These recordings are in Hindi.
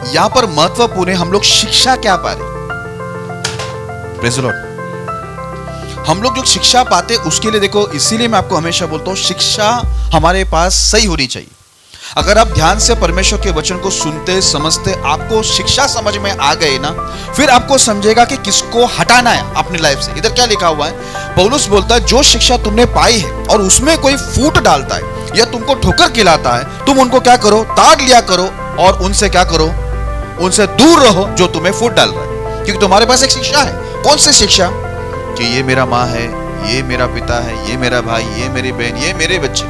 यहां पर महत्वपूर्ण है हम लोग शिक्षा क्या पा रहे। Praise the Lord. हम लोग जो शिक्षा पाते उसके लिए देखो, इसीलिए मैं आपको हमेशा बोलता हूं शिक्षा हमारे पास सही होनी चाहिए। अगर आप ध्यान से परमेश्वर के वचन को सुनते समझते, आपको शिक्षा समझ में आ गए ना, फिर आपको समझेगा कि किसको हटाना है अपनी लाइफ से। इधर क्या लिखा हुआ है, पौलुस बोलता है जो शिक्षा तुमने पाई है और उसमें कोई फूट डालता है या तुमको ठोकर खिलाता है, तुम उनको क्या करो, ताड़ लिया करो और उनसे क्या करो, उनसे दूर रहो जो तुम्हें फूट डाल रहा है। क्योंकि तुम्हारे पास एक शिक्षा है। कौन सी शिक्षा? कि ये मेरा माँ है, ये मेरा पिता है, ये मेरा भाई, ये मेरी बहन, ये मेरे बच्चे,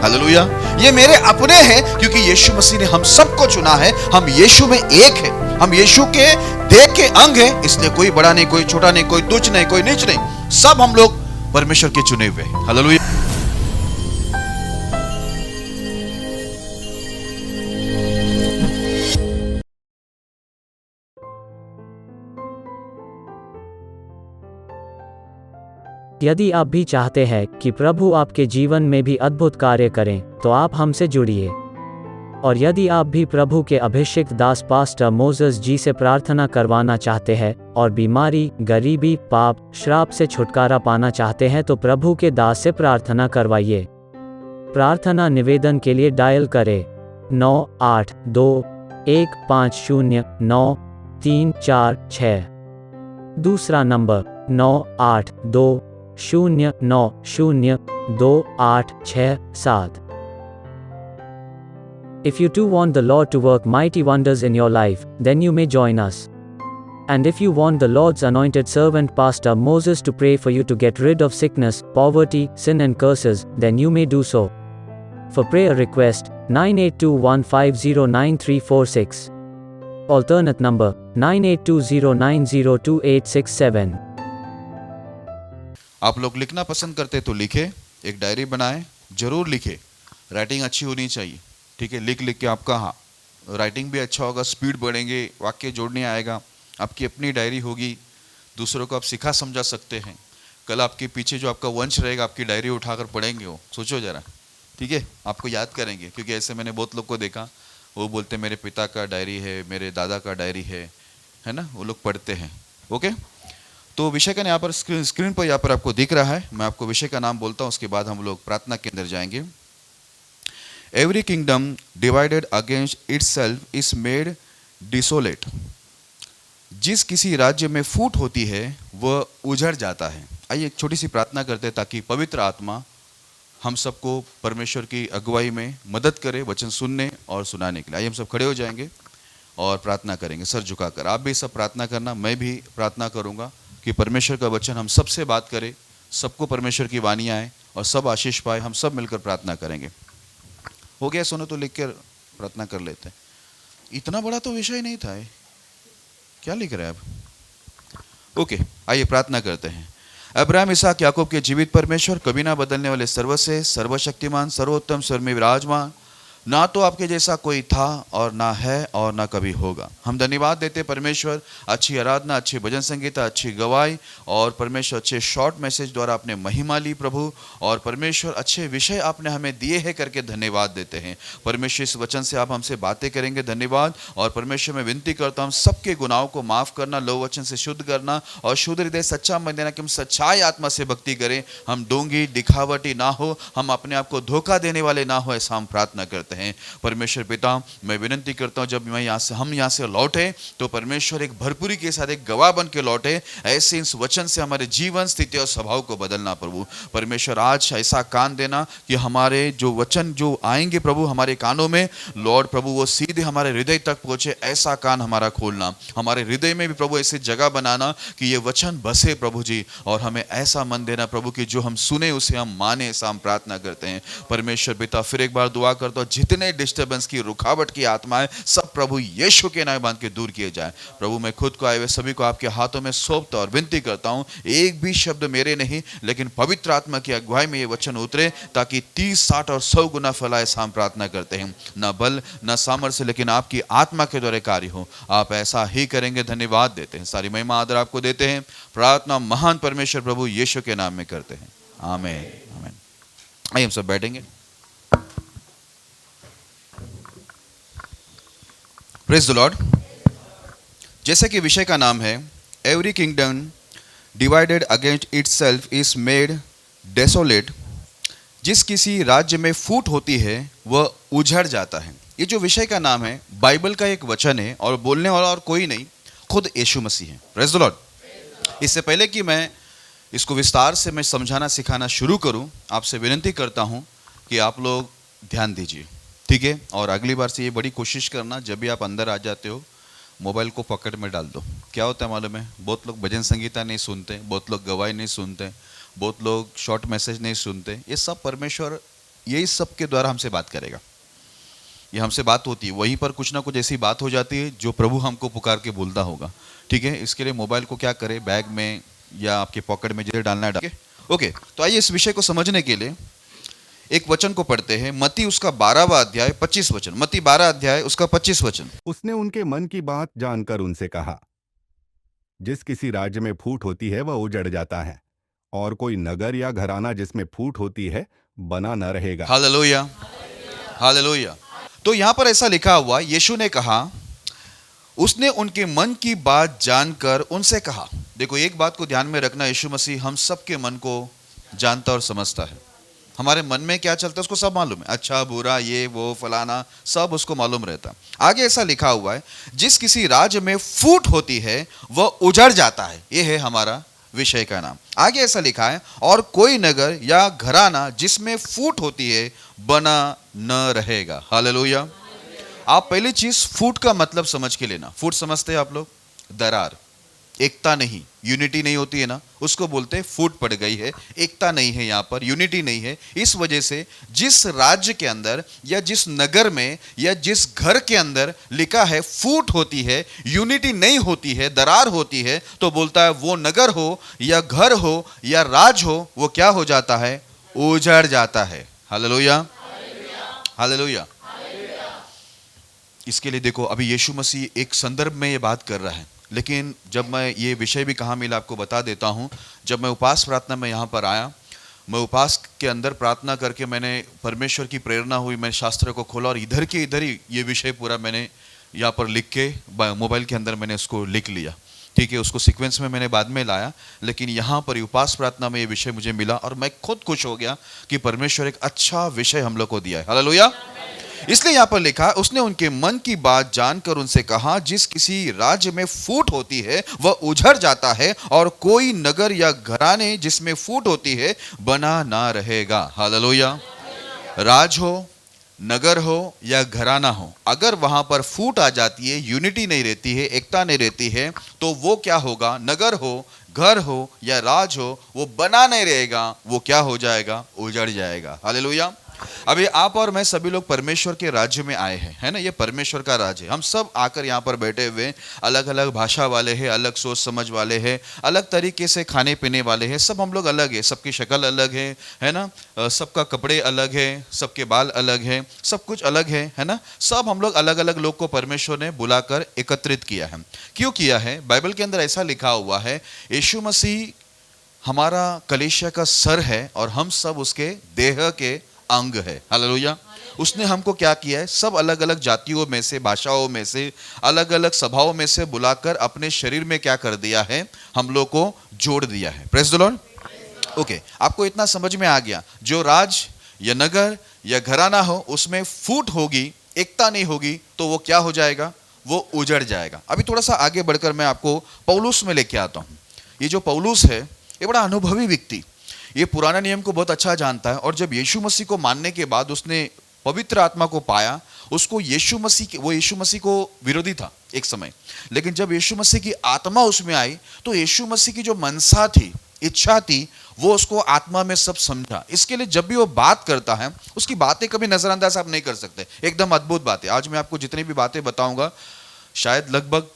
हालेलुया, ये मेरे अपने हैं। क्योंकि यीशु मसीह ने हम सबको चुना है, हम यीशु में एक है, हम यीशु के देह के अंग हैं। इसलिए कोई बड़ा नहीं, कोई छोटा नहीं, कोई तुच्छ नहीं, कोई नीच नहीं, सब हम लोग परमेश्वर के चुने हुए हैं। हालेलुया। यदि आप भी चाहते हैं कि प्रभु आपके जीवन में भी अद्भुत कार्य करें, तो आप हमसे जुड़िए। और यदि आप भी प्रभु के अभिषिक्त दास पास्टर मोसेस जी से प्रार्थना करवाना चाहते हैं और बीमारी, गरीबी, पाप, श्राप से छुटकारा पाना चाहते हैं, तो प्रभु के दास से प्रार्थना करवाइए। प्रार्थना निवेदन के लिए डायल करें 98215093346। दूसरा number 98209028667। If you too want the Lord to work mighty wonders in your life, then you may join us. And if you want the Lord's anointed servant Pastor Moses to pray for you to get rid of sickness, poverty, sin and curses, then you may do so. For prayer request, 9821509346. Alternate number, 9820902867. आप लोग लिखना पसंद करते तो लिखे, एक डायरी बनाए, जरूर लिखे। राइटिंग अच्छी होनी चाहिए, ठीक है। लिख लिख के आपका, हाँ, राइटिंग भी अच्छा होगा, स्पीड बढ़ेंगे, वाक्य जोड़ने आएगा, आपकी अपनी डायरी होगी, दूसरों को आप सिखा समझा सकते हैं। कल आपके पीछे जो आपका वंश रहेगा, आपकी डायरी उठाकर पढ़ेंगे, वो सोचो जरा, ठीक है, आपको याद करेंगे। क्योंकि ऐसे मैंने बहुत लोग को देखा, वो बोलते मेरे पिता का डायरी है, मेरे दादा का डायरी है ना, वो लोग पढ़ते हैं। ओके, तो विषय का यहाँ पर स्क्रीन पर यहाँ पर आपको दिख रहा है। मैं आपको विषय का नाम बोलता हूँ, उसके बाद हम लोग प्रार्थना के अंदर जाएंगे। Every kingdom divided against itself is made desolate. जिस किसी राज्य में फूट होती है वह उजड़ जाता है। आइए एक छोटी सी प्रार्थना करते हैं ताकि पवित्र आत्मा हम सबको परमेश्वर की अगुवाई में मदद करे वचन सुनने और सुनाने के लिए। आइए हम सब खड़े हो जाएंगे और प्रार्थना करेंगे सर झुकाकर। आप भी सब प्रार्थना करना, मैं भी प्रार्थना करूंगा कि परमेश्वर का वचन हम सबसे बात करे, सबको परमेश्वर की वाणी आए और सब आशीष पाए। हम सब मिलकर प्रार्थना करेंगे। हो गया सुनो तो लिख कर प्रार्थना कर लेते हैं। इतना बड़ा तो विषय नहीं था ये, क्या लिख रहे हैं आप? ओके, आइए प्रार्थना करते हैं। अब्राहम, इसहाक, याकूब के जीवित परमेश्वर, कभी ना बदलने वाले, सर्वश्रेष्ठ, सर्वशक्तिमान, सर्वोत्तम, स्वर में विराजमान, ना तो आपके जैसा कोई था और ना है और ना कभी होगा। हम धन्यवाद देते परमेश्वर, अच्छी आराधना, अच्छी भजन संगीता, अच्छी गवाही और परमेश्वर अच्छे शॉर्ट मैसेज द्वारा आपने महिमा ली प्रभु, और परमेश्वर अच्छे विषय आपने हमें दिए हैं करके धन्यवाद देते हैं। परमेश्वर इस वचन से आप हमसे बातें करेंगे, धन्यवाद। और परमेश्वर मैं विनती करता हूँ सबके गुनाहों को माफ करना, लो वचन से शुद्ध करना और शुद्ध हृदय सच्चा मन देना कि हम सच्चाई आत्मा से भक्ति करें, हम डोंगी दिखावटी ना हो, हम अपने आप को धोखा देने वाले ना हो, ऐसा हम प्रार्थना करते हैं। परमेश्वर पिता, मैं विनती करता हूं जब हम यहाँ से लौटे तो परमेश्वर एक भरपूरी के साथ एक गवाह बन के लौटे। ऐसे इस वचन से हमारे जीवन, स्थिति और स्वभाव को बदलना प्रभु। परमेश्वर आज ऐसा कान देना कि हमारे जो वचन जो आएंगे प्रभु हमारे कानों में, लॉर्ड प्रभु वो सीधे हमारे हृदय तक पहुंचे, ऐसा कान हमारा खोलना। हमारे हृदय में भी प्रभु ऐसी जगह बनाना कि ये वचन बसे प्रभु जी, और हमें ऐसा मन देना प्रभु कि जो हम सुने उसे हम माने, ऐसा हम प्रार्थना करते हैं। परमेश्वर पिता, फिर एक बार दुआ करता हूं जितने डिस्टर्बेंस की, रुकावट की आत्माएं सब प्रभु यीशु के नाम बांध के दूर किए जाए। प्रभु मैं खुद को आए हुए सभी को आपके हाथों में सौंपता और विनती करता हूं, एक भी शब्द मेरे नहीं लेकिन पवित्र आत्मा की अगुवाई में ये वचन उतरे ताकि 30, 60 और 100 गुना फैलाए। हम प्रार्थना करते हैं, ना बल ना सामर्थ्य लेकिन आपकी आत्मा के द्वारा कार्य हो। आप ऐसा ही करेंगे, धन्यवाद देते हैं। सारी महिमा आदर आपको देते हैं। प्रार्थना महान परमेश्वर प्रभु यीशु के नाम में करते हैं, आमीन आमीन। आइए हम सब बैठेंगे। Praise the Lord. जैसे कि विषय का नाम है every kingdom divided against itself is made desolate. जिस किसी राज्य में फूट होती है वह उजड़ जाता है। ये जो विषय का नाम है बाइबल का एक वचन है और बोलने वाला और कोई नहीं, खुद यीशु मसीह है। Praise the Lord. इससे पहले कि मैं इसको विस्तार से मैं समझाना सिखाना शुरू करूं, आपसे विनती करता हूं कि आप लोग ध्यान दीजिए, ठीक है। और अगली बार से ये बड़ी कोशिश करना, जब भी आप अंदर आ जाते हो मोबाइल को पॉकेट में डाल दो। क्या होता है मालूम है, बहुत लोग भजन संगीता नहीं सुनते, बहुत लोग गवाही नहीं सुनते, बहुत लोग शॉर्ट मैसेज नहीं सुनते। ये सब परमेश्वर यही सब के द्वारा हमसे बात करेगा। ये हमसे बात होती है, वहीं पर कुछ ना कुछ ऐसी बात हो जाती है जो प्रभु हमको पुकार के बोलता होगा, ठीक है। इसके लिए मोबाइल को क्या करें, बैग में या आपके पॉकेट में जिधर डालना है डाल। ओके, तो आइए इस विषय को समझने के लिए एक वचन को पढ़ते हैं। मत्ती उसका 12वां अध्याय 25 वचन। मत्ती 12 अध्याय उसका 25 वचन। उसने उनके मन की बात जानकर उनसे कहा, जिस किसी राज्य में फूट होती है वह उजड़ जाता है, और कोई नगर या घराना जिसमें फूट होती है बना न रहेगा। Hallelujah, hallelujah. तो यहाँ पर ऐसा लिखा हुआ, यीशु ने कहा, उसने उनके मन की बात जानकर उनसे कहा। देखो एक बात को ध्यान में रखना, यीशु मसीह हम सब के मन को जानता और समझता है। हमारे मन में क्या चलता है उसको सब मालूम है, अच्छा बुरा ये वो फलाना सब उसको मालूम रहता है। आगे ऐसा लिखा हुआ है, जिस किसी राज्य में फूट होती है वह उजड़ जाता है। ये है हमारा विषय का नाम। आगे ऐसा लिखा है, और कोई नगर या घराना जिसमें फूट होती है बना न रहेगा। हालेलुया। आप पहली चीज फूट का मतलब समझ के लेना। फूट समझते हैं आप लोग, दरार, एकता नहीं, यूनिटी नहीं होती है ना, उसको बोलते हैं फूट पड़ गई है, एकता नहीं है, यहाँ पर यूनिटी नहीं है। इस वजह से जिस राज्य के अंदर या जिस नगर में या जिस घर के अंदर लिखा है फूट होती है, यूनिटी नहीं होती है, दरार होती है, तो बोलता है वो नगर हो या घर हो या राज हो, वो क्या हो जाता है, उजड़ जाता है। Hallelujah, hallelujah. इसके लिए देखो अभी यीशु मसीह एक संदर्भ में ये बात कर रहा है, लेकिन जब मैं ये विषय भी कहाँ मिला आपको बता देता हूँ। जब मैं उपास प्रार्थना में यहाँ पर आया, मैं उपास के अंदर प्रार्थना करके मैंने परमेश्वर की प्रेरणा हुई, मैंने शास्त्र को खोला और इधर के इधर ही ये विषय पूरा मैंने यहाँ पर लिख के मोबाइल के अंदर मैंने उसको लिख लिया, ठीक है। उसको सीक्वेंस में मैंने बाद में लाया, लेकिन यहाँ पर उपास प्रार्थना में ये विषय मुझे मिला और मैं खुद खुश हो गया कि परमेश्वर एक अच्छा विषय हम लोग को दिया है। हालेलुया। इसलिए यहाँ पर लिखा, उसने उनके मन की बात जानकर उनसे कहा, जिस किसी राज्य में फूट होती है वह उजड़ जाता है, और कोई नगर या घराने जिसमें फूट होती है बना ना रहेगा। हालेलुया। राज हो, नगर हो या घराना हो, अगर वहां पर फूट आ जाती है, यूनिटी नहीं रहती है, एकता नहीं रहती है, तो वो क्या होगा, नगर हो, घर हो या राज हो, वो बना नहीं रहेगा, वो क्या हो जाएगा, उजड़ जाएगा। हालेलुया। अभी आप और मैं सभी लोग परमेश्वर के राज्य में आए हैं, है ना। ये परमेश्वर का राज्य है। हम सब आकर यहाँ पर बैठे हुए, अलग अलग भाषा वाले हैं, अलग सोच समझ वाले हैं, अलग तरीके से खाने पीने वाले हैं, सब हम लोग अलग है, सबकी शक्ल अलग है ना। सबका कपड़े अलग है, सबके बाल अलग है, सब कुछ अलग है ना। सब हम लोग अलग अलग लोग को परमेश्वर ने बुलाकर एकत्रित किया है। क्यों किया है? बाइबल के अंदर ऐसा लिखा हुआ है, यीशु मसीह हमारा कलीसिया का सर है और हम सब उसके देह के अंग है। हालेलुया। उसने हमको क्या किया है, सब अलग अलग जातियों में से, भाषाओं में से, अलग अलग सभाओं में से बुलाकर अपने शरीर में क्या कर दिया है, हम लोग को जोड़ दिया है। Praise the Lord. ओके, आपको इतना समझ में आ गया, जो राज या नगर या घराना हो उसमें फूट होगी, एकता नहीं होगी, तो वो क्या हो जाएगा, वो उजड़ जाएगा। अभी थोड़ा सा आगे बढ़कर मैं आपको पौलुस में लेके आता हूँ। ये जो पौलुस है ये बड़ा अनुभवी व्यक्ति, ये पुराना नियम को बहुत अच्छा जानता है, और जब यीशु मसीह को मानने के बाद उसने पवित्र आत्मा को पाया, उसको वो यीशु मसीह को विरोधी था एक समय, लेकिन जब यीशु मसीह की आत्मा उसमें आई तो यीशु मसीह की जो मनसा थी, इच्छा थी, वो उसको आत्मा में सब समझा। इसके लिए जब भी वो बात करता है उसकी बातें कभी नजरअंदाज आप नहीं कर सकते, एकदम अद्भुत बातें। आज मैं आपको जितनी भी बातें बताऊंगा शायद लगभग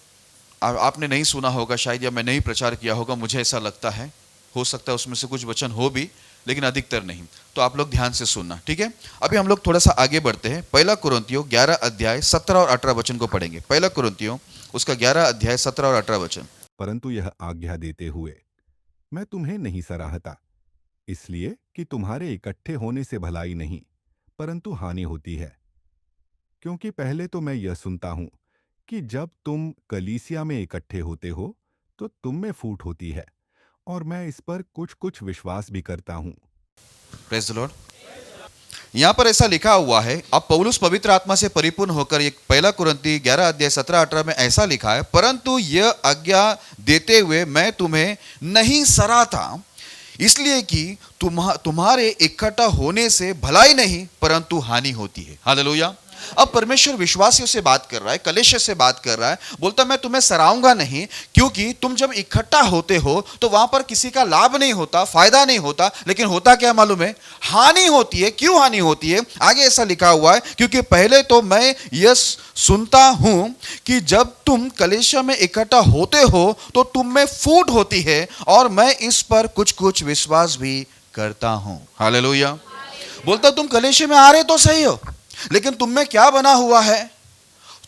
आपने नहीं सुना होगा, शायद या मैं नहीं प्रचार किया होगा, मुझे ऐसा लगता है। हो सकता है उसमें से कुछ वचन हो भी, लेकिन अधिकतर नहीं। तो आप लोग ध्यान से सुनना, ठीक है। अभी हम लोग थोड़ा सा आगे बढ़ते हैं। पहला कुरिन्थियों 11 अध्याय 17 और 18 वचन को पढ़ेंगे। पहला कुरिन्थियों उसका 11 अध्याय 17 और 18 वचन। परंतु यह आज्ञा देते हुए मैं तुम्हें नहीं सराहता, इसलिए कि तुम्हारे इकट्ठे होने से भलाई नहीं परंतु हानि होती है। क्योंकि पहले तो मैं यह सुनता हूं कि जब तुम कलीसिया में इकट्ठे होते हो तो तुम में फूट होती है, और मैं इस पर कुछ कुछ विश्वास भी करता हूं। Praise the Lord. यहाँ पर ऐसा लिखा हुआ है, अब पौलुस पवित्र आत्मा से परिपूर्ण होकर, एक पहला कुरिन्ती 11 अध्याय 17-18 में ऐसा लिखा है, परंतु यह आज्ञा देते हुए मैं तुम्हें नहीं सराहता, इसलिए कि तुम्हारे इकट्ठा होने से भलाई नहीं परंतु हानि होती है। हालेलुया। अब परमेश्वर विश्वासियों से बात कर रहा है, कलेश से बात कर रहा है, बोलता मैं तुम्हें सराहूंगा नहीं, क्योंकि तुम जब इकट्ठा होते हो तो वहां पर किसी का लाभ नहीं होता, फायदा नहीं होता, लेकिन होता क्या मालूम है? हानि होती है। क्यों हानि होती है? आगे ऐसा लिखा हुआ है, क्योंकि पहले तो मैं यह सुनता हूं कि जब तुम कलीसिया में इकट्ठा होते हो तो तुम में फूट होती है, और मैं इस पर कुछ कुछ विश्वास भी करता हूं। हालेलुया। बोलता तुम कलीसिया में आ रहे तो सही हो, लेकिन तुम में क्या बना हुआ है?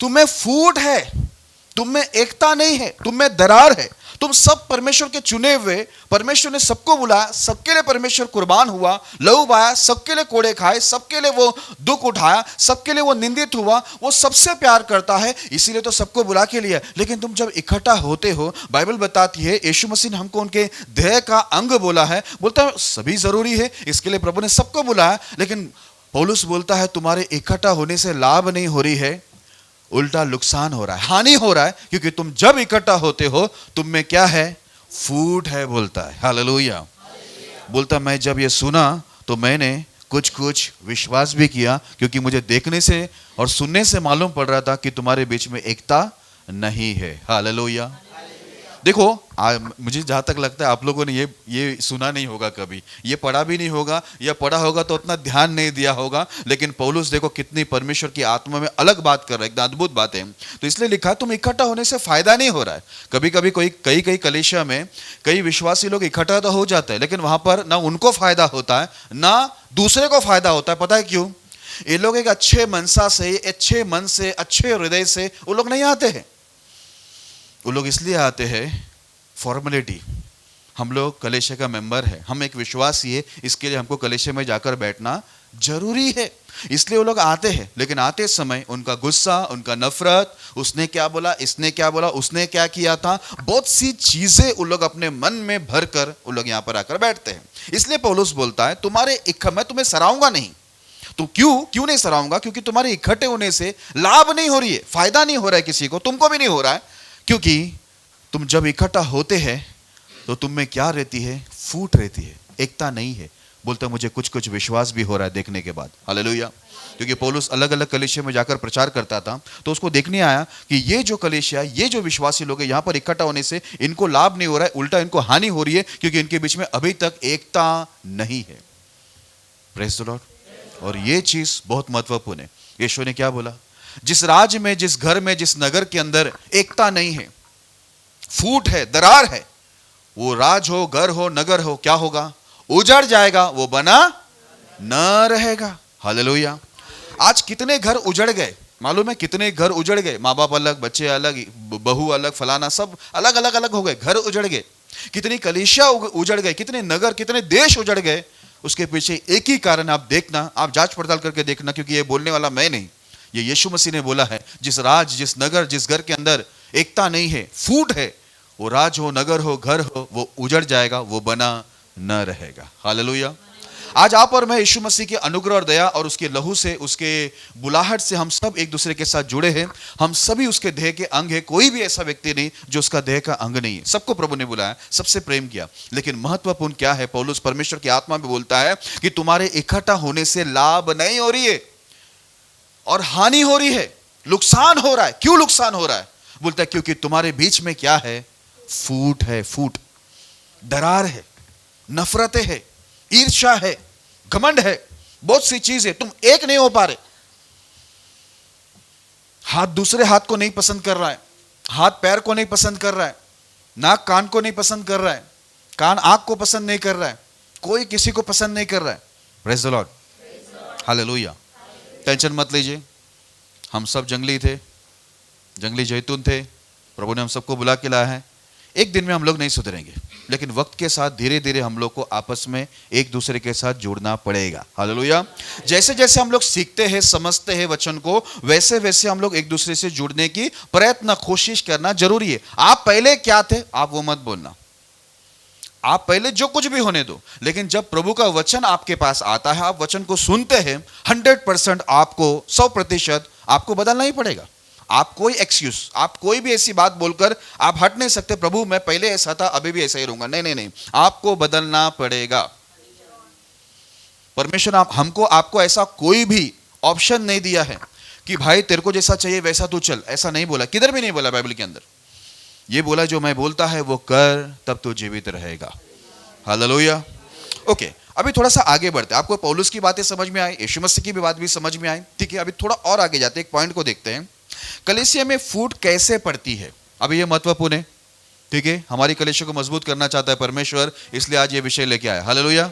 तुम में फूट है, तुम में एकता नहीं है, तुम में दरार है। तुम सब परमेश्वर के चुने हुए, परमेश्वर ने सबको बुलाया, सबके लिए परमेश्वर कुर्बान हुआ, लहू बहाया, सबके लिए कोड़े खाए, सबके लिए वो दुख उठाया, सबके लिए वो निंदित हुआ, वो सबसे प्यार करता है, इसीलिए तो सबको बुला के लिया। लेकिन तुम जब इकट्ठा होते हो, बाइबल बताती है, यीशु मसीह ने हमको उनके देह का अंग बोला है, बोलता है सभी जरूरी है, इसके लिए प्रभु ने सबको बुलाया। लेकिन पौलुस बोलता है तुम्हारे इकट्ठा होने से लाभ नहीं हो रही है, उल्टा नुकसान हो रहा है, हानि हो रहा है, क्योंकि तुम जब इकट्ठा होते हो तुम में क्या है? फूट है, बोलता है। हालेलुया। बोलता मैं जब ये सुना तो मैंने कुछ कुछ विश्वास भी किया, क्योंकि मुझे देखने से और सुनने से मालूम पड़ रहा था कि तुम्हारे बीच में एकता नहीं है। हालेलुया। देखो मुझे जहां तक लगता है आप लोगों ने ये सुना नहीं होगा कभी, ये पढ़ा भी नहीं होगा, या पढ़ा होगा तो उतना ध्यान नहीं दिया होगा, लेकिन पौलुस देखो कितनी परमेश्वर की आत्मा में अलग बात कर रहा है, एकदम अद्भुत बात है। तो इसलिए लिखा तुम इकट्ठा होने से फायदा नहीं हो रहा है। कभी कभी कई कलीसिया में कई विश्वासी लोग इकट्ठा तो हो जाते हैं, लेकिन वहां पर ना उनको फायदा होता है ना दूसरे को फायदा होता है। पता है क्यों? ये लोग एक अच्छे मनसा से, अच्छे मन से, अच्छे हृदय से वो लोग नहीं आते हैं। वो लोग इसलिए आते हैं फॉर्मेलिटी, हम लोग कलीसिया का मेंबर है, हम एक विश्वासी है, इसके लिए हमको कलीसिया में जाकर बैठना जरूरी है, इसलिए वो लोग आते हैं। लेकिन आते समय उनका गुस्सा, उनका नफरत, उसने क्या बोला, इसने क्या बोला, उसने क्या किया था, बहुत सी चीजें वो लोग अपने मन में भर कर वो लोग यहाँ पर आकर बैठते हैं। इसलिए पौलुस बोलता है तुम्हारे मैं तुम्हें सराहूंगा नहीं। तो क्यों नहीं सराहूंगा? क्योंकि तुम्हारे इकट्ठे होने से लाभ नहीं हो रही है, फायदा नहीं हो रहा है किसी को, तुमको भी नहीं हो रहा है, क्योंकि तुम जब इकट्ठा होते हैं तो तुम में क्या रहती है? फूट रहती है, एकता नहीं है। बोलता मुझे कुछ कुछ विश्वास भी हो रहा है देखने के बाद। हालेलुया। क्योंकि पौलुस अलग अलग कलीसिया में जाकर प्रचार करता था, तो उसको देखने आया कि ये जो कलीसिया, ये जो विश्वासी लोग हैं, यहाँ पर इकट्ठा होने से इनको लाभ नहीं हो रहा है, उल्टा इनको हानि हो रही है, क्योंकि इनके बीच में अभी तक एकता नहीं है। Praise the Lord. और ये चीज बहुत महत्वपूर्ण है। यीशु ने क्या बोला? जिस राज्य में, जिस घर में, जिस नगर के अंदर एकता नहीं है, फूट है, दरार है, वो राज हो, घर हो, नगर हो, क्या होगा? उजड़ जाएगा, वो बना न रहेगा। हालेलुया। आज कितने घर उजड़ गए मालूम है? कितने घर उजड़ गए, माँ बाप अलग, बच्चे अलग, बहू अलग, फलाना सब अलग अलग अलग हो गए, घर उजड़ गए। कितनी कलीसिया उजड़ गए, कितने नगर, कितने देश उजड़ गए। उसके पीछे एक ही कारण, आप देखना, आप जांच पड़ताल करके देखना, क्योंकि ये बोलने वाला मैं नहीं, ये यीशु मसीह ने बोला है। जिस राज, जिस नगर, जिस घर के अंदर एकता नहीं है, फूट है, वो राज हो, नगर हो, घर हो, वो उजड़ जाएगा, वो बना न रहेगा। हालेलुया। आज आप और मैं यीशु मसीह के अनुग्रह और दया और उसके लहू से, उसके बुलाहट से हम सब एक दूसरे के साथ जुड़े हैं। हम सभी उसके देह के अंग है। कोई भी ऐसा व्यक्ति नहीं जो उसका देह का अंग नहीं है। सबको प्रभु ने बुलाया, सबसे प्रेम किया। लेकिन महत्वपूर्ण क्या है? पौलुस परमेश्वर की आत्मा में बोलता है कि तुम्हारे इकट्ठा होने से लाभ नहीं हो रही है और हानि हो रही है, नुकसान हो रहा है। क्यों नुकसान हो रहा है? बोलता है क्योंकि तुम्हारे बीच में क्या है? फूट है, फूट, दरार है, नफरतें है, ईर्ष्या है, घमंड है, बहुत सी चीज है। तुम एक नहीं हो पा रहे। हाथ दूसरे हाथ को नहीं पसंद कर रहा है, हाथ पैर को नहीं पसंद कर रहा है, नाक कान को नहीं पसंद कर रहा है, कान आंख को पसंद नहीं कर रहा है, कोई किसी को पसंद नहीं कर रहा है। Praise the Lord. Hallelujah. Tension मत लीजिए, हम सब जंगली थे, जंगली जैतून थे। प्रभु ने हम सबको बुला के लाया है। एक दिन में हम लोग नहीं सुधरेंगे, लेकिन वक्त के साथ धीरे धीरे हम लोग को आपस में एक दूसरे के साथ जुड़ना पड़ेगा। हालेलुया। जैसे जैसे हम लोग सीखते हैं, समझते हैं वचन को, वैसे वैसे हम लोग एक दूसरे से जुड़ने की प्रयत्न, कोशिश करना जरूरी है। आप पहले क्या थे आप वो मत बोलना, आप पहले जो कुछ भी होने दो, लेकिन जब प्रभु का वचन आपके पास आता है, आप वचन को सुनते हैं, 100% आपको 100% आपको बदलना ही पड़ेगा। आप कोई एक्सक्यूज, आप कोई भी ऐसी बात बोलकर आप हट नहीं सकते, प्रभु मैं पहले ऐसा था अभी भी ऐसा ही रहूंगा। नहीं नहीं नहीं, आपको बदलना पड़ेगा। परमेश्वर हमको आपको ऐसा कोई भी ऑप्शन नहीं दिया है कि भाई तेरे को जैसा चाहिए वैसा तू चल, ऐसा नहीं बोला, किधर भी नहीं बोला बाइबल के अंदर। ये बोला जो मैं बोलता है वो कर, तब तू जीवित रहेगा। हालेलुया। ओके, अभी थोड़ा सा आगे बढ़ते हैं। आपको पौलुस की बातें समझ में आई, यीशु मसीह की भी बात भी समझ में आई, ठीक है। अभी थोड़ा और आगे जाते हैं, एक पॉइंट को देखते हैं, कलीसिया में फूट कैसे पड़ती है। अभी ये महत्वपूर्ण है, ठीक है। हमारी कलीसिया को मजबूत करना चाहता है परमेश्वर, इसलिए आज ये विषय लेके आया। हालेलुया।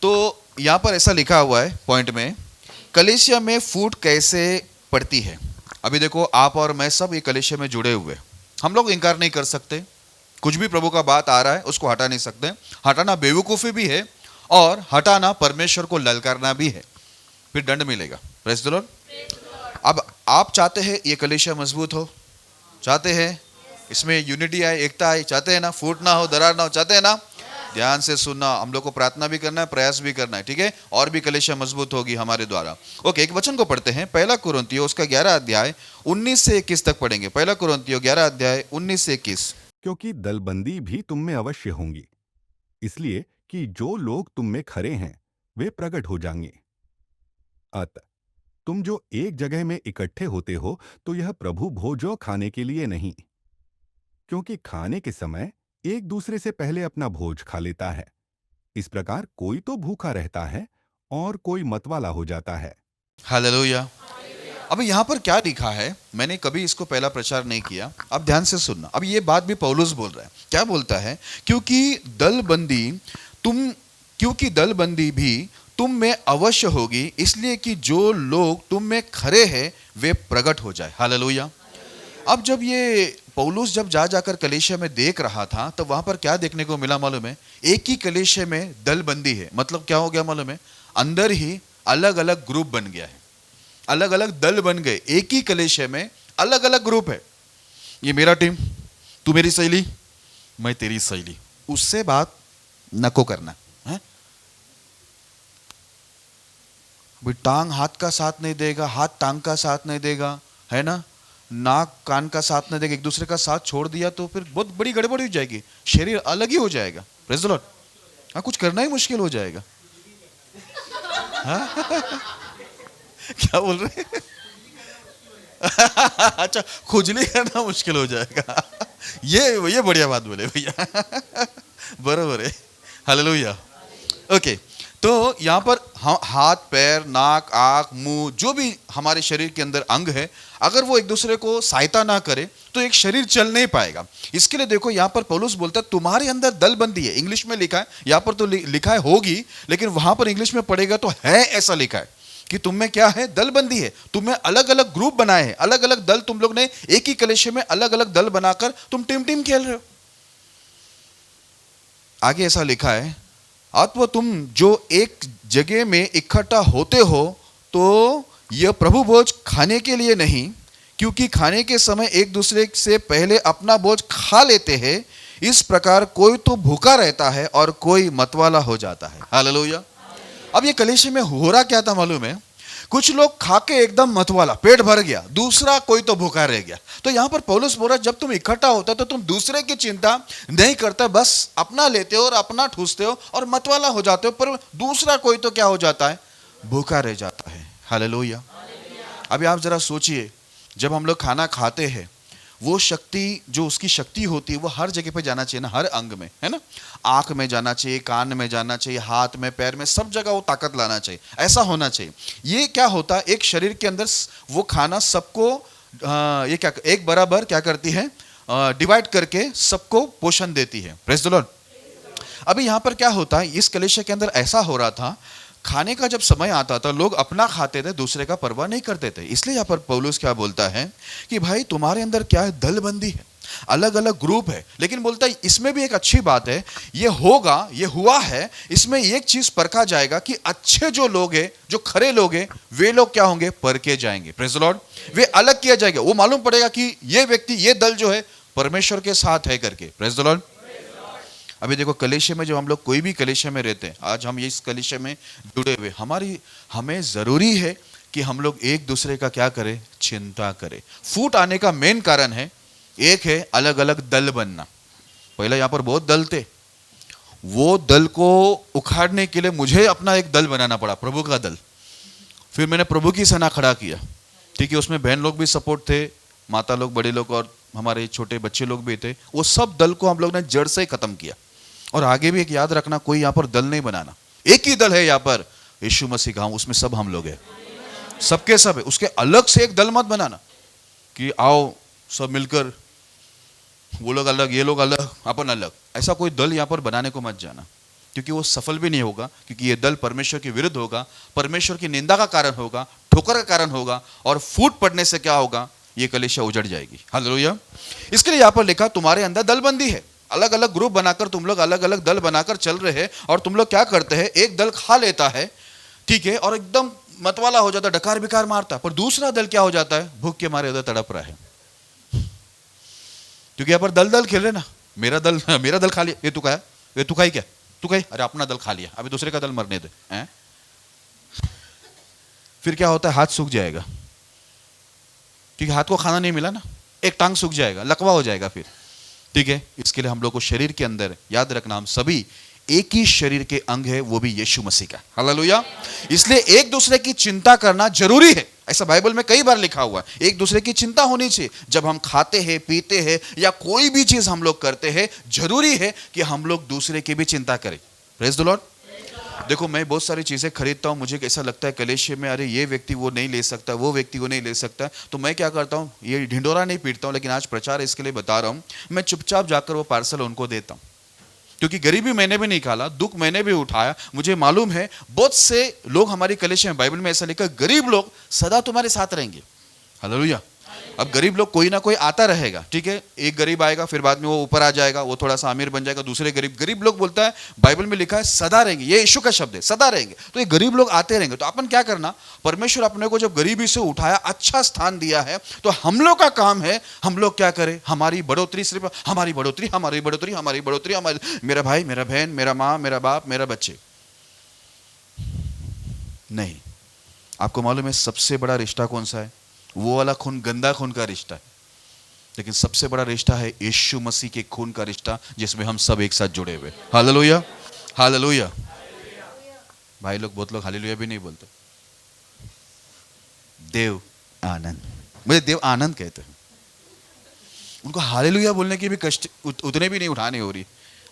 तो यहां पर ऐसा लिखा हुआ है पॉइंट में, कलीसिया में फूट कैसे पड़ती है। अभी देखो, आप और मैं सब ये कलीसिया में जुड़े हुए, हम लोग इनकार नहीं कर सकते। कुछ भी प्रभु का बात आ रहा है उसको हटा नहीं सकते। हटाना बेवकूफ़ी भी है और हटाना परमेश्वर को ललकारना भी है, फिर दंड मिलेगा। Praise the Lord. अब आप चाहते हैं ये कलीसिया मजबूत हो, चाहते हैं इसमें यूनिटी आए, एकता आए, चाहते हैं ना, फूट ना हो, दरार ना हो, चाहते हैं ना। ध्यान से सुनना, हम लोग को प्रार्थना भी करना है, प्रयास भी करना है, ठीक है। और भी कलीसिया मजबूत होगी हमारे द्वारा। ओके, एक वचन को पढ़ते हैं, पहला कुरिन्थियों उसका 11 अध्याय 19 से 21 तक पढ़ेंगे। पहला कुरिन्थियों 11 अध्याय 19 से 21। क्योंकि दलबंदी भी तुम में अवश्य होंगी, इसलिए कि जो लोग तुम में खरे हैं वे प्रकट हो जाएंगे। अतः तुम जो एक जगह में इकट्ठे होते हो तो यह प्रभु भोजों खाने के लिए नहीं, क्योंकि खाने के समय एक दूसरे से पहले अपना भोज खा लेता है। इस प्रकार कोई तो भूखा रहता है और कोई मतवाला हो जाता है। हालेलुया। अब यहाँ पर क्या लिखा है, मैंने कभी इसको पहला प्रचार नहीं किया, अब ध्यान से सुनना। अब ये बात भी पौलुस बोल रहा है। क्या बोलता है, क्योंकि दलबंदी भी तुम में अवश्य होगी, इसलिए कि जो लोग तुम में खरे हैं वे प्रकट हो जाए। हालेलुया। अब जब ये पौलुस जब जाकर कलीसिया में देख रहा था, तो वहां पर क्या देखने को मिला मालूम है, एक ही कलीसिया में दलबंदी है। मतलब क्या हो गया मालूम है, अंदर ही अलग अलग ग्रुप बन गया है, अलग अलग दल बन गए। एक ही कलीसिया में अलग अलग ग्रुप है। ये मेरा टीम, तू मेरी सहेली, मैं तेरी सहेली, उससे बात नको करना है। टांग हाथ का साथ नहीं देगा, हाथ टांग का साथ नहीं देगा, है ना, नाक कान का साथ नहीं देगा, एक दूसरे का साथ छोड़ दिया तो फिर बहुत बड़ी गड़बड़ी हो जाएगी, शरीर अलग ही हो जाएगा। Praise the Lord. हाँ, कुछ करना ही मुश्किल हो जाएगा। हाँ? क्या बोल रहे हैं? अच्छा, खुजली करना मुश्किल हो जाएगा। ये बढ़िया बात बोले भैया। बराबर है। हालेलुया। ओके, तो यहाँ पर हाथ, पैर, नाक, आँख, मुंह, जो भी हमारे शरीर के अंदर अंग है, अगर वो एक दूसरे को सहायता ना करे तो एक शरीर चल नहीं पाएगा। इसके लिए देखो, यहाँ पर पौलुस बोलता है तुम्हारे अंदर दलबंदी है। इंग्लिश में लिखा है, यहाँ पर तो लिखा है होगी, लेकिन वहां पर इंग्लिश में पढ़ेगा तो है ऐसा लिखा है कि तुम में क्या है, दलबंदी है। तुम्हें अलग अलग ग्रुप बनाए हैं, अलग अलग दल, तुम लोग ने एक ही कलीसिया में अलग अलग दल बनाकर तुम टीम खेल रहे हो। आगे ऐसा लिखा है, अथवा तुम जो एक जगह में इकट्ठा होते हो तो यह प्रभु भोज खाने के लिए नहीं, क्योंकि खाने के समय एक दूसरे से पहले अपना भोज खा लेते हैं। इस प्रकार कोई तो भूखा रहता है और कोई मतवाला हो जाता है। हालेलुया। अब ये कलीसिया में हो रहा क्या था मालूम है, कुछ लोग खा के एकदम मतवाला, पेट भर गया, दूसरा कोई तो भूखा रह गया। तो यहां पर पौलुस बोल रहा है, जब तुम इकट्ठा होता तो तुम दूसरे की चिंता नहीं करते, बस अपना लेते हो और अपना ठूसते हो और मतवाला हो जाते हो, पर दूसरा कोई तो क्या हो जाता है, भूखा रह जाता है। हालेलुया। अभी आप जरा सोचिए, जब हम लोग खाना खाते हैं, वो शक्ति, जो उसकी शक्ति होती है, वो हर जगह पे जाना चाहिए ना, हर अंग में, है ना। आंख में जाना चाहिए, कान में जाना चाहिए, हाथ में, पैर में, सब जगह वो ताकत लाना चाहिए, ऐसा होना चाहिए। ये क्या होता है, एक शरीर के अंदर वो खाना सबको ये क्या एक बराबर क्या करती है, डिवाइड करके सबको पोषण देती है। Praise the Lord. अभी यहाँ पर क्या होता है, इस कलीसिया के अंदर ऐसा हो रहा था, खाने का जब समय आता था लोग अपना खाते थे, दूसरे का परवाह नहीं करते थे। इसलिए यहाँ पर पौलुस क्या बोलता है कि भाई तुम्हारे अंदर क्या है, दलबंदी है, अलग अलग ग्रुप है। लेकिन बोलता है इसमें भी एक अच्छी बात है, ये होगा, ये हुआ है, इसमें एक चीज परखा जाएगा कि अच्छे जो लोग हैं, जो खरे लोग हैं, वे लोग क्या होंगे, परखे जाएंगे। Praise the Lord. वे अलग किया जाएगा, वो मालूम पड़ेगा कि ये व्यक्ति, ये दल जो है परमेश्वर के साथ है करके। Praise the Lord. अभी देखो कलीसिया में, जब हम लोग कोई भी कलीसिया में रहते हैं, आज हम इस कलीसिया में जुड़े हुए, हमें जरूरी है कि हम लोग एक दूसरे का क्या करें, चिंता करें। फूट आने का मेन कारण है, एक है अलग अलग दल बनना। पहले यहां पर बहुत दल थे, वो दल को उखाड़ने के लिए मुझे अपना एक दल बनाना पड़ा, प्रभु का दल। फिर मैंने प्रभु की सेना खड़ा किया, ठीक है। उसमें बहन लोग भी सपोर्ट थे, माता लोग, बड़े लोग और हमारे छोटे बच्चे लोग भी थे। वो सब दल को हम लोग ने जड़ से ही खत्म किया। और आगे भी एक याद रखना, कोई यहाँ पर दल नहीं बनाना, एक ही दल है यहाँ पर, यीशु मसीह का, उसमें सब हम लोग हैं, सबके सब है। उसके अलग से एक दल मत बनाना कि आओ सब मिलकर, वो लोग अलग, ये लोग अलग, अपन अलग। ऐसा कोई दल यहाँ पर बनाने को मत जाना, क्योंकि वो सफल भी नहीं होगा, क्योंकि ये दल परमेश्वर के विरुद्ध होगा, परमेश्वर की निंदा का कारण होगा, ठोकर का कारण होगा, और फूट पड़ने से क्या होगा, ये कलीसिया उजड़ जाएगी। हालेलुया। इसके लिए यहाँ पर लिखा तुम्हारे अंदर दलबंदी है, अलग अलग ग्रुप बनाकर तुम लोग अलग अलग दल बनाकर चल रहे हैं। और तुम लोग क्या करते हैं, एक दल खा लेता है, ठीक है, और एकदम मतवाला हो जाता है, डकार बिकार मारता है, पर दूसरा दल क्या हो जाता है, भूख के मारे उधर तड़प रहा है। क्योंकि यहाँ पर दल दल खेल रहे ना, मेरा दल खा लिया, ये तू खाया, ये तू खाई क्या, तू खाई, अरे अपना दल खा लिया, अभी दूसरे का दल मरने दे हैं? फिर क्या होता है, हाथ सूख जाएगा, क्योंकि हाथ को खाना नहीं मिला ना, एक टांग सूख जाएगा, लकवा हो जाएगा फिर, ठीक है। इसके लिए हम लोग को शरीर के अंदर याद रखना, हम सभी एक ही शरीर के अंग है, वो भी यीशु मसीह का। हालेलुया। इसलिए एक दूसरे की चिंता करना जरूरी है, ऐसा बाइबल में कई बार लिखा हुआ है। एक दूसरे की चिंता होनी चाहिए। जब हम खाते हैं, पीते हैं, या कोई भी चीज हम लोग करते हैं, जरूरी है कि हम लोग दूसरे की भी चिंता करें। Praise the Lord. देखो मैं बहुत सारी चीजें खरीदता हूं, मुझे कैसा लगता है कलेशे में, अरे ये व्यक्ति वो नहीं ले सकता, वो व्यक्ति वो नहीं ले सकता, तो मैं क्या करता हूं, ये ढिंडोरा नहीं पीटता हूं, लेकिन आज प्रचार इसके लिए बता रहा हूं, मैं चुपचाप जाकर वो पार्सल उनको देता हूं। क्योंकि गरीबी मैंने भी नहीं खाला, दुख मैंने भी उठाया। मुझे मालूम है बहुत से लोग हमारी कलीसिया में, बाइबल में ऐसा लिखा, गरीब लोग सदा तुम्हारे साथ रहेंगे। हालेलुया। अब गरीब लोग कोई ना कोई आता रहेगा, ठीक है, एक गरीब आएगा, फिर बाद में वो ऊपर आ जाएगा, वो थोड़ा सा अमीर बन जाएगा, दूसरे गरीब लोग बोलता है, बाइबल में लिखा है सदा रहेंगे, ये यीशु का शब्द है, सदा रहेंगे। तो ये गरीब लोग आते रहेंगे। तो अपन क्या करना, परमेश्वर अपने को जब गरीबी से उठाया, अच्छा स्थान दिया है, तो हम लोग का काम है, हम लोग क्या करें, हमारी बढ़ोतरी, सिर्फ हमारी बढ़ोतरी, हमारी बढ़ोतरी, हमारी बढ़ोतरी, हमारी, मेरा भाई, मेरा बहन, मेरा माँ, मेरा बाप, मेरा बच्चे नहीं। आपको मालूम है सबसे बड़ा रिश्ता कौन सा है? वो वाला खून गंदा खून का रिश्ता है, लेकिन सबसे बड़ा रिश्ता है यीशु मसीह के खून का रिश्ता, जिसमें हम सब एक साथ जुड़े हुए। Hallelujah, hallelujah. भाई लोग, बहुत लोग हालेलुया भी नहीं बोलते। देव आनंद, मुझे देव आनंद कहते हैं, उनको हालेलुया बोलने की भी कष्ट उतने भी नहीं उठाने हो रही।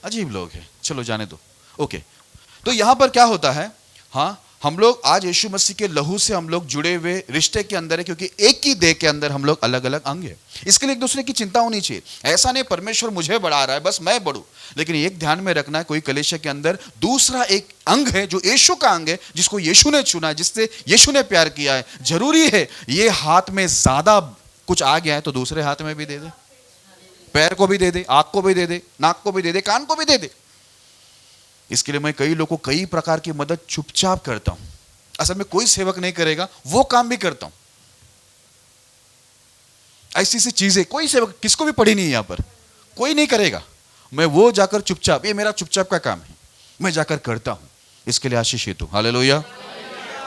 अजीब लोग हैं, चलो जाने दो। ओके, तो यहां पर क्या होता है, हाँ, हम लोग आज यीशु मसीह के लहू से हम लोग जुड़े हुए रिश्ते के अंदर है, क्योंकि एक ही देह के अंदर हम लोग अलग अलग अंग है। इसके लिए एक दूसरे की चिंता होनी चाहिए। ऐसा नहीं परमेश्वर मुझे बढ़ा रहा है बस मैं बढ़ूं, लेकिन एक ध्यान में रखना है, कोई कलीसिया के अंदर दूसरा एक अंग है जो यीशु का अंग है, जिसको यीशु ने चुना है, जिससे यीशु ने प्यार किया है। जरूरी है ये हाथ में ज्यादा कुछ आ गया है तो दूसरे हाथ में भी दे दे, पैर को भी दे दे, आंख को भी दे दे, नाक को भी दे दे, कान को भी दे दे। इसके लिए मैं कई लोगों को कई प्रकार की मदद चुपचाप करता हूं। असल में कोई सेवक नहीं करेगा, वो काम भी करता हूं। ऐसी सी चीजें कोई सेवक किसको भी पड़ी नहीं है, यहां पर कोई नहीं करेगा, मैं वो जाकर चुपचाप, ये मेरा चुपचाप का काम है, मैं जाकर करता हूं। इसके लिए आशीष हेतु हालेलुया।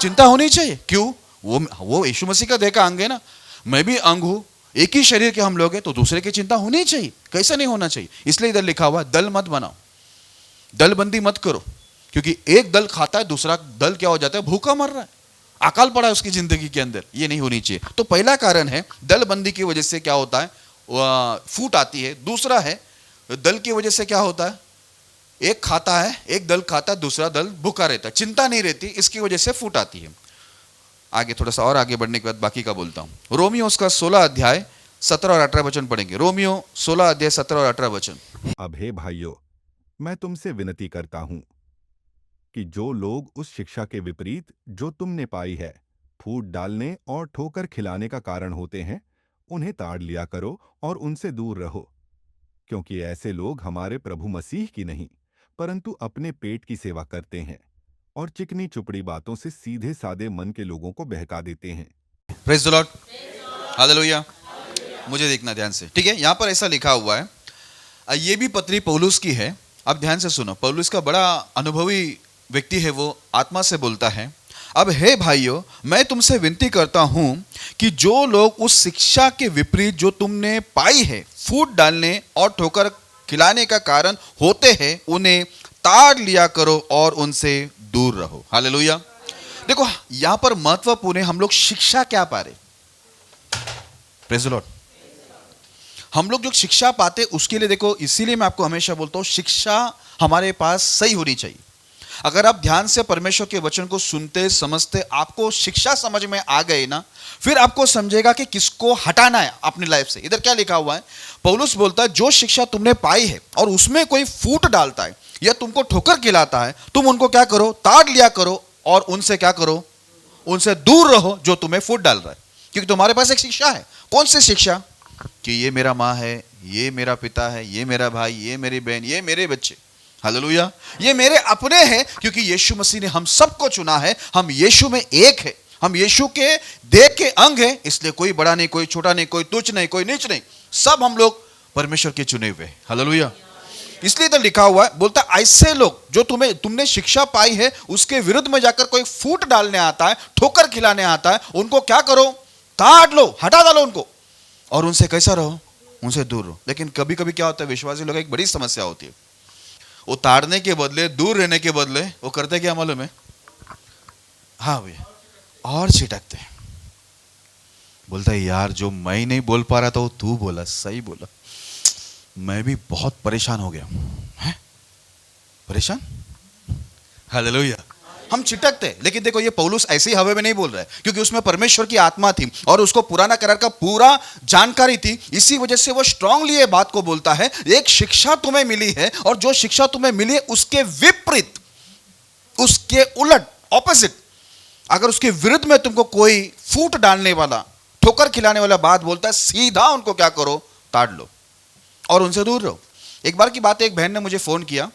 चिंता होनी चाहिए, क्यों? वो यीशु मसीह का देह का अंग है ना, मैं भी अंग हूं, एक ही शरीर के हम लोग हैं, तो दूसरे की चिंता होनी चाहिए। कैसा नहीं होना चाहिए? इसलिए इधर लिखा हुआ दल मत बनाओ, दलबंदी मत करो, क्योंकि एक दल खाता है, दूसरा दल क्या हो जाता है, भूखा मर रहा है, अकाल पड़ा है उसकी जिंदगी के अंदर। ये नहीं होनी चाहिए। तो पहला कारण है दलबंदी की वजह से क्या होता है, फूट आती है। दूसरा है दल की वजह से क्या होता है, एक खाता है, एक दल खाता है, दूसरा दल भूखा रहता है, चिंता नहीं रहती, इसकी वजह से फूट आती है। आगे थोड़ा सा और आगे बढ़ने के बाद बाकी का बोलता हूं। रोमियो उसका 16 अध्याय 17 और 18 वचन पढ़ेंगे। रोमियो 16 अध्याय 17 और 18 वचन। अब हे भाइयों, मैं तुमसे विनती करता हूं, कि जो लोग उस शिक्षा के विपरीत जो तुमने पाई है फूट डालने और ठोकर खिलाने का कारण होते हैं, उन्हें ताड़ लिया करो और उनसे दूर रहो, क्योंकि ऐसे लोग हमारे प्रभु मसीह की नहीं परंतु अपने पेट की सेवा करते हैं और चिकनी चुपड़ी बातों से सीधे सादे मन के लोगों को बहका देते हैं। Praise the Lord, hallelujah. मुझे देखना ध्यान से, ठीक है। यहां पर ऐसा लिखा हुआ है, ये भी पत्री पौलुस की है। अब ध्यान से सुनो, पौलुस का बड़ा अनुभवी व्यक्ति है, वो आत्मा से बोलता है। अब हे भाइयों, मैं तुमसे विनती करता हूं कि जो लोग उस शिक्षा के विपरीत जो तुमने पाई है फूट डालने और ठोकर खिलाने का कारण होते हैं, उन्हें ताड़ लिया करो और उनसे दूर रहो। हालेलुया। देखो यहां पर महत्वपूर्ण है, हम लोग शिक्षा क्या पा रहे। Praise the Lord. हम लोग जो शिक्षा पाते उसके लिए देखो, इसीलिए मैं आपको हमेशा बोलता हूं शिक्षा हमारे पास सही होनी चाहिए। अगर आप ध्यान से परमेश्वर के वचन को सुनते समझते, आपको शिक्षा समझ में आ गई ना, फिर आपको समझेगा कि किसको हटाना है अपनी लाइफ से। इधर क्या लिखा हुआ है, पौलुस बोलता है जो शिक्षा तुमने पाई है और उसमें कोई फूट डालता है या तुमको ठोकर खिलाता है, तुम उनको क्या करो, ताड़ लिया करो और उनसे क्या करो, उनसे दूर रहो जो तुम्हें फूट डाल रहा है। क्योंकि तुम्हारे पास एक शिक्षा है। कौन सी शिक्षा? कि ये मेरा माँ है, ये मेरा पिता है, ये मेरा भाई, ये मेरी बहन, ये मेरे बच्चे। हालेलुया। ये मेरे अपने हैं, क्योंकि यीशु मसीह ने हम सबको चुना है। हम यीशु में एक है, हम यीशु के देह के अंग हैं। इसलिए कोई बड़ा नहीं, कोई छोटा नहीं, कोई तुच्छ नहीं, कोई नीच नहीं, सब हम लोग परमेश्वर के चुने हुए। हालेलुया। इसलिए तो लिखा हुआ है, बोलता ऐसे लोग जो तुमने शिक्षा पाई है उसके विरुद्ध में जाकर कोई फूट डालने आता है, ठोकर खिलाने आता है, उनको क्या करो, काट लो, हटा डालो उनको, और उनसे कैसा रहो, उनसे दूर रहो। लेकिन कभी कभी क्या होता है, विश्वासी लोग एक बड़ी समस्या होती है, वो ताड़ने के बदले, दूर रहने के बदले वो करते क्या मालूम है, हाँ भैया, और छिटकते। बोलता है यार जो मैं नहीं बोल पा रहा था वो तू बोला, सही बोला, मैं भी बहुत परेशान हो गया। है परेशान। हालेलुया। हम छिटकते। लेकिन देखो ये पौलुस ऐसे ही हवा में नहीं बोल रहा है, क्योंकि उसमें परमेश्वर की आत्मा थी और उसको पुराना करार का पूरा जानकारी थी। इसी वजह से वो स्ट्रांगली ये बात को बोलता है, एक शिक्षा तुम्हें मिली है और जो शिक्षा तुम्हें मिली है उसके विपरीत, उसके उलट, ऑपोजिट, अगर उसके विरुद्ध में तुमको कोई फूट डालने वाला, ठोकर खिलाने वाला बात बोलता है, सीधा उनको क्या करो, ताड़ लो और उनसे दूर रहो। एक बार की बात है, एक बहन ने मुझे फ़ोन किया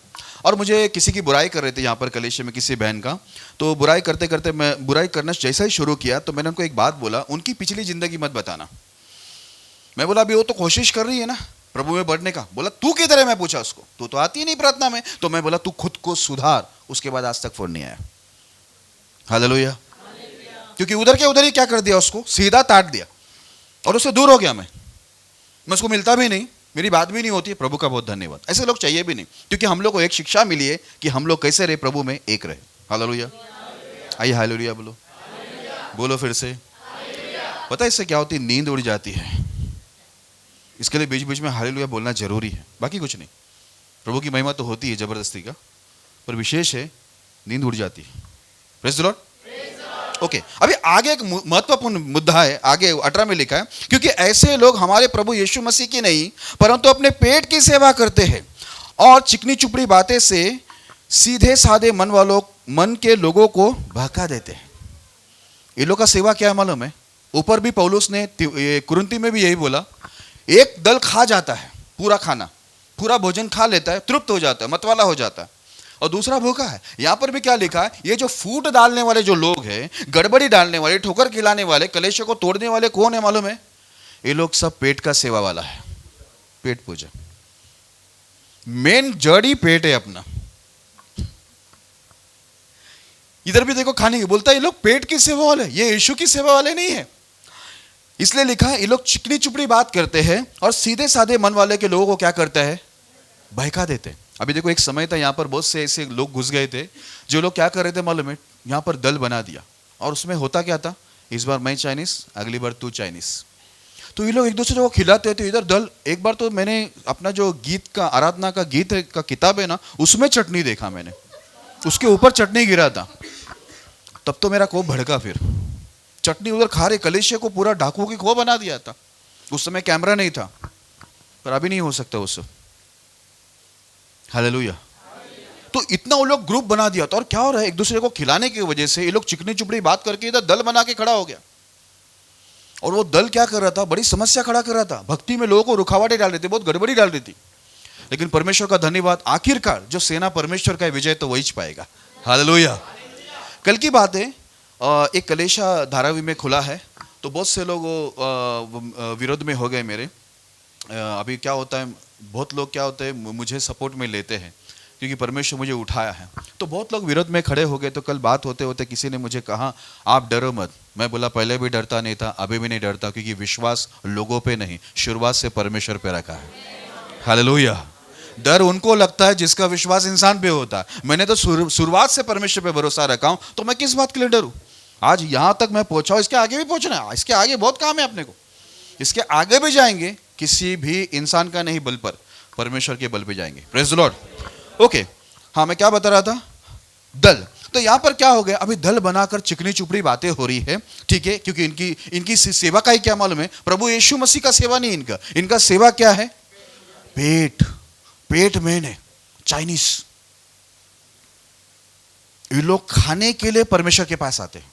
और मुझे किसी की बुराई कर रहे थे यहाँ पर कलेशे में, किसी बहन का। तो बुराई करते करते मैं बुराई करना जैसा ही शुरू किया तो मैंने उनको एक बात बोला, उनकी पिछली ज़िंदगी मत बताना। मैं बोला अभी वो तो कोशिश कर रही है ना प्रभु में बढ़ने का। बोला तू किधर है? मैं पूछा उसको, तू तो आती ही नहीं प्रार्थना में। तो मैं बोला तू खुद को सुधार। उसके बाद आज तक फ़ोन नहीं आया। हालेलुया। क्योंकि उधर के उधर ही क्या कर दिया, उसको सीधा ताड़ दिया और उससे दूर हो गया। मैं उसको मिलता भी नहीं, मेरी बात भी नहीं होती। प्रभु का बहुत धन्यवाद। ऐसे लोग चाहिए भी नहीं, क्योंकि हम लोग को एक शिक्षा मिली है कि हम लोग कैसे रहे, प्रभु में एक रहे। हालेलुया। आइए हालेलुया बोलो, बोलो फिर से। पता है इससे क्या होती है, नींद उड़ जाती है। इसके लिए बीच बीच में हालेलुया बोलना जरूरी है, बाकी कुछ नहीं। प्रभु की महिमा तो होती है जबरदस्ती का, पर विशेष है नींद उड़ जाती है। Praise the Lord. ओके, अभी आगे एक महत्वपूर्ण मुद्दा है, आगे 18 में लिखा है, क्योंकि ऐसे लोग हमारे प्रभु यीशु मसीह की नहीं परंतु अपने पेट की सेवा करते हैं और चिकनी चुपड़ी बातें से सीधे साधे मन के लोगों को बहका देते हैं। ये लोग का सेवा क्या है मालूम है? ऊपर भी पौलुस ने कुरिन्थी में भी यही बोला, एक दल खा जाता है, पूरा खाना, पूरा भोजन खा लेता है, तृप्त हो जाता है, मतवाला हो जाता है, और दूसरा भूखा है। यहां पर भी क्या लिखा है, ये जो फूट डालने वाले जो लोग हैं, गड़बड़ी डालने वाले, ठोकर खिलाने वाले, कलेशों को तोड़ने वाले कौन है मालूम है? ये लोग सब पेट का सेवा वाला है, पेट पूजा। मेन जड़ ही पेट है अपना। इधर भी देखो खाने की बोलता है, ये लोग पेट की सेवा वाले, ये यीशु की सेवा वाले नहीं है। इसलिए लिखा है ये लोग चिकनी चुपड़ी बात करते हैं और सीधे साधे मन वाले के लोगों को क्या करता है, बहका देते हैं। अभी देखो एक समय था यहाँ पर बहुत से ऐसे लोग घुस गए थे जो लोग क्या कर रहे थे मालूम है, यहाँ पर दल बना दिया और उसमें होता क्या था, इस बार मैं चाइनीज, अगली बार तू चाइनीज। तो ये लोग एक दूसरे को खिलाते थे इधर दल। एक बार तो मैंने अपना जो गीत का, आराधना का गीत का किताब है ना, उसमें चटनी देखा मैंने, उसके ऊपर चटनी गिरा था। तब तो मेरा कोप भड़का। फिर चटनी उधर खा रहे, कलेशे को पूरा डाकू की खो बना दिया था। उस समय कैमरा नहीं था, पर अभी नहीं हो सकता उससे। हालेलुया। तो इतना वो लोग ग्रुप बना दिया था, और क्या हो रहा है, एक दूसरे को खिलाने की वजह से ये लोग चिकनी चुपड़ी बात करके इधर दल बना के खड़ा हो गया। और वो दल क्या कर रहा था, बड़ी समस्या खड़ा कर रहा था, भक्ति में लोगों को रुकावटें डाल रही थी, बहुत गड़बड़ी डाल रही थी। लेकिन परमेश्वर का धन्यवाद, आखिरकार जो सेना परमेश्वर का विजय तो वही पाएगा। हालेलुया। कल की बात है, एक कलेशा धारावी में खुला है, तो बहुत से लोग विरोध में हो गए मेरे। अभी क्या होता है, बहुत लोग क्या होते हैं मुझे सपोर्ट में लेते हैं क्योंकि परमेश्वर मुझे उठाया है, तो बहुत लोग विरोध में खड़े हो गए। तो कल बात होते होते किसी ने मुझे कहा आप डरो मत। मैं बोला पहले भी डरता नहीं था, अभी भी नहीं डरता, क्योंकि विश्वास लोगों पे नहीं, शुरुआत से परमेश्वर पे रखा है। हालेलुया। डर उनको लगता है जिसका विश्वास इंसान पे होता है। मैंने तो शुरुआत से परमेश्वर पे भरोसा रखा हूं, तो मैं किस बात के लिए डरूं। आज यहां तक मैं पहुंचा हूं, इसके आगे भी पहुंचना है, इसके आगे बहुत काम है अपने को, इसके आगे भी जाएंगे, किसी भी इंसान का नहीं बल पर, परमेश्वर के बल पे जाएंगे। Praise the Lord. ओके, हाँ मैं क्या बता रहा था, दल। तो यहां पर क्या हो गया, अभी दल बनाकर चिकनी चुपड़ी बातें हो रही है, ठीक है, क्योंकि इनकी सेवा का ही क्या मालूम है, प्रभु यीशु मसीह का सेवा नहीं, इनका सेवा क्या है, पेट में है, चाइनीज। ये लोग खाने के लिए परमेश्वर के पास आते हैं।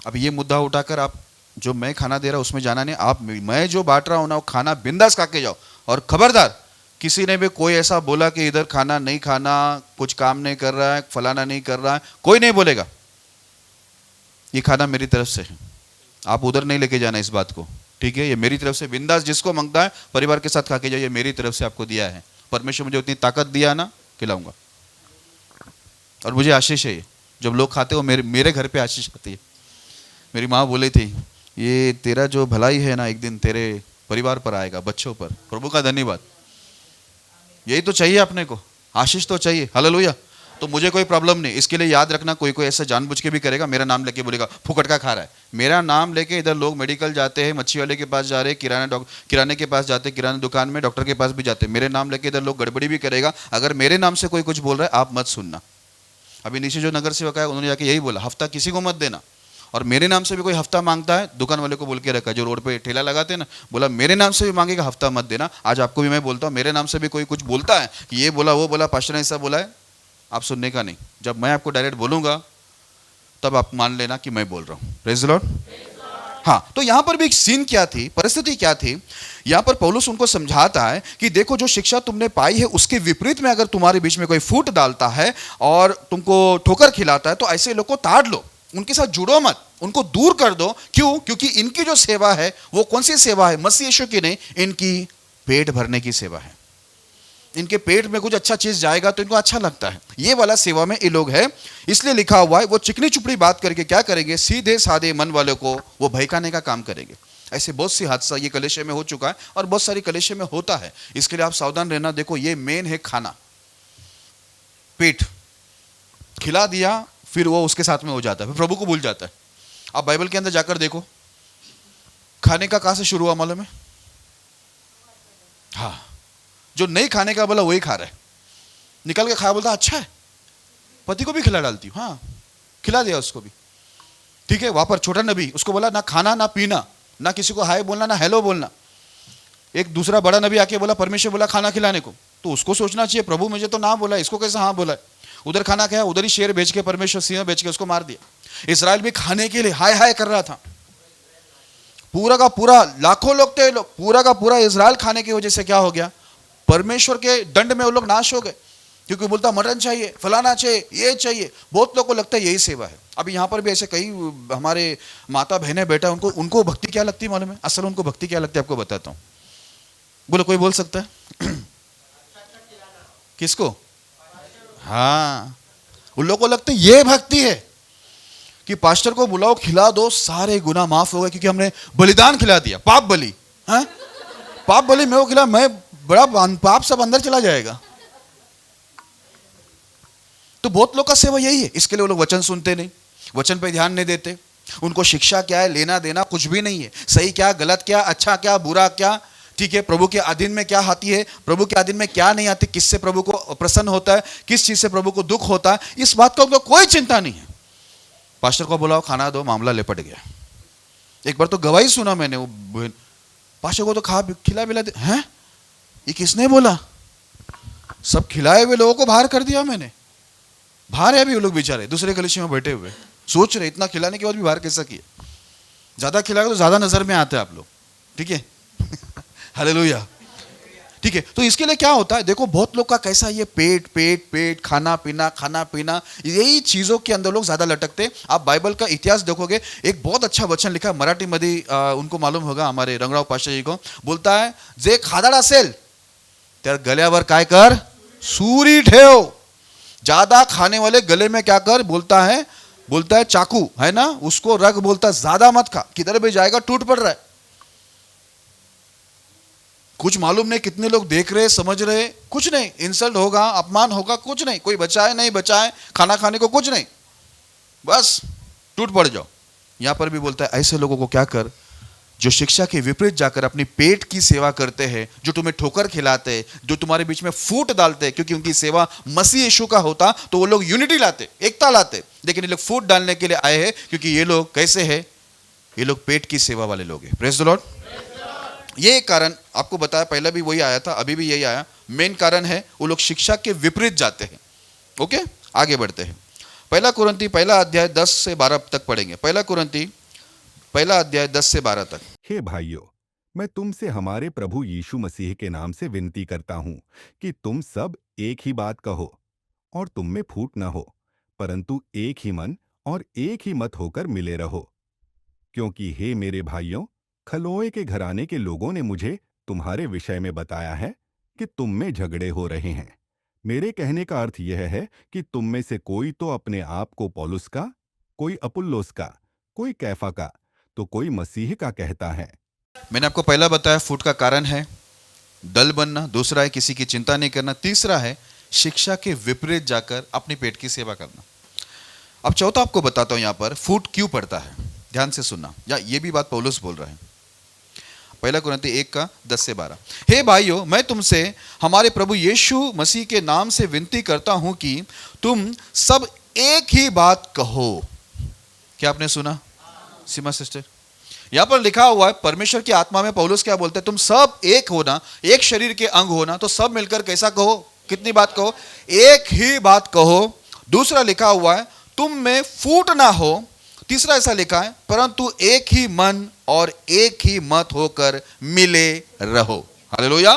अब ये मुद्दा उठाकर आप, जो मैं खाना दे रहा हूं उसमें जाना नहीं, आप मैं जो बांट रहा हूं ना वो खाना बिंदास खा के जाओ। और खबरदार किसी ने भी कोई ऐसा बोला कि इधर खाना नहीं खाना, कुछ काम नहीं कर रहा है, फलाना नहीं कर रहा है, कोई नहीं बोलेगा। ये खाना मेरी तरफ से है, आप उधर नहीं लेके जाना इस बात को, ठीक है। ये मेरी तरफ से, बिंदास जिसको मांगता है परिवार के साथ खा के जाओ, ये मेरी तरफ से आपको दिया है। परमेश्वर मुझे उतनी ताकत दिया ना, खिलाऊंगा। और मुझे आशीष है, जब लोग खाते हो मेरे घर पे आशीष आती है। मेरी माँ बोली थी ये तेरा जो भलाई है ना एक दिन तेरे परिवार पर आएगा, बच्चों पर। प्रभु का धन्यवाद। यही तो चाहिए अपने को, आशीष तो चाहिए। हालेलुया। तो मुझे कोई प्रॉब्लम नहीं, इसके लिए याद रखना, कोई कोई ऐसा जानबूझ के भी करेगा, मेरा नाम लेके बोलेगा फुकट का खा रहा है। मेरा नाम लेके इधर लोग मेडिकल जाते हैं, मच्छी वाले के पास जा रहे, किराने के पास जाते, किराना दुकान में, डॉक्टर के पास भी जाते, मेरे नाम लेके इधर लोग गड़बड़ी भी करेगा। अगर मेरे नाम से कोई कुछ बोल रहा है आप मत सुनना। अभी नीचे जो नगर सेवक है उन्होंने जाके यही बोला, हफ्ता किसी को मत देना। और मेरे नाम से भी कोई हफ्ता मांगता है, दुकान वाले को बोल के रखा, जो रोड पे ठेला लगाते हैं ना, बोला मेरे नाम से भी मांगेगा हफ्ता मत देना। आज आपको भी मैं बोलता हूँ, मेरे नाम से भी कोई कुछ बोलता है कि ये बोला वो बोला, पास्टर ने ऐसा बोला है, आप सुनने का नहीं। जब मैं आपको डायरेक्ट बोलूंगा तब आप मान लेना कि मैं बोल रहा हूँ। Praise the Lord. हाँ, तो यहाँ पर भी एक सीन क्या थी, परिस्थिति क्या थी, यहाँ पर पौलुस उनको समझाता है कि देखो जो शिक्षा तुमने पाई है उसके विपरीत में अगर तुम्हारे बीच में कोई फूट डालता है और तुमको ठोकर खिलाता है तो ऐसे लोग को ताड़ लो, उनके साथ जुड़ो मत, उनको दूर कर दो। क्यों? क्योंकि इनकी जो सेवा है वो कौन सी सेवा है, मसीह यीशु की नहीं, इनकी पेट भरने की सेवा है। इनके पेट में कुछ अच्छा चीज जाएगा तो इनको अच्छा लगता है, ये वाला सेवा में ये लोग है। इसलिए लिखा हुआ है वो चिकनी चुपड़ी बात करके क्या करेंगे, सीधे साधे मन वालों को वो भयकाने का काम करेंगे। ऐसे बहुत सी हादसा ये कलेशे में हो चुका है और बहुत सारी कलेशे में होता है, इसके लिए आप सावधान रहना। देखो ये मेन है खाना, पेट खिला दिया फिर वो उसके साथ में हो जाता है, फिर प्रभु को भूल जाता है। आप बाइबल के अंदर जाकर देखो खाने का कहां से शुरू हुआ मालूम है? हाँ, जो नहीं खाने का बोला वही खा रहा है, निकल के खाया, बोलता अच्छा है, पति को भी खिला डालती हूँ। हाँ, खिला दिया उसको भी, ठीक है। वहां पर छोटा नबी, उसको बोला ना खाना ना पीना, ना किसी को हाय बोलना ना हेलो बोलना। एक दूसरा बड़ा नबी आके बोला परमेश्वर बोला खाना खिलाने को, तो उसको सोचना चाहिए प्रभु मुझे तो ना बोला, इसको कैसे हाँ बोला है। उधर खाना खाया, उधर ही शेर बेच के, परमेश्वर सिंह बेच के उसको मार दिया। इस्राएल भी खाने के लिए हाय हाय कर रहा था, पूरा का पूरा लाखों लोग थे, लोग पूरा का पूरा इस्राएल खाने की वजह से क्या हो गया, परमेश्वर के दंड में वो लोग नाश हो गए। क्योंकि बोलता मटन चाहिए, फलाना चाहिए, ये चाहिए। बहुत लोगों को लगता है यही सेवा है। अभी यहाँ पर भी ऐसे कई हमारे माता बहनें बेटा, उनको भक्ति क्या लगती है मालूम है? असल उनको भक्ति क्या लगती है आपको बताता हूँ। बोलो, कोई बोल सकता है? किसको? हाँ, उन लोगों को लगता है ये भक्ति है कि पास्टर को बुलाओ, खिला दो, सारे गुनाह माफ हो गए क्योंकि हमने बलिदान खिला दिया, पाप बलि। हाँ, पाप बलि मैं वो खिला, मैं बड़ा पाप सब अंदर चला जाएगा। तो बहुत लोग का सेवा यही है। इसके लिए वो लोग वचन सुनते नहीं, वचन पे ध्यान नहीं देते, उनको शिक्षा क्या है, लेना देना कुछ भी नहीं है। सही क्या, गलत क्या, अच्छा क्या, बुरा क्या, ठीक है, प्रभु के अधीन में क्या आती है, प्रभु के अधीन में क्या नहीं आती, किससे प्रभु को प्रसन्न होता है, किस चीज से प्रभु को दुख होता है, इस बात का उनको कोई चिंता नहीं है। पास्टर को बुलाओ, खाना दो, मामला लिपट गया। एक बार तो गवाही सुना मैंने, वो पास्टर को तो खिला पिला दे। हैं, ये किसने बोला? सब खिलाए हुए लोगों को बाहर कर दिया मैंने। बाहर है अभी वो लोग बेचारे दूसरे कलीसिया में बैठे हुए, सोच रहे इतना खिलाने के बाद भी बाहर कैसा किया। ज्यादा खिलाएगा तो ज्यादा नजर में आते हैं आप लोग, ठीक है। हालेलुया, ठीक है। तो इसके लिए क्या होता है, देखो बहुत लोग का कैसा ये पेट पेट पेट, खाना पीना, यही चीजों के अंदर लोग ज्यादा लटकते। आप बाइबल का इतिहास देखोगे, एक बहुत अच्छा वचन लिखा है मराठी मध्ये, उनको मालूम होगा, हमारे रंगराव पाशा जी को, बोलता है जे खादाड असेल त्या गल्यावर काय कर, सूरी ठेव। ज्यादा खाने वाले गले में क्या कर, बोलता है चाकू है ना, उसको रख, बोलता है ज्यादा मत खा, किधर भी जाएगा टूट पड़ रहा है। कुछ मालूम नहीं कितने लोग देख रहे, समझ रहे, कुछ नहीं, इंसल्ट होगा, अपमान होगा, कुछ नहीं, कोई बचाए नहीं बचाए, खाना खाने को कुछ नहीं, बस टूट पड़ जाओ। यहां पर भी बोलता है ऐसे लोगों को क्या कर, जो शिक्षा के विपरीत जाकर अपनी पेट की सेवा करते हैं, जो तुम्हें ठोकर खिलाते हैं, जो तुम्हारे बीच में फूट डालते हैं, क्योंकि उनकी सेवा मसीह यीशु का होता तो वो लोग यूनिटी लाते, एकता लाते, लेकिन ये लोग फूट डालने के लिए आए हैं, क्योंकि ये लोग कैसे हैं, ये लोग पेट की सेवा वाले लोग हैं। Praise the Lord. ये कारण आपको बताया, पहले भी वही आया था, अभी भी यही आया। मेन कारण है वो लोग शिक्षा के विपरीत जाते हैं। ओके, आगे बढ़ते हैं। पहला कुरिन्ती पहला अध्याय 10 से 12 तक पढ़ेंगे। पहला कुरिन्ती पहला अध्याय 10 से 12 तक। हे भाइयों, मैं तुमसे हमारे प्रभु यीशु मसीह के नाम से विनती करता हूं कि तुम सब एक ही बात कहो और तुम में फूट न हो, परंतु एक ही मन और एक ही मत होकर मिले रहो। क्योंकि हे मेरे भाइयों, खलोए के घराने के लोगों ने मुझे तुम्हारे विषय में बताया है कि तुम में झगड़े हो रहे हैं। मेरे कहने का अर्थ यह है कि तुम में से कोई तो अपने आप को पौलुस का, कोई अपुल्लोस का, कोई कैफा का, तो कोई मसीह का कहता है। मैंने आपको पहला बताया फूट का कारण है दल बनना, दूसरा है किसी की चिंता नहीं करना, तीसरा है शिक्षा के विपरीत जाकर अपनी पेट की सेवा करना। अब चौथा आपको बताता हूं यहां पर फूट क्यों पड़ता है, ध्यान से सुनना, या ये भी बात पौलुस बोल रहा है। पहला कुरिन्ती 1 का 10 से 12। हे भाइयों, मैं तुमसे हमारे प्रभु यीशु मसीह के नाम से विनती करता हूं कि तुम सब एक ही बात कहो। क्या आपने सुना सीमा सिस्टर? यहां पर लिखा हुआ है, परमेश्वर की आत्मा में पौलुस क्या बोलते हैं, तुम सब एक होना, एक शरीर के अंग होना, तो सब मिलकर कैसा कहो, कितनी बात कहो, एक ही बात कहो। दूसरा लिखा हुआ है तुम में फूट ना हो। तीसरा ऐसा लिखा है परंतु एक ही मन और एक ही मत होकर मिले रहो। हालेलुया।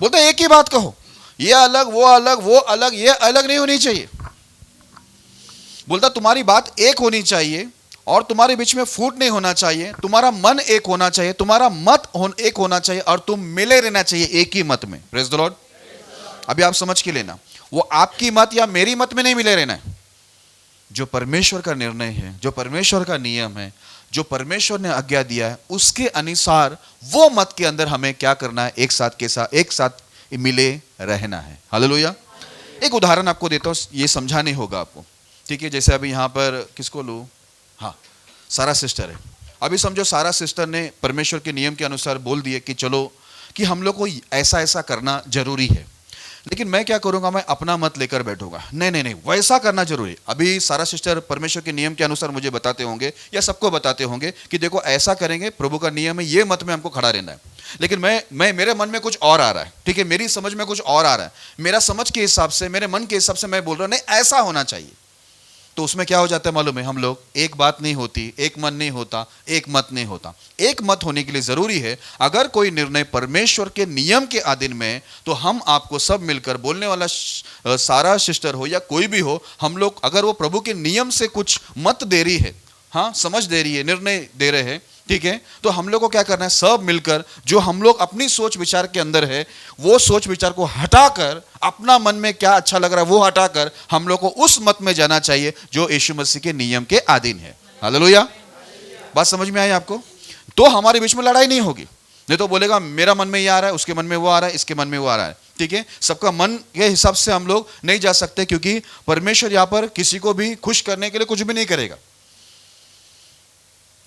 बोलते एक ही बात कहो, ये अलग वो अलग वो अलग, ये अलग नहीं होनी चाहिए। बोलता तुम्हारी बात एक होनी चाहिए और तुम्हारे बीच में फूट नहीं होना चाहिए, तुम्हारा मन एक होना चाहिए, तुम्हारा मत एक होना चाहिए और तुम मिले रहना चाहिए एक ही मत में। Praise the Lord. अभी आप समझ के लेना, वो आपकी मत या मेरी मत में नहीं मिले रहना है। जो परमेश्वर का निर्णय है, जो परमेश्वर का नियम है, जो परमेश्वर ने आज्ञा दिया है, उसके अनुसार वो मत के अंदर हमें क्या करना है, एक साथ मिले रहना है। हालेलुया। एक उदाहरण आपको देता हूं, ये समझाने होगा आपको, ठीक है। जैसे अभी यहां पर किसको लूं, हाँ सारा सिस्टर है। अभी समझो सारा सिस्टर ने परमेश्वर के नियम के अनुसार बोल दिए कि चलो कि हम लोग को ऐसा ऐसा करना जरूरी है, लेकिन मैं क्या करूंगा, मैं अपना मत लेकर बैठूंगा, नहीं नहीं नहीं वैसा करना जरूरी है। अभी सारा सिस्टर परमेश्वर के नियम के अनुसार मुझे बताते होंगे या सबको बताते होंगे कि देखो ऐसा करेंगे, प्रभु का नियम है, ये मत में हमको खड़ा रहना है। लेकिन मैं मेरे मन में कुछ और आ रहा है, ठीक है, मेरी समझ में कुछ और आ रहा है, मेरा समझ के हिसाब से, मेरे मन के हिसाब से मैं बोल रहा हूं नहीं ऐसा होना चाहिए। तो उसमें क्या हो जाता है मालूम है, हम लोग एक बात नहीं होती, एक मन नहीं होता, एक मत नहीं होता। एक मत होने के लिए जरूरी है, अगर कोई निर्णय परमेश्वर के नियम के अधीन में, तो हम आपको सब मिलकर, बोलने वाला सारा सिस्टर हो या कोई भी हो, हम लोग अगर वो प्रभु के नियम से कुछ मत दे रही है, हाँ समझ दे रही है, निर्णय दे रहे हैं, ठीक है, तो हम लोग को क्या करना है, सब मिलकर जो हम लोग अपनी सोच विचार के अंदर है, वो सोच विचार को हटाकर, अपना मन में क्या अच्छा लग रहा है वो हटाकर, हम लोग को उस मत में जाना चाहिए जो यीशु मसीह के नियम के अधीन है। हालेलुया। बात समझ में आई आपको? तो हमारे बीच में लड़ाई नहीं होगी। नहीं तो बोलेगा मेरा मन में ये आ रहा है, उसके मन में वो आ रहा है, इसके मन में वो आ रहा है, ठीक है। सबका मन के हिसाब से हम लोग नहीं जा सकते, क्योंकि परमेश्वर यहां पर किसी को भी खुश करने के लिए कुछ भी नहीं करेगा।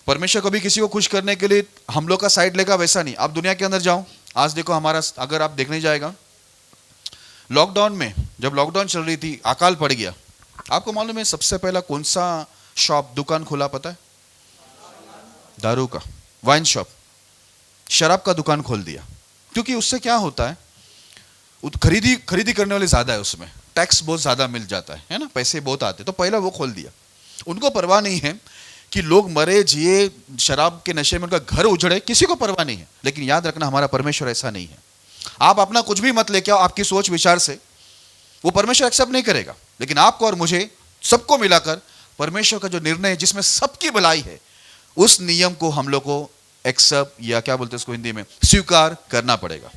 परमेश्वर कभी किसी को खुश करने के लिए हम लोग का साइड लेगा, वैसा नहीं। आप दुनिया के अंदर जाओ, आज देखो हमारा, अगर आप देखने जाएगा, लॉकडाउन में जब लॉकडाउन चल रही थी, अकाल पड़ गया, आपको मालूम है सबसे पहला कौन सा शॉप दुकान खुला पता है? दारू का, वाइन शॉप, शराब का दुकान खोल दिया। क्योंकि उससे क्या होता है, खरीदी खरीदी करने वाले ज़्यादा है, उसमें टैक्स बहुत ज़्यादा मिल जाता है ना, पैसे बहुत आते, तो पहला वो खोल दिया। उनको परवाह नहीं है कि लोग मरे जिए, शराब के नशे में उनका घर उजड़े, किसी को परवाह नहीं है। लेकिन याद रखना, हमारा परमेश्वर ऐसा नहीं है। आप अपना कुछ भी मत लेके आओ आपकी सोच विचार से, वो परमेश्वर एक्सेप्ट नहीं करेगा। लेकिन आपको और मुझे, सबको मिलाकर परमेश्वर का जो निर्णय है जिसमें सबकी भलाई है, उस नियम को हम लोग को एक्सेप्ट, या क्या बोलते हैं उसको हिंदी में, स्वीकार करना पड़ेगा।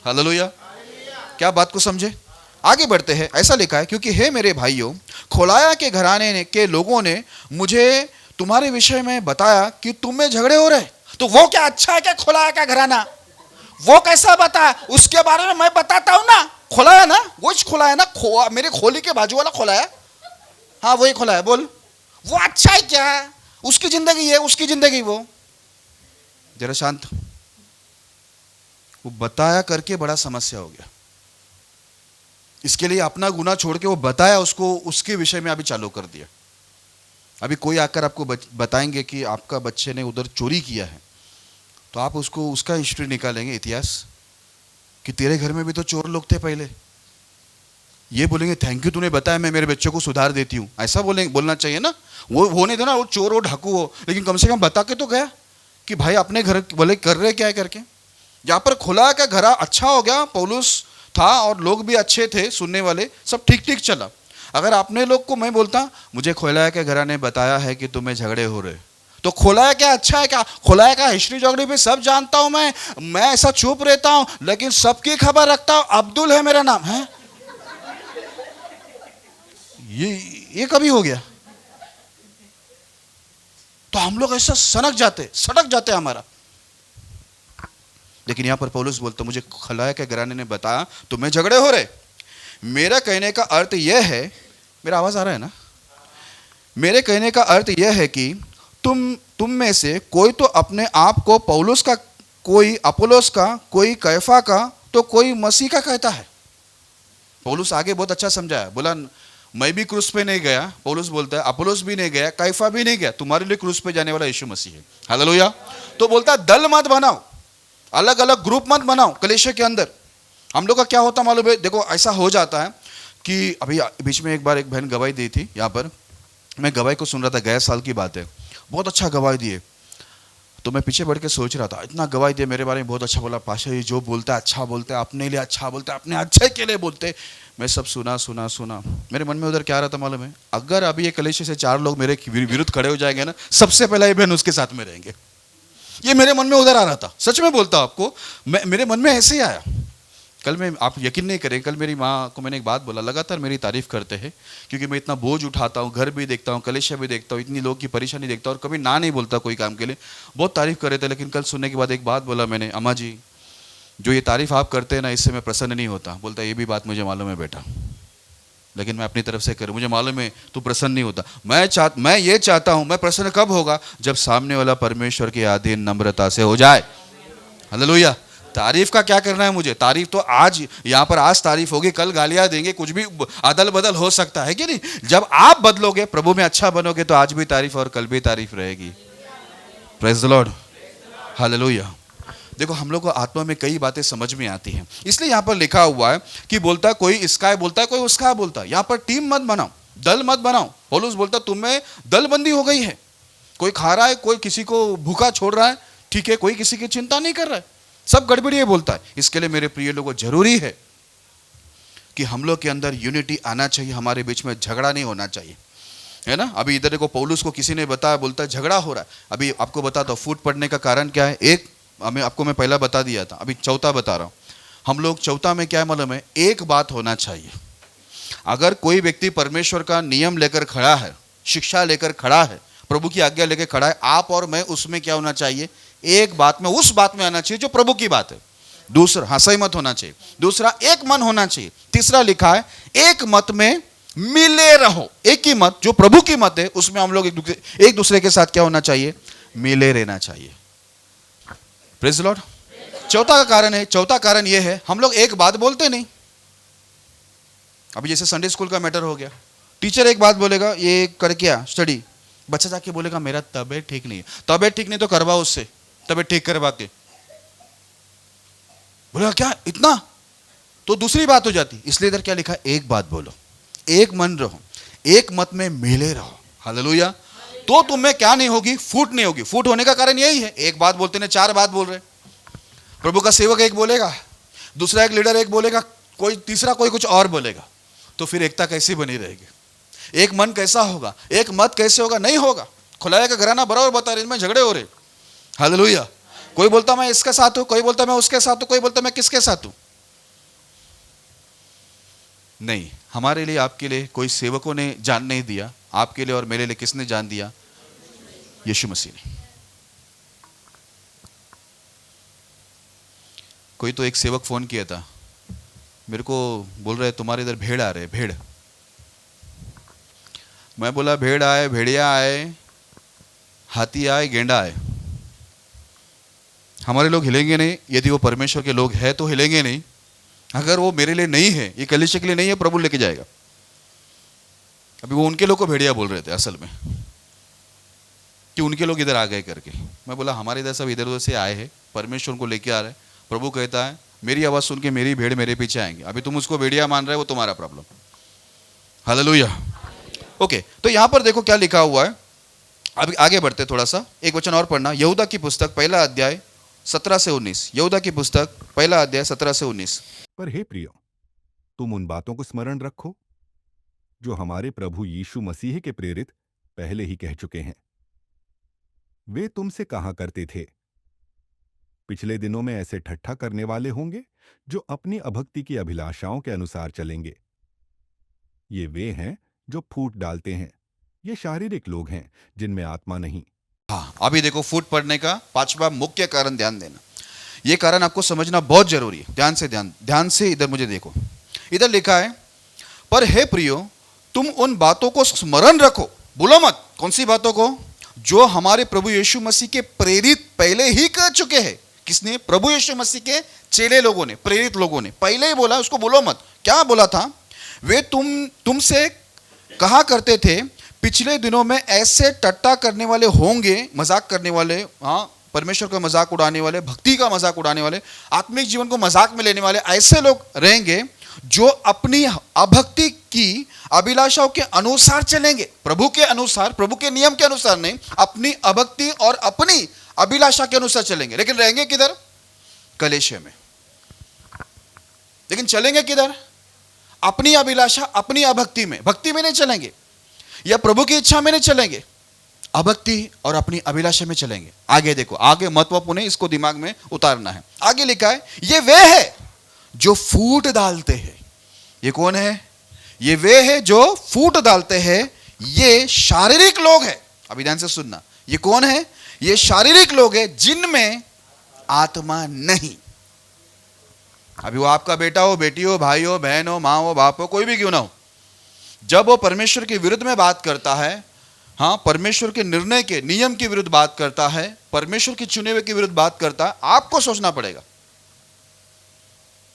हालेलुया। क्या बात को समझे? आगे बढ़ते हैं। ऐसा लिखा है, क्योंकि हे मेरे भाइयों, खोलाया के घराने के लोगों ने मुझे तुम्हारे विषय में बताया कि तुम में झगड़े हो रहे। तो वो क्या अच्छा है क्या खोलाया का घराना? वो कैसा बता, उसके बारे में मैं बताता हूं ना। खोलाया ना, वो खोलाया ना, मेरे खोली के बाजू वाला खोलाया, हाँ वही खोलाया। बोल, वो अच्छा है क्या? उसकी जिंदगी है, उसकी जिंदगी वो। जरा शांत। वो बताया करके बड़ा समस्या हो गया। इसके लिए अपना गुनाह छोड़ के वो बताया उसको, उसके विषय में अभी चालू कर दिया। अभी कोई आकर आपको बताएंगे कि आपका बच्चे ने उधर चोरी किया है, तो आप उसको उसका हिस्ट्री निकालेंगे, इतिहास, कि तेरे घर में भी तो चोर लोग थे पहले। ये बोलेंगे थैंक यू तूने बताया, मैं मेरे बच्चों को सुधार देती हूँ, ऐसा बोलना चाहिए ना। वो होने देना, वो चोर हो ढाकू हो, लेकिन कम से कम बता के तो गया कि भाई अपने घर बोले कर रहे क्या है करके। यहाँ पर खुला का घरा अच्छा हो गया, पौलुस था और लोग भी अच्छे थे, सुनने वाले सब ठीक ठीक चला। अगर अपने लोग को मैं बोलता, मुझे खोलाया के घरा ने बताया है कि तुम्हें झगड़े हो रहे, तो खोलाया क्या अच्छा है क्या? खोलाया का हिस्ट्री जोग्राफी सब जानता हूं मैं ऐसा चुप रहता हूं, लेकिन सबकी खबर रखता हूं। अब्दुल है मेरा नाम है। ये कभी हो गया? तो हम लोग ऐसा सड़क जाते हमारा। लेकिन यहां पर पौलुस बोलता, मुझे खोलाया के घराने ने बताया तुम्हें झगड़े हो रहे। मेरा कहने का अर्थ यह है, मेरा आवाज आ रहा है ना? मेरे कहने का अर्थ यह है कि तुम में से कोई तो अपने आप को पौलुस का, कोई अपोलोस का, कोई कैफा का, तो कोई मसीह का कहता है। पौलुस आगे बहुत अच्छा समझाया, बोला मैं भी क्रूस पे नहीं गया, पौलुस बोलता है अपोलोस भी नहीं गया, कैफा भी नहीं गया, तुम्हारे लिए क्रूस पे जाने वाला यीशु मसीह है। हालेलुया। तो बोलता दल मत बनाओ, अलग अलग ग्रुप मत बनाओ कलीसिया के अंदर। हम लोग का क्या होता मालूम है? देखो ऐसा हो जाता है कि अभी बीच में एक बार एक बहन गवाही दी थी यहाँ पर, मैं गवाही को सुन रहा था, गए साल की बात है, बहुत अच्छा गवाही दिए। तो मैं पीछे बढ़ के सोच रहा था, इतना गवाही दिए मेरे बारे में, बहुत अच्छा बोला, पाशा ये जो बोलता है अच्छा बोलता है, अपने लिए अच्छा बोलता है, अपने अच्छे के लिए बोलते। मैं सब सुना। मेरे मन में उधर क्या रहा था मालूम है? अगर अभी ये कलीसिया से 4 लोग मेरे विरुद्ध खड़े हो जाएंगे ना, सबसे पहला ये बहन उसके साथ में रहेंगे। ये मेरे मन में उधर आ रहा था, सच में बोलता हूं आपको, मेरे मन में ऐसे ही आया। कल मैं, आप यकीन नहीं करें, कल मेरी माँ को मैंने एक बात बोला, लगातार मेरी तारीफ करते हैं, क्योंकि मैं इतना बोझ उठाता हूँ, घर भी देखता हूँ, कलेशिया भी देखता हूँ, इतनी लोग की परेशानी देखता हूँ, और कभी ना नहीं बोलता कोई काम के लिए, बहुत तारीफ कर रहे थे। लेकिन कल सुनने के बाद एक बात बोला मैंने, अम्मा जी जो ये तारीफ आप करते हैं ना, इससे मैं प्रसन्न नहीं होता। बोलता ये भी बात मुझे मालूम है बेटा, लेकिन मैं अपनी तरफ से करूँ, मुझे मालूम है तू प्रसन्न नहीं होता। मैं ये चाहता हूँ, मैं प्रसन्न कब होगा? जब सामने वाला परमेश्वर के अधीन नम्रता से हो जाए। हालेलुया। तारीफ का क्या करना है मुझे? तारीफ तो आज यहाँ पर आज तारीफ होगी, कल गालियां देंगे, कुछ भी अदल बदल हो सकता है कि नहीं? जब आप बदलोगे, प्रभु में अच्छा बनोगे, तो आज भी तारीफ और कल भी तारीफ रहेगी। Praise the Lord. हालेलुया। देखो हम लोग को आत्मा में कई बातें समझ में आती हैं, इसलिए यहाँ पर लिखा हुआ है कि बोलता है कोई इसका बोलता है, कोई उसका बोलता है। यहाँ पर टीम मत बनाओ, दल मत बनाओ। पौलुस बोलता तुम्हें दलबंदी हो गई है, कोई खा रहा है, कोई किसी को भूखा छोड़ रहा है, ठीक है, कोई किसी की चिंता नहीं कर रहा है, सब गड़बड़ी है बोलता है। इसके लिए मेरे प्रिय लोगों, जरूरी है कि हम लोग के अंदर यूनिटी आना चाहिए, हमारे बीच में झगड़ा नहीं होना चाहिए, है ना। अभी इधर देखो, पौलुस को किसी ने बताया, बोलता है झगड़ा हो रहा है। अभी आपको बताता हूँ फूट पड़ने का कारण क्या है। एक आपको मैं पहला बता दिया था, अभी चौथा बता रहा हूँ। हम लोग चौथा में क्या है मालूम है? एक बात होना चाहिए, अगर कोई व्यक्ति परमेश्वर का नियम लेकर खड़ा है, शिक्षा लेकर खड़ा है, प्रभु की आज्ञा लेकर खड़ा है, आप और मैं उसमें क्या होना चाहिए? एक बात में, उस बात में आना चाहिए जो प्रभु की बात है। दूसरा, हंसाई मत होना चाहिए। दूसरा, एक मन होना चाहिए। तीसरा लिखा है एक मत में मिले रहो। एक ही मत जो प्रभु की मत है, उसमें हम लोग एक दूसरे के साथ क्या होना चाहिए? मिले रहना चाहिए। Praise the Lord. चौथा कारण यह है, हम लोग एक बात बोलते नहीं। अभी जैसे संडे स्कूल का मैटर हो गया, टीचर एक बात बोलेगा, ये कर क्या स्टडी, बच्चा जाके बोलेगा मेरा तबीयत ठीक नहीं है। तबीयत ठीक नहीं तो करवाओ उससे, तबीयत ठीक करवा के। बोलेगा क्या इतना? तो दूसरी बात हो जाती। इसलिए इधर क्या लिखा, एक बात बोलो, एक मन रहो, एक मत में मिले रहो। हालेलुया। तो तुम में क्या नहीं होगी, फूट नहीं होगी। फूट होने का कारण यही है, एक बात बोलते ने चार बात बोल रहे। प्रभु का सेवक एक बोलेगा, दूसरा एक लीडर एक बोलेगा, कोई तीसरा कोई कुछ और बोलेगा, तो फिर एकता कैसी बनी रहेगी? एक मन कैसा होगा, एक मत कैसे होगा? नहीं होगा। खुलाया का घराना बराबर बता रहे, इनमें झगड़े हो रहे। हालेलुया। कोई बोलता मैं इसके साथ हूं, कोई बोलता मैं उसके साथ हूं, कोई बोलता मैं किसके साथ हूं। नहीं, हमारे लिए आपके लिए कोई सेवकों ने जान नहीं दिया, आपके लिए और मेरे लिए किसने जान दिया? यीशु मसीह ने। कोई तो एक सेवक फोन किया था मेरे को, बोल रहे तुम्हारे इधर भेड़ आ रहे, भेड़। मैं बोला भेड़ आए, भेड़िया आए, हाथी आए, गेंडा आए, हमारे लोग हिलेंगे नहीं। यदि वो परमेश्वर के लोग हैं तो हिलेंगे नहीं। अगर वो मेरे लिए नहीं है, ये कलीसिया के लिए नहीं है, प्रभु लेके जाएगा। अभी वो उनके लोग को भेड़िया बोल रहे थे असल में, कि उनके लोग इधर आ गए करके। मैं बोला हमारे इधर सब इधर उधर से आए हैं, परमेश्वर को लेके आ रहे हैं। प्रभु कहता है मेरी आवाज़ सुन के मेरी भेड़ मेरे पीछे आएंगे। अभी तुम उसको भेड़िया मान रहे हो, वो तुम्हारा प्रॉब्लम। हालेलुया। ओके, तो यहां पर देखो क्या लिखा हुआ है। अभी आगे बढ़ते थोड़ा सा, एक वचन और पढ़ना, यहूदा की पुस्तक पहला अध्याय 17 से 19। यहूदा की पुस्तक पहला अध्याय 17 से 19। पर हे प्रियो, तुम उन बातों को स्मरण रखो जो हमारे प्रभु यीशु मसीह के प्रेरित पहले ही कह चुके हैं। वे तुमसे कहा करते थे, पिछले दिनों में ऐसे ठट्ठा करने वाले होंगे जो अपनी अभक्ति की अभिलाषाओं के अनुसार चलेंगे। ये वे हैं जो फूट डालते हैं। ये शारीरिक लोग हैं जिनमें आत्मा नहीं। हाँ, अभी देखो फूट पड़ने का पांचवा मुख्य कारण, ध्यान देना। ये कारण आपको समझना बहुत जरूरी है। ध्यान से इधर मुझे देखो। इधर लिखा है, पर हे प्रियो तुम उन बातों को स्मरण रखो, भूलो मत। कौन सी बातों को? जो हमारे प्रभु यीशु मसीह के प्रेरित पहले ही कह चुके हैं। किसने? प्रभु यीशु मसीह के चेले लोगों ने, प्रेरित लोगों ने पहले ही बोला, उसको भूलो मत। क्या बोला था? वे तुमसे कहा करते थे, पिछले दिनों में ऐसे टट्टा करने वाले होंगे, मजाक करने वाले, हाँ, परमेश्वर का मजाक उड़ाने वाले, भक्ति का मजाक उड़ाने वाले, आत्मिक जीवन को मजाक में लेने वाले ऐसे लोग रहेंगे जो अपनी अभक्ति की अभिलाषाओं के अनुसार चलेंगे। प्रभु के अनुसार, प्रभु के नियम के अनुसार नहीं, अपनी अभक्ति और अपनी अभिलाषा के अनुसार चलेंगे। लेकिन रहेंगे किधर? कलेशे में। लेकिन चलेंगे किधर? अपनी अभिलाषा, अपनी अभक्ति में। भक्ति में नहीं चलेंगे, या प्रभु की इच्छा में नहीं चलेंगे, अभक्ति और अपनी अभिलाषा में चलेंगे। आगे देखो, आगे महत्वपूर्ण है, इसको दिमाग में उतारना है। आगे लिखा है, ये वे है जो फूट डालते हैं। ये कौन है? ये वे है जो फूट डालते हैं। ये शारीरिक लोग हैं। अभी ध्यान से सुनना, ये कौन है? ये शारीरिक लोग हैं जिनमें आत्मा नहीं। अभी वो आपका बेटा हो, बेटी हो, भाई हो, बहन हो, मां हो, बाप हो, कोई भी क्यों ना हो, जब वो परमेश्वर के विरुद्ध में बात करता है, हाँ, परमेश्वर के निर्णय के नियम के विरुद्ध बात करता है, परमेश्वर के चुने हुए के विरुद्ध बात करता है, आपको सोचना पड़ेगा,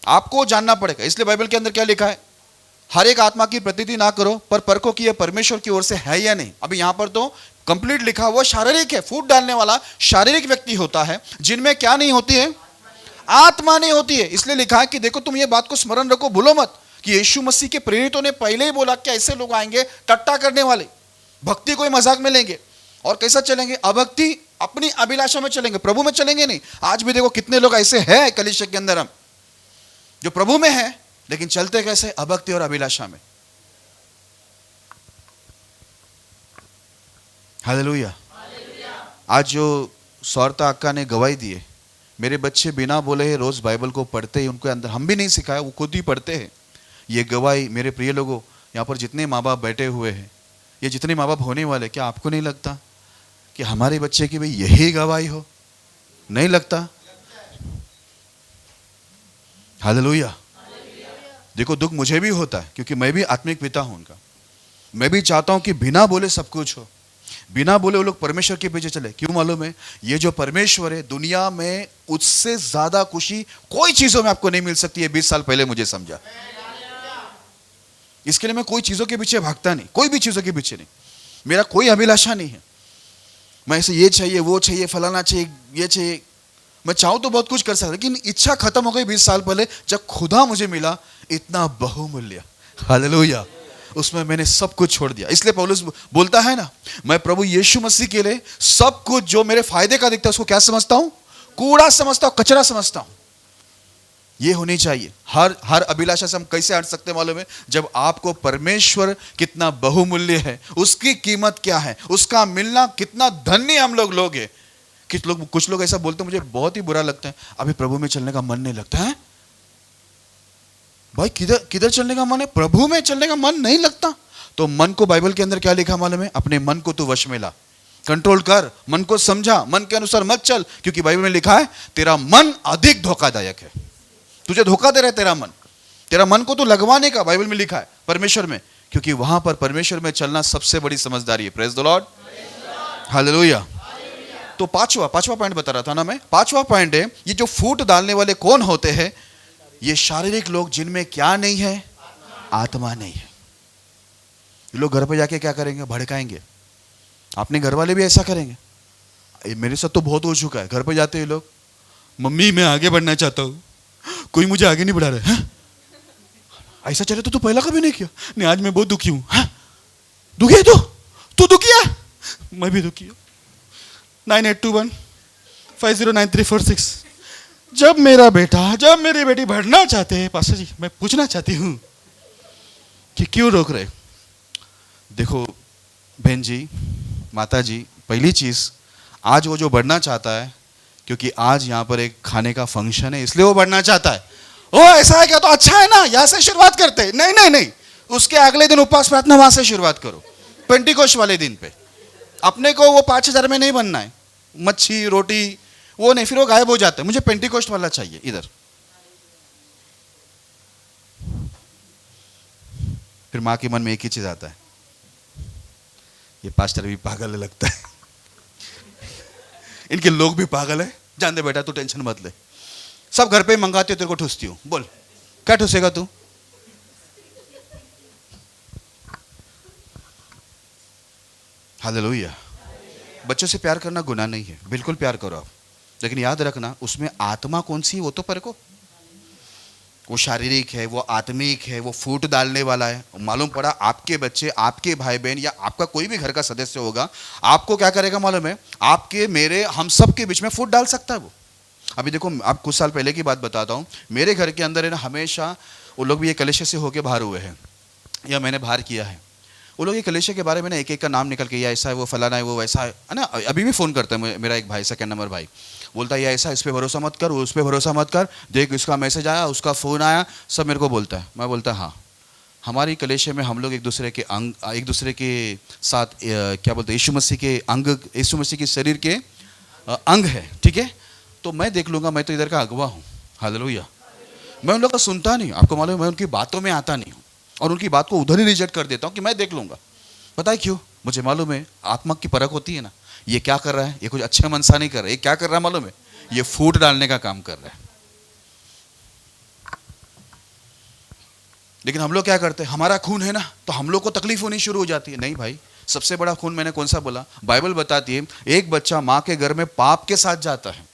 आपको जानना पड़ेगा। इसलिए बाइबल के अंदर क्या लिखा है? हर एक आत्मा की प्रतीति ना करो, पर परखो कि यह परमेश्वर की ओर से है या नहीं। अभी यहां पर तो कंप्लीट लिखा हुआ शारीरिक है। फूट डालने वाला शारीरिक व्यक्ति होता है जिनमें क्या नहीं होती है? आत्मा नहीं होती है। इसलिए लिखा है कि देखो तुम ये बात को स्मरण रखो, भूलो मत कि यीशु मसीह के प्रेरितों ने पहले ही बोला कि ऐसे लोग आएंगे टट्टा करने वाले, भक्ति को मजाक में लेंगे। और कैसा चलेंगे? अभक्ति, अपनी अभिलाषा में चलेंगे, प्रभु में चलेंगे नहीं। आज भी देखो कितने लोग ऐसे हैं कलीसिया के अंदर, हम जो प्रभु में है लेकिन चलते कैसे? अभक्ति और अभिलाषा में। हालेलुया। आज जो सौरता अक्का ने गवाही दी है, मेरे बच्चे बिना बोले रोज बाइबल को पढ़ते हैं, उनके अंदर हम भी नहीं सिखाया, वो खुद ही पढ़ते हैं। ये गवाही मेरे प्रिय लोगों, यहाँ पर जितने माँ बाप बैठे हुए हैं, ये जितने माँ बाप होने वाले, क्या आपको नहीं लगता कि हमारे बच्चे की भी यही गवाही हो? नहीं लगता? हालेलुया। देखो दुख मुझे भी होता है क्योंकि मैं भी आत्मिक पिता हूं उनका। मैं भी चाहता हूं कि बिना बोले सब कुछ हो, बिना बोले वो लोग परमेश्वर के पीछे चले। क्यों मालूम है? ये जो परमेश्वर है, दुनिया में उससे ज्यादा खुशी कोई चीजों में आपको नहीं मिल सकती है। 20 साल पहले मुझे समझा। इसके लिए मैं कोई चीजों के पीछे भागता नहीं, कोई भी चीजों के पीछे नहीं। मेरा कोई अभिलाषा नहीं है मैं ऐसे ये चाहिए, वो चाहिए, फलाना चाहिए, ये चाहिए। मैं चाहूं तो बहुत कुछ कर सकता, लेकिन इच्छा खत्म हो गई 20 साल पहले जब खुदा मुझे मिला, इतना बहुमूल्य, हालेलुया, उसमें मैंने सब कुछ छोड़ दिया। इसलिए पौलुस बोलता है ना, मैं प्रभु यीशु मसीह के लिए सब कुछ जो मेरे फायदे का दिखता है उसको क्या समझता हूं? कूड़ा समझता हूं, कचरा समझता हूं। ये होनी चाहिए। हर अभिलाषा से हम कैसे हट सकते हैं मालूम है? जब आपको परमेश्वर कितना बहुमूल्य है, उसकी कीमत क्या है, उसका मिलना कितना धन्य हम लोग हैं। कुछ लोग ऐसा बोलते हैं, मुझे बहुत ही बुरा लगता है, अभी प्रभु में चलने का मन नहीं लगता है। भाई किधर चलने का मन है? प्रभु में चलने का मन नहीं लगता। तो मन को बाइबल के अंदर क्या लिखा मालूम है? अपने मन को तू वश में ला, कंट्रोल कर, मन को समझा, मन के अनुसार मत चल, क्योंकि बाइबल में लिखा है तेरा मन अधिक धोखादायक है। तुझे धोखा दे रहा है तेरा मन को तो लगवाने का बाइबल में लिखा है परमेश्वर में, क्योंकि वहां पर परमेश्वर में चलना सबसे बड़ी समझदारी है। Praise the Lord, hallelujah. तो पांचवा पॉइंट बता रहा था ना मैं। पांचवा पॉइंट है, ये जो फूट डालने वाले कौन होते हैं? ये शारीरिक लोग जिनमें क्या नहीं है? आत्मा नहीं है। ये लोग घर पे जाके क्या करेंगे? भड़काएंगे। अपने घर वाले भी ऐसा करेंगे। मेरे साथ तो बहुत हो चुका है। घर पे जाते हैं लोग, मम्मी मैं आगे बढ़ना चाहता हूँ, कोई मुझे आगे नहीं बढ़ा रहा है। ऐसा चले तो तू पहला कभी नहीं किया। नहीं, आज मैं बहुत दुखी हूं। दुखी है तू दुखी है? मैं भी दुखी हूं। 9821509346। जब मेरा बेटा, जब मेरी बेटी बढ़ना चाहते हैं, पास्टर जी मैं पूछना चाहती हूं कि क्यों रोक रहे? देखो बहन जी, माता जी, पहली चीज, आज वो जो बढ़ना चाहता है, क्योंकि आज यहाँ पर एक खाने का फंक्शन है, इसलिए वो बढ़ना चाहता है। ओ ऐसा है क्या? तो अच्छा है ना, यहाँ से शुरुआत करते हैं। नहीं, उसके अगले दिन उपवास प्रार्थना वहां से शुरुआत करो, पेंटिकोस्ट वाले दिन पे। अपने को वो 5000 में नहीं बनना है, मच्छी रोटी वो नहीं, फिर वो गायब हो जाता है। मुझे पेंटिकोस्ट वाला चाहिए इधर। फिर माँ के मन में एक ही चीज आता है, ये पास्टर भी पागल लगता है, इनके लोग भी पागल है। जान दे बेटा, तू टेंशन मत ले, सब घर पे ही मंगाती हो, तेरे को ठूसती हूँ। बोल क्या ठूसेगा तू? हालेलुया। बच्चों से प्यार करना गुनाह नहीं है, बिल्कुल प्यार करो आप, लेकिन याद रखना उसमें आत्मा कौन सी है वो तो परखो। वो शारीरिक है, वो आत्मिक है, वो फूट डालने वाला है। मालूम पड़ा आपके बच्चे, आपके भाई बहन या आपका कोई भी घर का सदस्य होगा, आपको क्या करेगा मालूम है? आपके, मेरे, हम सब के बीच में फूट डाल सकता है वो। अभी देखो, आप कुछ साल पहले की बात बताता हूँ। मेरे घर के अंदर है ना, हमेशा वो लोग भी ये कलेशे से होके बाहर हुए हैं, या मैंने बाहर किया है। वो लोग ये कलेशे के बारे में ना एक एक का नाम निकल के, ये ऐसा है, वो फलाना है, वो वैसा है ना। अभी भी फ़ोन करता है मेरा एक भाई, सेकंड नंबर भाई, बोलता है ये ऐसा, इस पर भरोसा मत कर, उस पर भरोसा मत कर, देख इसका मैसेज आया, उसका फ़ोन आया, सब मेरे को बोलता है। मैं बोलता हाँ, हमारी कलेशे में हम लोग एक दूसरे के साथ क्या बोलते हैं, यीशु मसीह के अंग, यीशु मसीह के शरीर के अंग है, ठीक है। तो मैं देख लूँगा, मैं तो इधर का अगवा हूँ, हालेलुया। मैं उन लोग का सुनता नहीं, आपको मालूम है, मैं उनकी बातों में आता नहीं हूँ, और उनकी बात को उधर ही रिजेक्ट कर देता हूँ कि मैं देख लूँगा। पता है क्यों? मुझे मालूम है, आत्मा की परख होती है ना, ये क्या कर रहा है, ये कुछ अच्छे मन सा नहीं कर रहा है, ये क्या कर रहा है मालूम है? ये फूट डालने का काम कर रहा है। लेकिन हम लोग क्या करते हैं, हमारा खून है ना, तो हम लोग को तकलीफ होनी शुरू हो जाती है। नहीं भाई, सबसे बड़ा खून मैंने कौन सा बोला? बाइबल बताती है, एक बच्चा माँ के घर में पाप के साथ जाता है,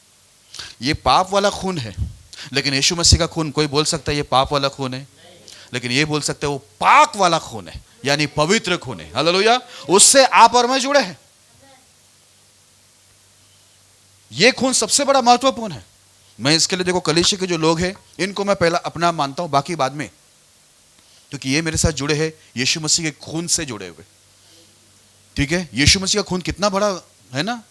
ये पाप वाला खून है। लेकिन यीशु मसीह का खून, कोई बोल सकता है ये पाप वाला खून है, लेकिन ये बोल सकते हैं वो पाक वाला खून है, यानी पवित्र खून है। हालेलुया। उससे आप और मैं जुड़े हैं। ये खून सबसे बड़ा महत्वपूर्ण है। मैं इसके लिए देखो, कलीसिया के जो लोग हैं इनको मैं पहला अपना मानता हूं, बाकी बाद में, क्योंकि ये मेरे साथ जुड़े हैं यीशु मसीह के खून से जुड़े हुए, ठीक है। यीशु मसीह का खून कितना बड़ा है ना,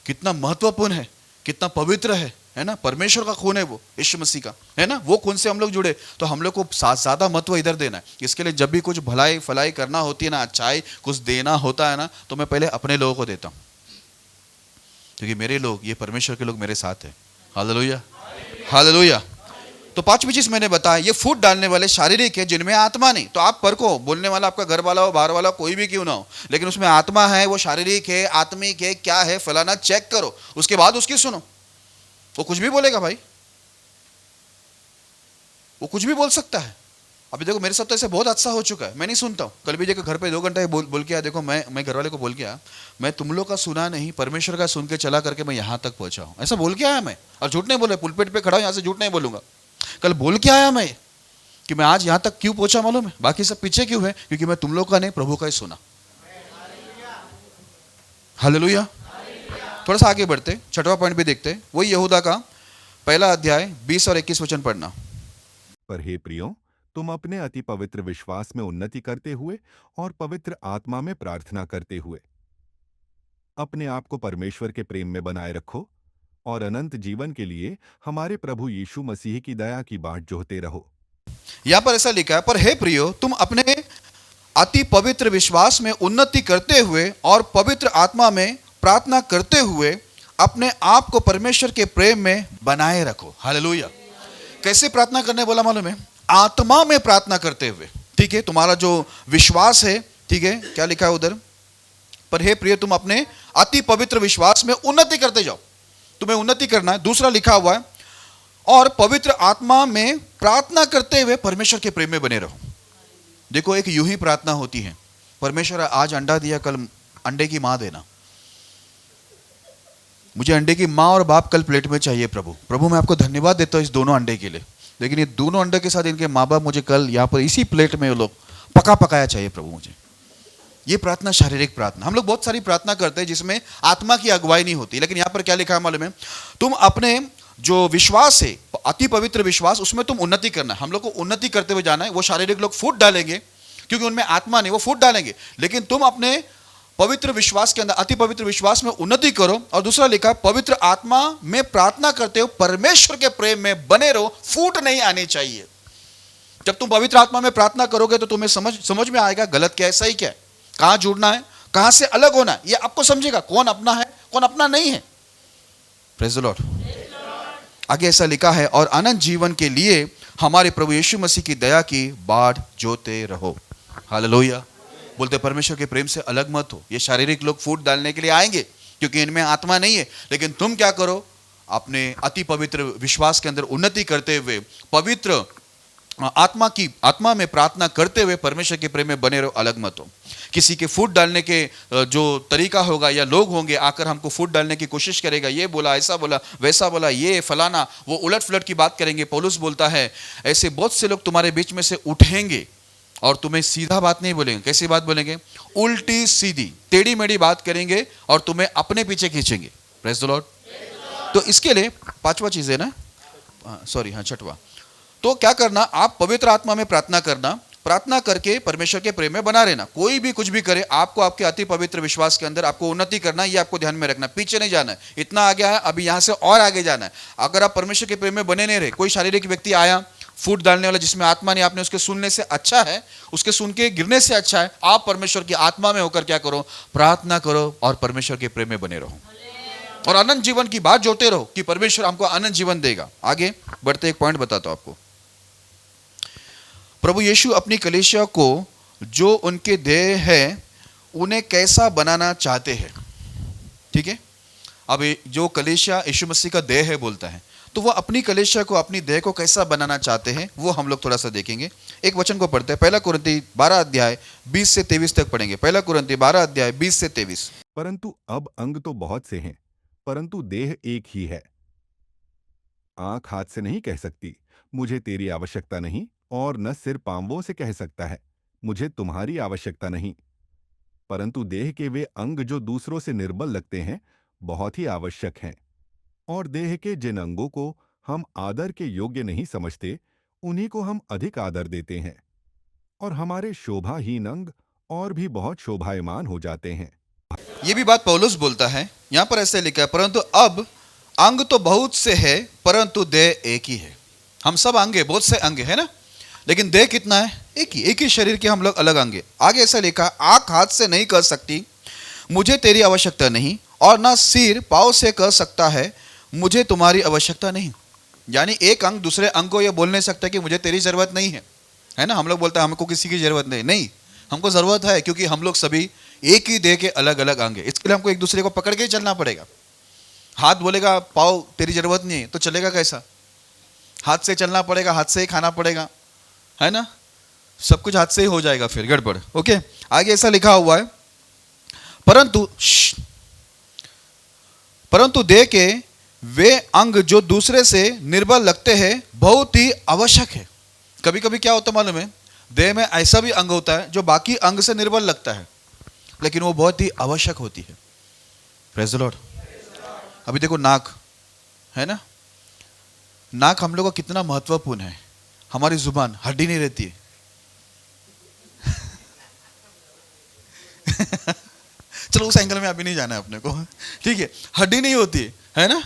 कितना महत्वपूर्ण है, कितना पवित्र है ना। परमेश्वर का खून है वो, यीशु मसीह का, है ना। वो खून से हम लोग जुड़े, तो हम लोग को ज्यादा महत्व इधर देना है। इसके लिए जब भी कुछ भलाई फलाई करना होती है ना, अच्छाई कुछ देना होता है ना, तो मैं पहले अपने लोगों को देता हूं, क्योंकि मेरे लोग, ये परमेश्वर के लोग मेरे साथ है। Hallelujah, hallelujah. तो पांचवी चीज मैंने बताया, ये फूट डालने वाले शारीरिक है, जिनमें आत्मा नहीं। तो आप परखो, बोलने वाला आपका घर वाला हो, बाहर वाला, कोई भी क्यों ना हो, लेकिन उसमें आत्मा है, वो शारीरिक है, आत्मिक है, क्या है फलाना, चेक करो, उसके बाद उसकी सुनो। वो कुछ भी बोलेगा भाई, वो कुछ भी बोल सकता है, अभी देखो मेरे साथ तो ऐसे बहुत अच्छा हो चुका है, मैं नहीं सुनता हूँ। कल भी देखो घर पे 2 घंटे बोल के आया, देखो मैं घर वाले को बोल के आया, मैं तुम लोग का सुना नहीं, परमेश्वर का सुन के चला करके मैं यहाँ तक पहुंचा हूँ, ऐसा बोल के आया मैं। और झूठ नहीं बोले, पुलपेट पे खड़ा हूँ, यहाँ से झूठ नहीं बोलूंगा। कल बोल के आया मैं कि मैं आज यहाँ तक क्यों पहुंचा मालूम है? बाकी सब पीछे क्यों है? क्योंकि मैं तुम लोग का नहीं, प्रभु का ही सुना। हालेलुया। थोड़ा सा आगे बढ़ते, 6वां पॉइंट भी देखते, वही यहूदा का 1 अध्याय 20 और 21 वचन पढ़ना। पर हे प्रियो, तुम अपने अति पवित्र विश्वास में उन्नति करते हुए और पवित्र आत्मा में प्रार्थना करते हुए अपने आप को परमेश्वर के प्रेम में बनाए रखो और अनंत जीवन के लिए हमारे प्रभु यीशु मसीह की दया की बाट जोहते रहो। यहां पर ऐसा लिखा है, पर हे प्रियो, तुम अपने अति पवित्र विश्वास में उन्नति करते हुए और पवित्र आत्मा में प्रार्थना करते हुए अपने आप को परमेश्वर के प्रेम में बनाए रखो। हालेलुया। कैसे प्रार्थना करने बोला मालूम है? आत्मा में प्रार्थना करते हुए। ठीक है, तुम्हारा जो विश्वास है, ठीक है, क्या लिखा है उधर? पर हे प्रिय, तुम अपने अति पवित्र विश्वास में उन्नति करते जाओ, तुम्हें उन्नति करना है। दूसरा लिखा हुआ है, और पवित्र आत्मा में प्रार्थना करते हुए परमेश्वर के प्रेम में बने रहो। देखो, एक यूं ही प्रार्थना होती है, परमेश्वर आज अंडा दिया, कल अंडे की मां देना। मुझे अंडे की माँ और बाप कल प्लेट में चाहिए प्रभु। प्रभु मैं आपको धन्यवाद देता हूँ इस दोनों अंडे के लिए, लेकिन ये दोनों अंडे के साथ इनके माँ बाप मुझे कल यहाँ पर इसी प्लेट में वो लोग पकाया चाहिए प्रभु मुझे। ये प्रार्थना शारीरिक प्रार्थना। हम लोग बहुत सारी प्रार्थना करते हैं जिसमें आत्मा की अगुवाई नहीं होती, लेकिन यहाँ पर क्या लिखा है मालूम है? तुम अपने जो विश्वास है, अति पवित्र विश्वास, उसमें तुम उन्नति करना है। हम लोग को उन्नति करते हुए जाना है। वो शारीरिक लोग फूट डालेंगे क्योंकि उनमें आत्मा नहीं, वो फूट डालेंगे, लेकिन तुम अपने पवित्र विश्वास के अंदर, अति पवित्र विश्वास में उन्नति करो। और दूसरा लिखा, पवित्र आत्मा में प्रार्थना करते हो, परमेश्वर के प्रेम में बने रहो, फूट नहीं आनी चाहिए। जब तुम पवित्र आत्मा में प्रार्थना करोगे तो तुम्हें समझ में आएगा गलत क्या है, सही क्या है, कहां जुड़ना है, कहां से अलग होना है, ये आपको समझेगा, कौन अपना है कौन अपना नहीं है। Praise the Lord. आगे ऐसा लिखा है, और अनंत जीवन के लिए हमारे प्रभु यीशु मसीह की दया की बाट जोते रहो। हालेलुया। बोलते परमेश्वर के प्रेम से अलग मत हो। ये शारीरिक लोग फूट डालने के लिए आएंगे क्योंकि इनमें आत्मा नहीं है, लेकिन तुम क्या करो? अपने अति पवित्र विश्वास के अंदर उन्नति करते हुए, पवित्र आत्मा में प्रार्थना करते हुए परमेश्वर के प्रेम में बने रहो, अलग मत हो। किसी के फूट डालने के जो तरीका होगा, या लोग होंगे आकर हमको फूट डालने की कोशिश करेगा, ये बोला, ऐसा बोला, वैसा बोला, ये फलाना, वो उलट फुलट की बात करेंगे। पौलुस बोलता है, ऐसे बहुत से लोग तुम्हारे बीच में से उठेंगे और तुम्हें सीधा बात नहीं बोलेंगे। कैसी बात बोलेंगे? उल्टी सीधी टेढ़ी मेढ़ी बात करेंगे और तुम्हें अपने पीछे खींचेंगे। Praise the Lord. तो इसके लिए 5वां चीज है ना, सॉरी, हाँ 6वां। तो क्या करना? आप पवित्र आत्मा में प्रार्थना करना, प्रार्थना करके परमेश्वर के प्रेम में बना रहना। कोई भी कुछ भी करे, आपको आपके अति पवित्र विश्वास के अंदर आपको उन्नति करना, ये आपको ध्यान में रखना। पीछे नहीं जाना है, इतना आगे है, अभी यहां से और आगे जाना है। अगर आप परमेश्वर के प्रेम में बने नहीं रहे, कोई शारीरिक व्यक्ति आया फूट डालने वाला जिसमें आत्मा नहीं, आपने उसके सुनने से अच्छा है, उसके सुन के गिरने से अच्छा है, आप परमेश्वर की आत्मा में होकर क्या करो? प्रार्थना करो और परमेश्वर के प्रेम में बने रहो, और अनंत जीवन की बात जोड़ते रहो कि परमेश्वर हमको अनंत जीवन देगा। आगे बढ़ते एक पॉइंट बताता हूं आपको। प्रभु यीशु अपनी कलीसिया को, जो उनके देह है, उन्हें कैसा बनाना चाहते हैं। ठीक है, अब जो कलीसिया यीशु मसीह का देह है बोलता है, तो वो अपनी कलीसिया को, अपनी देह को कैसा बनाना चाहते हैं, वो हम लोग थोड़ा सा देखेंगे। एक वचन को पढ़ते हैं, 1 कुरिन्थी 12 अध्याय 20 से 23 तक पढ़ेंगे। 1 कुरिन्थी 12 अध्याय 20 से 23। परंतु अब अंग तो बहुत से हैं, परंतु देह एक ही है। आंख हाथ से नहीं कह सकती, मुझे तेरी आवश्यकता नहीं, और न सिर पांवों से कह सकता है, मुझे तुम्हारी आवश्यकता नहीं। परंतु देह के वे अंग जो दूसरों से निर्बल लगते हैं, बहुत ही आवश्यक हैं। और देह के जिन अंगों को हम आदर के योग्य नहीं समझते, उन्हीं को हम अधिक आदर देते हैं। और हमारे शोभाहीन अंग और भी बहुत शोभायमान हो जाते हैं। ये भी बात पौलुस बोलता है, यहां पर ऐसे लिखा है, परंतु अब अंग तो बहुत से है, परंतु देह एक ही है। हम सब अंग है, बहुत से अंग है ना, लेकिन देह कितना है? एक ही शरीर के हम लोग अलग अंग है। आगे ऐसा लिखा, आंख हाथ से नहीं कह सकती मुझे तेरी आवश्यकता नहीं, और ना सिर पाँव से कह सकता है मुझे तुम्हारी आवश्यकता नहीं। यानी एक अंग दूसरे अंग को यह बोल नहीं सकता कि मुझे तेरी जरूरत नहीं है ना। हम लोग बोलते हैं हमको किसी की जरूरत नहीं, हमको जरूरत है, क्योंकि हम लोग सभी एक ही देह के अलग अलग अंग है। इसके लिए हमको एक दूसरे को पकड़ के चलना पड़ेगा। हाथ बोलेगा पाँव तेरी जरूरत नहीं है, तो चलेगा कैसा? हाथ से चलना पड़ेगा, हाथ से ही खाना पड़ेगा, है ना। सब कुछ हाथ से ही हो जाएगा फिर गड़बड़। ओके, आगे ऐसा लिखा हुआ है, परंतु देह के वे अंग जो दूसरे से निर्बल लगते हैं बहुत ही आवश्यक है। कभी कभी क्या होता है मालूम है, देह में ऐसा भी अंग होता है जो बाकी अंग से निर्बल लगता है, लेकिन वो बहुत ही आवश्यक होती है। Praise the Lord. अभी देखो नाक है ना, नाक हम लोग का कितना महत्वपूर्ण है। हमारी जुबान, हड्डी नहीं रहती है। चलो उस एंगल में अभी नहीं जाना है अपने को, ठीक है। हड्डी नहीं होती है ना,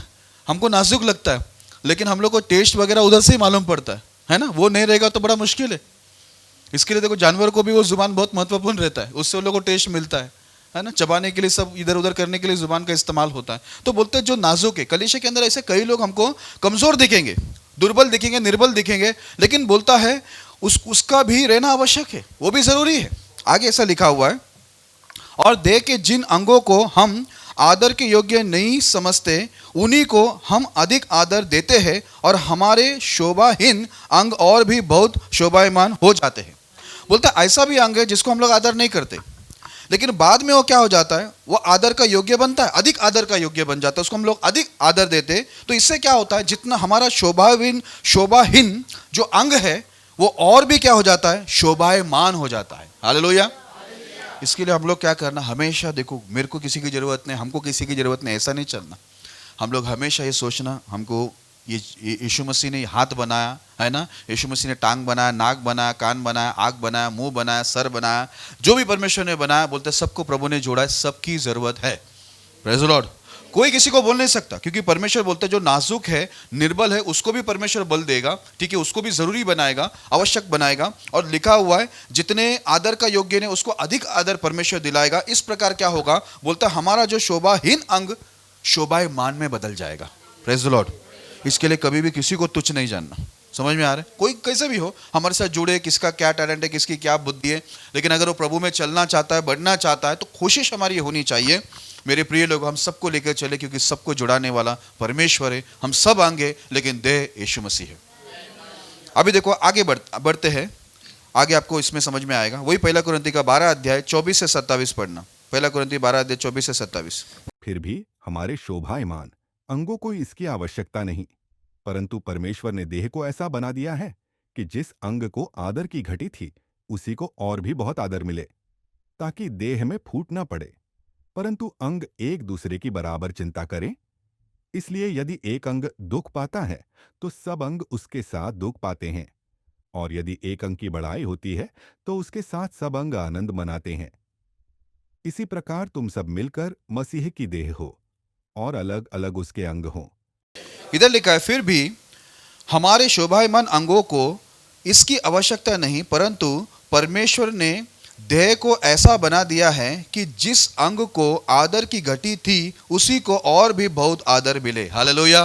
हमको नाजुक लगता है, लेकिन हम लोग को टेस्ट वगैरह उधर से ही मालूम पड़ता है ना। वो नहीं रहेगा तो बड़ा मुश्किल है। इसके लिए देखो जानवर को भी वो जुबान बहुत महत्वपूर्ण रहता है, उससे उन लोगों को टेस्ट मिलता है ना। चबाने के लिए, सब इधर उधर करने के लिए जुबान का इस्तेमाल होता है। तो बोलते हैं जो नाजुक है, कलीसिया के अंदर ऐसे कई लोग हमको कमजोर दिखेंगे, दुर्बल दिखेंगे, निर्बल दिखेंगे, लेकिन बोलता है उसका भी रहना आवश्यक है, वो भी जरूरी है। आगे ऐसा लिखा हुआ है, और देह के जिन अंगों को हम आदर के योग्य नहीं समझते उन्हीं को हम अधिक आदर देते हैं, और हमारे शोभाहीन अंग और भी बहुत शोभायमान हो जाते हैं। बोलता है ऐसा भी अंग है जिसको हम लोग आदर नहीं करते, लेकिन बाद में वो क्या हो जाता है, वो आदर का योग्य बनता है, अधिक आदर का योग्य बन जाता है, उसको हम लोग अधिक आदर देते हैं। तो इससे क्या होता है, जितना हमारा शोभाहीन जो अंग है वो और भी क्या हो जाता है, शोभायमान हो जाता है। हालेलुया। इसके लिए हम लोग क्या करना, हमेशा देखो मेरे को किसी की ज़रूरत नहीं, हमको किसी की ज़रूरत नहीं, ऐसा नहीं चलना। हम लोग हमेशा ये सोचना, हमको ये यीशु मसीह ने हाथ बनाया है ना, यीशु मसीह ने टांग बनाया, नाक बनाया, कान बनाया, आँख बनाया, मुंह बनाया, सर बनाया, जो भी परमेश्वर ने बनाया, बोलते सबको प्रभु ने जोड़ा है, सबकी ज़रूरत है। Praise the Lord. कोई किसी को बोल नहीं सकता, क्योंकि परमेश्वर बोलते जो नाजुक है, निर्बल है, उसको भी परमेश्वर बल देगा, ठीक है, उसको भी जरूरी बनाएगा, आवश्यक बनाएगा। और लिखा हुआ है जितने आदर का योग्य ने उसको अधिक आदर परमेश्वर दिलाएगा। इस प्रकार क्या होगा, बोलता हमारा जो शोभाहीन अंग शोभायमान में बदल जाएगा। Praise the Lord. इसके लिए कभी भी किसी को तुच्छ नहीं जानना। समझ में आ रहा है, कोई कैसे भी हो हमारे साथ जुड़े, किसका क्या टैलेंट है, किसकी क्या बुद्धि है, लेकिन अगर वो प्रभु में चलना चाहता है, बढ़ना चाहता है, तो कोशिश हमारी होनी चाहिए, मेरे प्रिय लोग, हम सबको लेकर चले, क्योंकि सबको जुड़ाने वाला परमेश्वर है। हम सब आएंगे, लेकिन देह यीशु मसीह है। अभी देखो आगे बढ़ते हैं, आगे आपको इसमें समझ में आएगा। वही 1 कुरिन्थी का 12 अध्याय 24 से 27 पढ़ना। 1 कुरिन्थी 12 अध्याय 24 से 27। फिर भी हमारे शोभायमान अंगों को इसकी आवश्यकता नहीं, परंतु परमेश्वर ने देह को ऐसा बना दिया है कि जिस अंग को आदर की घटी थी उसी को और भी बहुत आदर मिले, ताकि देह में फूट न पड़े, परंतु अंग एक दूसरे की बराबर चिंता करें। इसलिए यदि एक अंग दुख पाता है तो सब अंग उसके साथ दुख पाते हैं, और यदि एक अंग की बढ़ाई होती है तो उसके साथ सब अंग आनंद मनाते हैं। इसी प्रकार तुम सब मिलकर मसीह की देह हो, और अलग अलग उसके अंग हों। इधर लिखा है, फिर भी हमारे शोभायमान अंगों को इसकी आवश्यकता नहीं, परंतु परमेश्वर ने देह को ऐसा बना दिया है कि जिस अंग को आदर की घटी थी उसी को और भी बहुत आदर मिले। हालेलुया।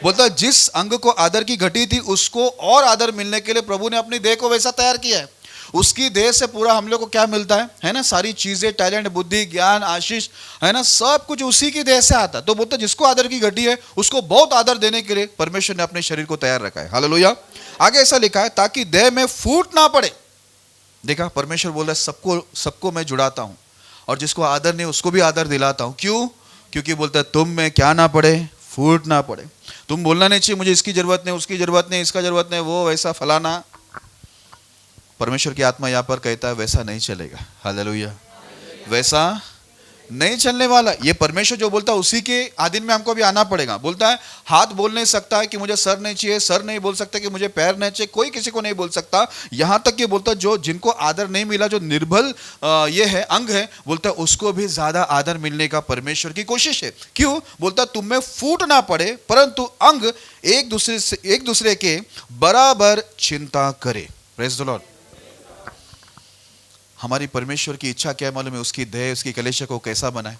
बोलता जिस अंग को आदर की घटी थी उसको और आदर मिलने के लिए प्रभु ने अपनी देह को वैसा तैयार किया है। उसकी देह से पूरा हम लोग को क्या मिलता है ना, सारी चीजें, टैलेंट, बुद्धि, ज्ञान, आशीष, है ना, सब कुछ उसी की देह से आता है। तो बोलता जिसको आदर की घटी है उसको बहुत आदर देने के लिए परमेश्वर ने अपने शरीर को तैयार रखा है। हालेलुया। आगे ऐसा लिखा है, ताकि देह में फूट ना पड़े। देखा, परमेश्वर बोल रहा है सबको मैं जुड़ाता हूं, और जिसको आदर नहीं उसको भी आदर दिलाता हूं। क्यों? क्योंकि बोलता है तुम में क्या ना पड़े, फूट ना पड़े। तुम बोलना नहीं चाहिए मुझे इसकी जरूरत नहीं, उसकी जरूरत नहीं, इसका जरूरत नहीं, वो वैसा फलाना। परमेश्वर की आत्मा यहाँ पर कहता है वैसा नहीं चलेगा। हालेलुया। वैसा नहीं चलने वाला। ये परमेश्वर जो बोलता है उसी के आधीन में हमको भी आना पड़ेगा। बोलता है हाथ बोल नहीं सकता है कि मुझे सर नहीं चाहिए, सर नहीं बोल सकता कि मुझे पैर नहीं चाहिए, कोई किसी को नहीं बोल सकता। यहाँ तक कि बोलता है जो जिनको आदर नहीं मिला, जो निर्बल ये है अंग है, बोलता है उसको भी ज्यादा आदर मिलने का परमेश्वर की कोशिश है। क्यों? बोलता तुम में फूट ना पड़े, परंतु अंग एक दूसरे के बराबर चिंता करे। Praise the Lord. हमारी परमेश्वर की इच्छा क्या है मालूम है? उसकी देह, उसकी कलीसिया को कैसा बनाए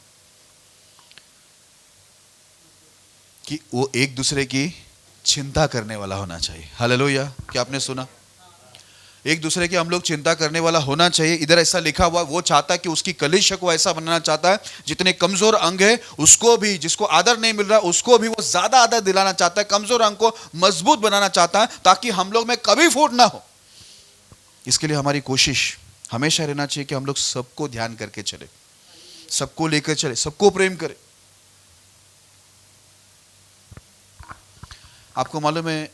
कि वो एक दूसरे की चिंता करने वाला होना चाहिए। हालेलुया। क्या आपने सुना? एक दूसरे की हम लोग चिंता करने वाला होना चाहिए। इधर ऐसा लिखा हुआ, वो चाहता है कि उसकी कलीसिया को ऐसा बनाना चाहता है, जितने कमजोर अंग है उसको भी, जिसको आदर नहीं मिल रहा उसको भी वो ज्यादा आदर दिलाना चाहता है, कमजोर अंग को मजबूत बनाना चाहता है, ताकि हम लोग में कभी फूट ना हो। इसके लिए हमारी कोशिश हमेशा रहना चाहिए कि हम लोग सबको ध्यान करके चले, सबको लेकर चले, सबको प्रेम करें। आपको मालूम है,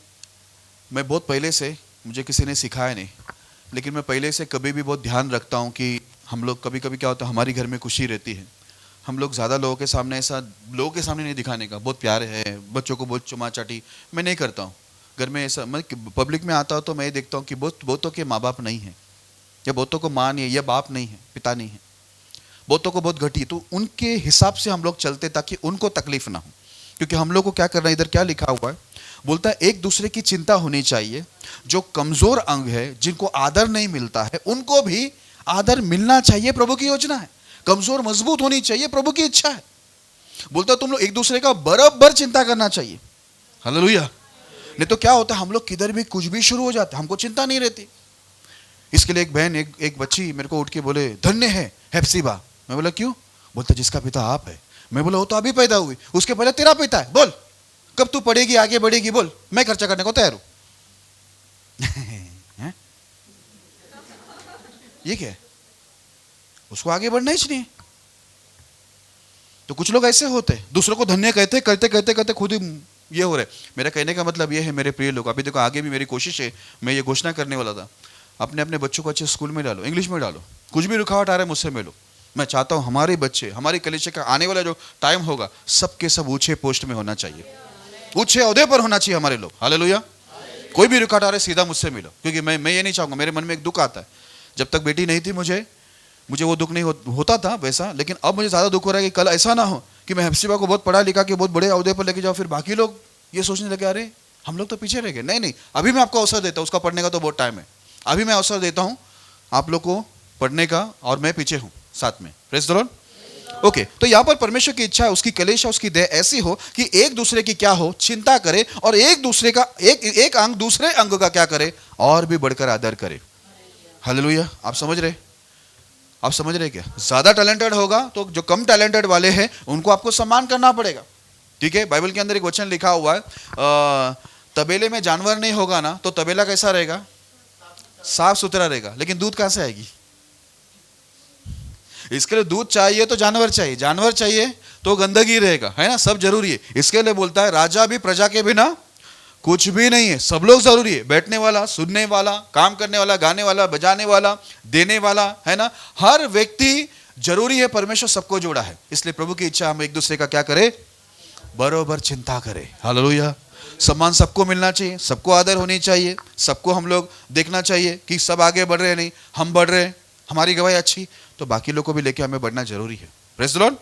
मैं बहुत पहले से, मुझे किसी ने सिखाया नहीं, लेकिन मैं पहले से कभी भी बहुत ध्यान रखता हूँ कि हम लोग कभी कभी क्या होता है, हमारी घर में खुशी रहती है, हम लोग ज़्यादा लोगों के सामने ऐसा, लोगों के सामने नहीं दिखाने का, बहुत प्यारे है, बच्चों को बहुत चुमा चाटी मैं नहीं करता हूँ। घर में ऐसा, मैं पब्लिक में आता हूँ तो मैं देखता हूँ कि बहुतों के माँ बाप नहीं हैं, या बहुतों को माँ नहीं है, या बाप नहीं है, पिता नहीं है, बहुतों को बहुत घटी है, तो उनके हिसाब से हम लोग चलते ताकि उनको तकलीफ ना हो। क्योंकि हम लोग को क्या करना है, इधर क्या लिखा हुआ है, बोलता है एक दूसरे की चिंता होनी चाहिए, जो कमजोर अंग है, जिनको आदर नहीं मिलता है, उनको भी आदर मिलना चाहिए, प्रभु की योजना है। कमजोर मजबूत होनी चाहिए, प्रभु की इच्छा है। बोलता है तुम लोग एक दूसरे का बराबर चिंता करना चाहिए। हालेलुया। नहीं तो क्या होता है, हम लोग किधर भी कुछ भी शुरू हो जाते, हमको चिंता नहीं रहती। इसके लिए एक बहन, एक बच्ची मेरे को उठ के बोले, धन्य है हेप्सिबा। मैं बोला क्यों? बोलता जिसका पिता आप है। मैं बोला वो तो अभी पैदा हुई, उसके पहले तेरा पिता है, बोल कब तू पढ़ेगी, आगे बढ़ेगी, बोल मैं खर्चा करने को तैयार हूं। ये क्या है? उसको आगे बढ़ना ही नहीं। तो कुछ लोग ऐसे होते हैं, दूसरों को धन्य कहते करते करते करते खुद ही ये हो रहे। मेरा कहने का मतलब ये है मेरे प्रिय लोग, अभी देखो आगे भी मेरी कोशिश है, मैं ये घोषणा करने वाला था, अपने अपने बच्चों को अच्छे स्कूल में डालो, इंग्लिश में डालो, कुछ भी रुकावट आ रहा है मुझसे मिलो। मैं चाहता हूं हमारे बच्चे, हमारी कलीसिया का आने वाला जो टाइम होगा, सबके सब ऊंचे पोस्ट में होना चाहिए, ऊंचे ओहदे पर होना चाहिए हमारे लोग। हालेलुया। कोई भी रुकावट आ रहा है सीधा मुझसे मिलो, क्योंकि मैं ये नहीं चाहूंगा, मेरे मन में एक दुख आता है। जब तक बेटी नहीं थी मुझे वो दुख नहीं होता था वैसा, लेकिन अब मुझे ज़्यादा दुख हो रहा है कि कल ऐसा ना हो कि मैं हेप्सिबा को बहुत पढ़ा लिखा के बहुत बड़े अहदे पर लेके जाओ, फिर बाकी लोग ये सोचने लगे अरे हम लोग तो पीछे रह गए। नहीं, अभी मैं आपको अवसर देता हूँ, उसका पढ़ने का तो बहुत टाइम है, अभी मैं अवसर देता हूँ आप लोग को पढ़ने का, और मैं पीछे हूँ साथ में। Praise the Lord. ओके, तो यहाँ पर परमेश्वर की इच्छा है, उसकी कलेश, उसकी दया ऐसी हो कि एक दूसरे की क्या हो, चिंता करे, और एक दूसरे का एक अंग दूसरे अंग का क्या करे, और भी बढ़कर आदर करे। हालेलुया। आप समझ रहे क्या? ज्यादा टैलेंटेड होगा तो जो कम टैलेंटेड वाले हैं उनको आपको सम्मान करना पड़ेगा। ठीक है, बाइबल के अंदर एक वचन लिखा हुआ है, तबेले में जानवर नहीं होगा ना तो तबेला कैसा रहेगा? साफ सुथरा रहेगा, लेकिन दूध कहां से आएगी? इसके लिए दूध चाहिए तो जानवर चाहिए, जानवर चाहिए तो गंदगी रहेगा, है ना, सब जरूरी है। इसके लिए बोलता है राजा भी प्रजा के बिना कुछ भी नहीं है, सब लोग जरूरी है, बैठने वाला, सुनने वाला, काम करने वाला, गाने वाला, बजाने वाला, देने वाला, है ना, हर व्यक्ति जरूरी है। परमेश्वर सबको जोड़ा है, इसलिए प्रभु की इच्छा हम एक दूसरे का क्या करें, बरोबर चिंता करें। हालेलुया। सम्मान सबको मिलना चाहिए, सबको आदर होनी चाहिए, सबको हम लोग देखना चाहिए कि सब आगे बढ़ रहे हैं, नहीं हम बढ़ रहे हैं, हमारी गवाही अच्छी, तो बाकी लोग को भी लेके हमें बढ़ना जरूरी है। Praise the Lord.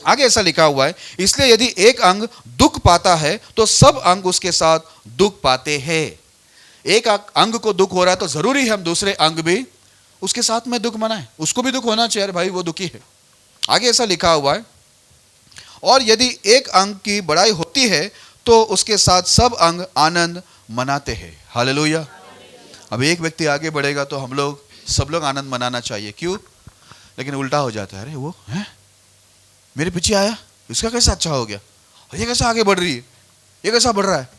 आगे ऐसा लिखा हुआ है, इसलिए यदि एक अंग दुख पाता है तो सब अंग उसके साथ दुख पाते हैं। एक अंग को दुख हो रहा है तो जरूरी है हम दूसरे अंग भी उसके साथ में दुख मनाएं, उसको भी दुख होना चाहिए, भाई वो दुखी है। आगे ऐसा लिखा हुआ है, और यदि एक अंग की बड़ाई होती है तो उसके साथ सब अंग आनंद मनाते हैं। हालेलुया। अब एक व्यक्ति आगे बढ़ेगा तो हम लोग सब लोग आनंद मनाना चाहिए, क्यों? लेकिन उल्टा हो जाता है, अरे वो है मेरे पीछे आया, इसका कैसा अच्छा हो गया, ये कैसा आगे बढ़ रही है, ये कैसा बढ़ रहा है।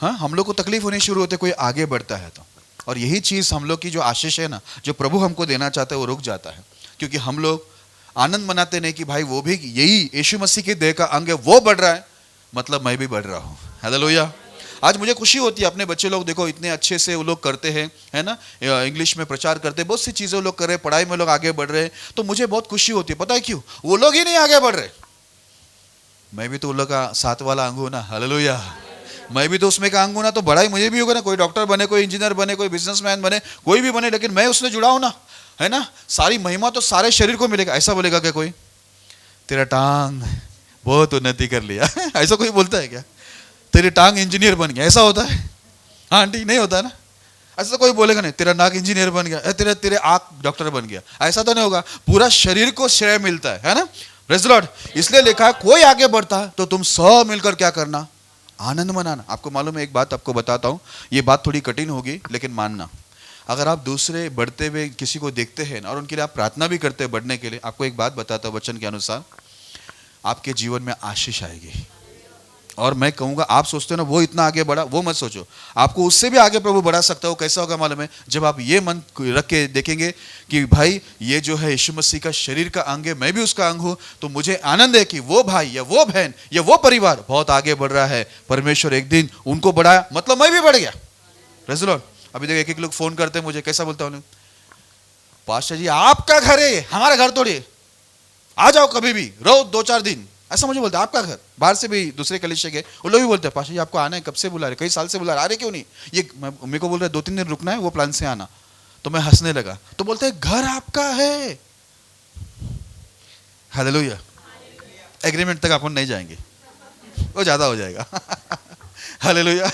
हाँ, हम लोग को तकलीफ होनी शुरू होती है कोई आगे बढ़ता है तो, और यही चीज हम लोग की जो आशीष है ना, जो प्रभु हमको देना चाहता है, वो रुक जाता है, क्योंकि हम लोग आनंद मनाते नहीं कि भाई वो भी यही यीशु मसीह की देह का अंग है, वो बढ़ रहा है, मतलब मैं भी बढ़ रहा हूँ। हालेलुया। आज मुझे खुशी होती है, अपने बच्चे लोग देखो इतने अच्छे से वो लोग करते हैं, है ना, इंग्लिश में प्रचार करते हैं, बहुत सी चीज़ें वो लोग कर रहे हैं, पढ़ाई में लोग आगे बढ़ रहे हैं, तो मुझे बहुत खुशी होती है। पता है क्यों? वो लोग ही नहीं आगे बढ़ रहे, मैं भी तो उन लोग का साथ वाला अंग हूँ ना। हालेलुया। मैं भी तो उसमें का अंग हूँ ना, तो बड़ा ही मुझे भी होगा ना, कोई डॉक्टर बने, कोई इंजीनियर बने, कोई बिजनेसमैन बने, कोई भी बने, लेकिन मैं उससे जुड़ा हूँ ना, है ना, सारी महिमा तो सारे शरीर को मिलेगा। ऐसा बोलेगा क्या कोई, तेरा टांग बहुत उन्नति कर लिया ऐसा कोई बोलता है क्या? तेरी टांग इंजीनियर बन गया, ऐसा होता है? हाँ आंटी, नहीं होता ना, ऐसा तो कोई बोलेगा नहीं, तेरा नाक इंजीनियर बन गया, तेरे आंख डॉक्टर बन गया, ऐसा तो नहीं होगा। पूरा शरीर को श्रेय मिलता है ना। Praise the Lord. इसलिए लिखा है कोई आगे बढ़ता है तो तुम सब मिलकर क्या करना, आनंद मनाना। आपको मालूम है, एक बात आपको बताता हूँ, ये बात थोड़ी कठिन होगी लेकिन मानना, अगर आप दूसरे बढ़ते हुए किसी को देखते हैं और उनके लिए आप प्रार्थना भी करते हैं बढ़ने के लिए, आपको एक बात बताता हूँ, वचन के अनुसार आपके जीवन में आशीष आएगी। और मैं कहूँगा, आप सोचते हो ना वो इतना आगे बढ़ा, वो मत सोचो, आपको उससे भी आगे प्रभु बढ़ा सकता है। वो कैसा होगा मालूम है? जब आप ये मन रख के देखेंगे कि भाई ये जो है यीशु मसीह का शरीर का अंग है, मैं भी उसका अंग हूँ, तो मुझे आनंद है कि वो भाई या वो बहन या वो परिवार बहुत आगे बढ़ रहा है। परमेश्वर एक दिन उनको बढ़ाया, मतलब मैं भी बढ़ गया। Praise the Lord. अभी देखो एक एक लोग फोन करते हैं मुझे, कैसा बोलता हूँ, पास्टर जी आपका घर है, हमारा घर तोड़िए, आ जाओ कभी भी, रहो 2-4 दिन, ऐसा मुझे बोलते हैं। आपका घर, बाहर से भी दूसरे कलीसिया के वो लोग भी बोलते हैं, पास्टर जी आपको आना है, कब से बुला रहे, कई साल से बुला रहे, आ रहे क्यों नहीं? ये मेरे को बोल रहे 2-3 दिन रुकना है, वो प्लान से आना। तो मैं हंसने लगा, तो बोलते हैं घर आपका है। हालेलुया। एग्रीमेंट तक अपन नहीं जाएंगे, वो ज्यादा हो जाएगा। हालेलुया।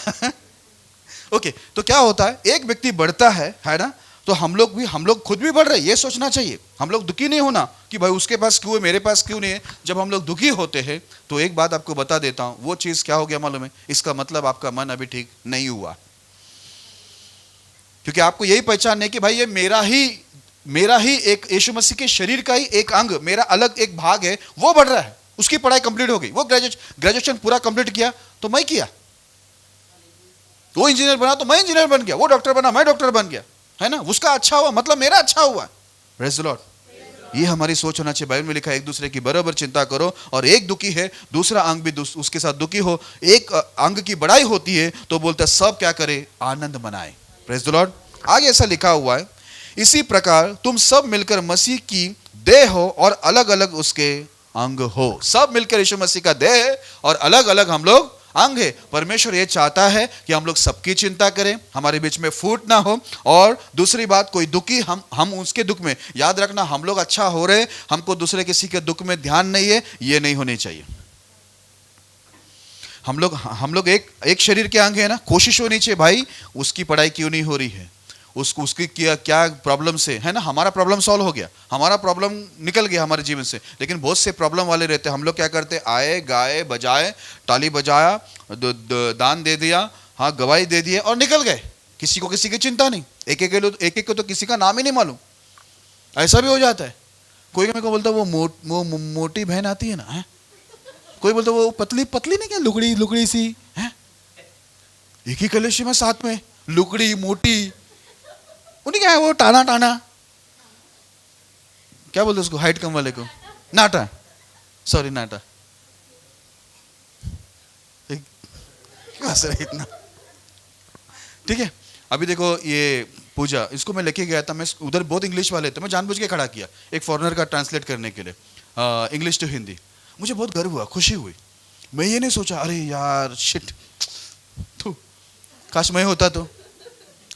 ओके, तो क्या होता है, एक व्यक्ति बढ़ता है ना, तो हम लोग खुद भी बढ़ रहे हैं, ये सोचना चाहिए। हम लोग दुखी नहीं होना कि भाई उसके पास क्यों है, मेरे पास क्यों नहीं है। जब हम लोग दुखी होते हैं तो एक बात आपको बता देता हूं, वो चीज क्या हो गया मालूम है? इसका मतलब आपका मन अभी ठीक नहीं हुआ, क्योंकि आपको यही पहचान है कि भाई ये मेरा ही एक यीशु मसीह के शरीर का ही एक अंग, मेरा अलग एक भाग है, वो बढ़ रहा है। उसकी पढ़ाई कंप्लीट हो गई, वो ग्रेजुएशन पूरा कंप्लीट किया तो मैं किया, वो इंजीनियर बना तो मैं इंजीनियर बन गया, वो डॉक्टर बना मैं डॉक्टर बन गया, है ना? उसका अच्छा हुआ मतलब मेरा अच्छा हुआ। Praise the Lord. ये हमारी सोच होना चाहिए। बाइबल में लिखा है एक दूसरे की बराबर चिंता करो, और एक दुखी है दूसरा अंग भी उसके साथ दुखी हो। एक अंग की बड़ाई होती है तो बोलता है सब क्या करे, आनंद मनाए। Praise the Lord. आगे ऐसा लिखा हुआ है, इसी प्रकार तुम सब मिलकर मसीह की देह हो और अलग अलग उसके अंग हो। सब मिलकर यीशु मसीह का देह है और अलग अलग हम लोग अंग है। परमेश्वर ये चाहता है कि हम लोग सबकी चिंता करें, हमारे बीच में फूट ना हो। और दूसरी बात, कोई दुखी हम उसके दुख में, याद रखना हम लोग अच्छा हो रहे, हमको दूसरे किसी के दुख में ध्यान नहीं है, ये नहीं होनी चाहिए। हम लोग एक शरीर के अंग है ना, कोशिश होनी चाहिए भाई उसकी पढ़ाई क्यों नहीं हो रही है, उसकी क्या प्रॉब्लम से, है ना? हमारा प्रॉब्लम सॉल्व हो गया, हमारा प्रॉब्लम निकल गया हमारे जीवन से। लेकिन बहुत से प्रॉब्लम वाले रहते हैं, हम लोग क्या करते, आए गाए बजाए, ताली बजाया, दान दे दिया, हाँ गवाही दे दिए और निकल गए। किसी को किसी की चिंता नहीं, एक एक को तो किसी का नाम ही नहीं मालूम। ऐसा भी हो जाता है। कोई मेरे को बोलता वो मोटी बहन आती है ना, है? कोई बोलता वो पतली पतली नहीं, क्या लुकड़ी सी है, एक ही कलेशी में साथ में लुकड़ी मोटी, उन्हें क्या है वो टाना क्या बोलते उसको, हाइट कम वाले को नाटा, सॉरी नाटा। इतना ठीक है। अभी देखो ये पूजा, इसको मैं लेके गया था, मैं उधर बहुत इंग्लिश वाले थे, मैं जानबूझ के खड़ा किया एक फॉरेनर का ट्रांसलेट करने के लिए, इंग्लिश टू हिंदी। मुझे बहुत गर्व हुआ, खुशी हुई। मैं ये नहीं सोचा अरे यार शिट, काश मैं होता तो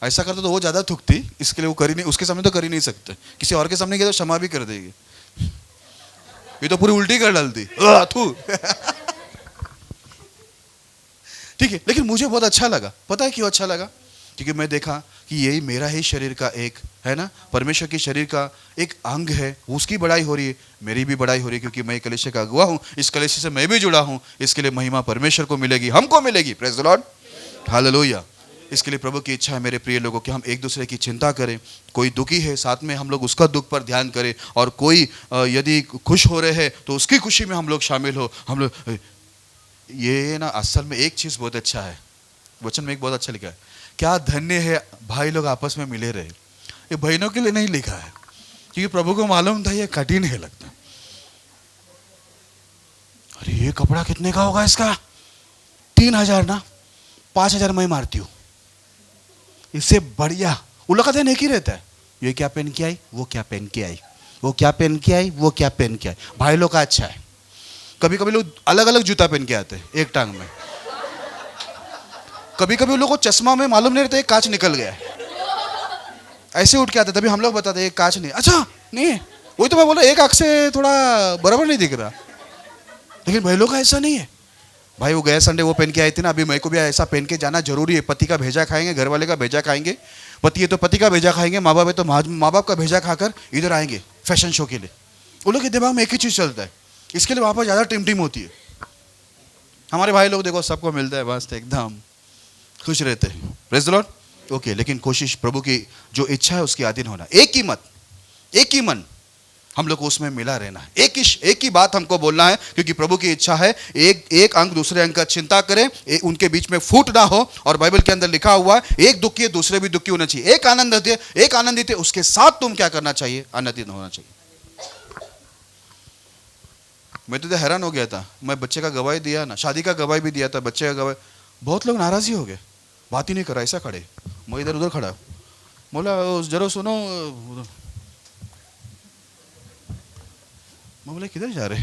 ऐसा करता तो वो ज्यादा थूकती, इसके लिए वो कर ही नहीं, उसके सामने तो कर ही नहीं सकते, किसी और के सामने गया तो क्षमा भी कर देगी, ये तो पूरी उल्टी कर डालती थू। ठीक है, लेकिन मुझे बहुत अच्छा लगा। पता है क्यों अच्छा लगा? क्योंकि मैं देखा कि यही मेरा ही शरीर का एक, है ना, परमेश्वर के शरीर का एक अंग है, उसकी बड़ाई हो रही है, मेरी भी बड़ाई हो रही है, क्योंकि मैं कलीसिया का अगुवा हूँ, इस कलीसिया से मैं भी जुड़ा हूँ। इसके लिए महिमा परमेश्वर को मिलेगी, हमको मिलेगी। Praise the Lord, hallelujah. इसके लिए प्रभु की इच्छा है मेरे प्रिय लोगों कि हम एक दूसरे की चिंता करें। कोई दुखी है, साथ में हम लोग उसका दुख पर ध्यान करें, और कोई यदि खुश हो रहे हैं तो उसकी खुशी में हम लोग शामिल हो। हम लोग ये ना, असल में एक चीज़ बहुत अच्छा है, वचन में एक बहुत अच्छा लिखा है, क्या धन्य है भाई लोग आपस में मिले रहे। ये बहनों के लिए नहीं लिखा है, क्योंकि प्रभु को मालूम था ये कठिन है लगता। अरे ये कपड़ा कितने का होगा इसका? 3000 ना, 5000 मैं मारती हूँ, इससे बढ़िया। उन लोग का ध्यान एक ही रहता है, ये क्या पहन के आई, वो क्या पहन के आई, वो क्या पहन के आई, वो क्या पहन के आई। भाई लोग का अच्छा है। कभी कभी लोग अलग अलग जूता पहन के आते हैं एक टांग में, कभी कभी लोगों को चश्मा में मालूम नहीं रहता एक कांच निकल गया, ऐसे उठ के आते, तभी हम लोग बताते एक कांच नहीं, अच्छा नहीं है, वही तो मैं बोला एक आंख से थोड़ा बराबर नहीं दिख रहा। लेकिन भाई लोग का ऐसा नहीं है। भाई वो गए संडे वो पहन के आए थे ना, अभी मेरे को भी ऐसा पहन के जाना जरूरी है। पति का भेजा खाएंगे, घर वाले का भेजा खाएंगे, पति है तो पति का भेजा खाएंगे, माँ बाप है तो माँ बाप का भेजा खाकर इधर आएंगे फैशन शो के लिए। उन लोग के दिमाग में एक ही चीज़ चलता है, इसके लिए वहाँ पर ज़्यादा टिम होती है। हमारे भाई लोग देखो सबको मिलता है, बस एकदम खुश रहते हैं। Praise the Lord. ओके, लेकिन कोशिश प्रभु की जो इच्छा है उसके अधीन होना, एक ही मत, एक ही मन। हम लोग को उसमें मिला रहना है। एक ही बात हमको बोलना है, क्योंकि प्रभु की इच्छा है एक अंग दूसरे अंग का चिंता करे, उनके बीच में फूट ना हो। और बाइबल के अंदर लिखा हुआ है एक दुखी है दूसरे भी दुखी होना चाहिए, एक आनंदित है उसके साथ तुम क्या करना चाहिए, आनंदित होना चाहिए। मैं तो हैरान हो गया था, मैं बच्चे का गवाही दिया ना, शादी का गवाही भी दिया था, बच्चे का गवाही, बहुत लोग नाराज ही हो गए, बात ही नहीं करा, ऐसा खड़े, मैं इधर उधर खड़ा, बोला जरा सुनो, मैं बोला किधर जा रहे,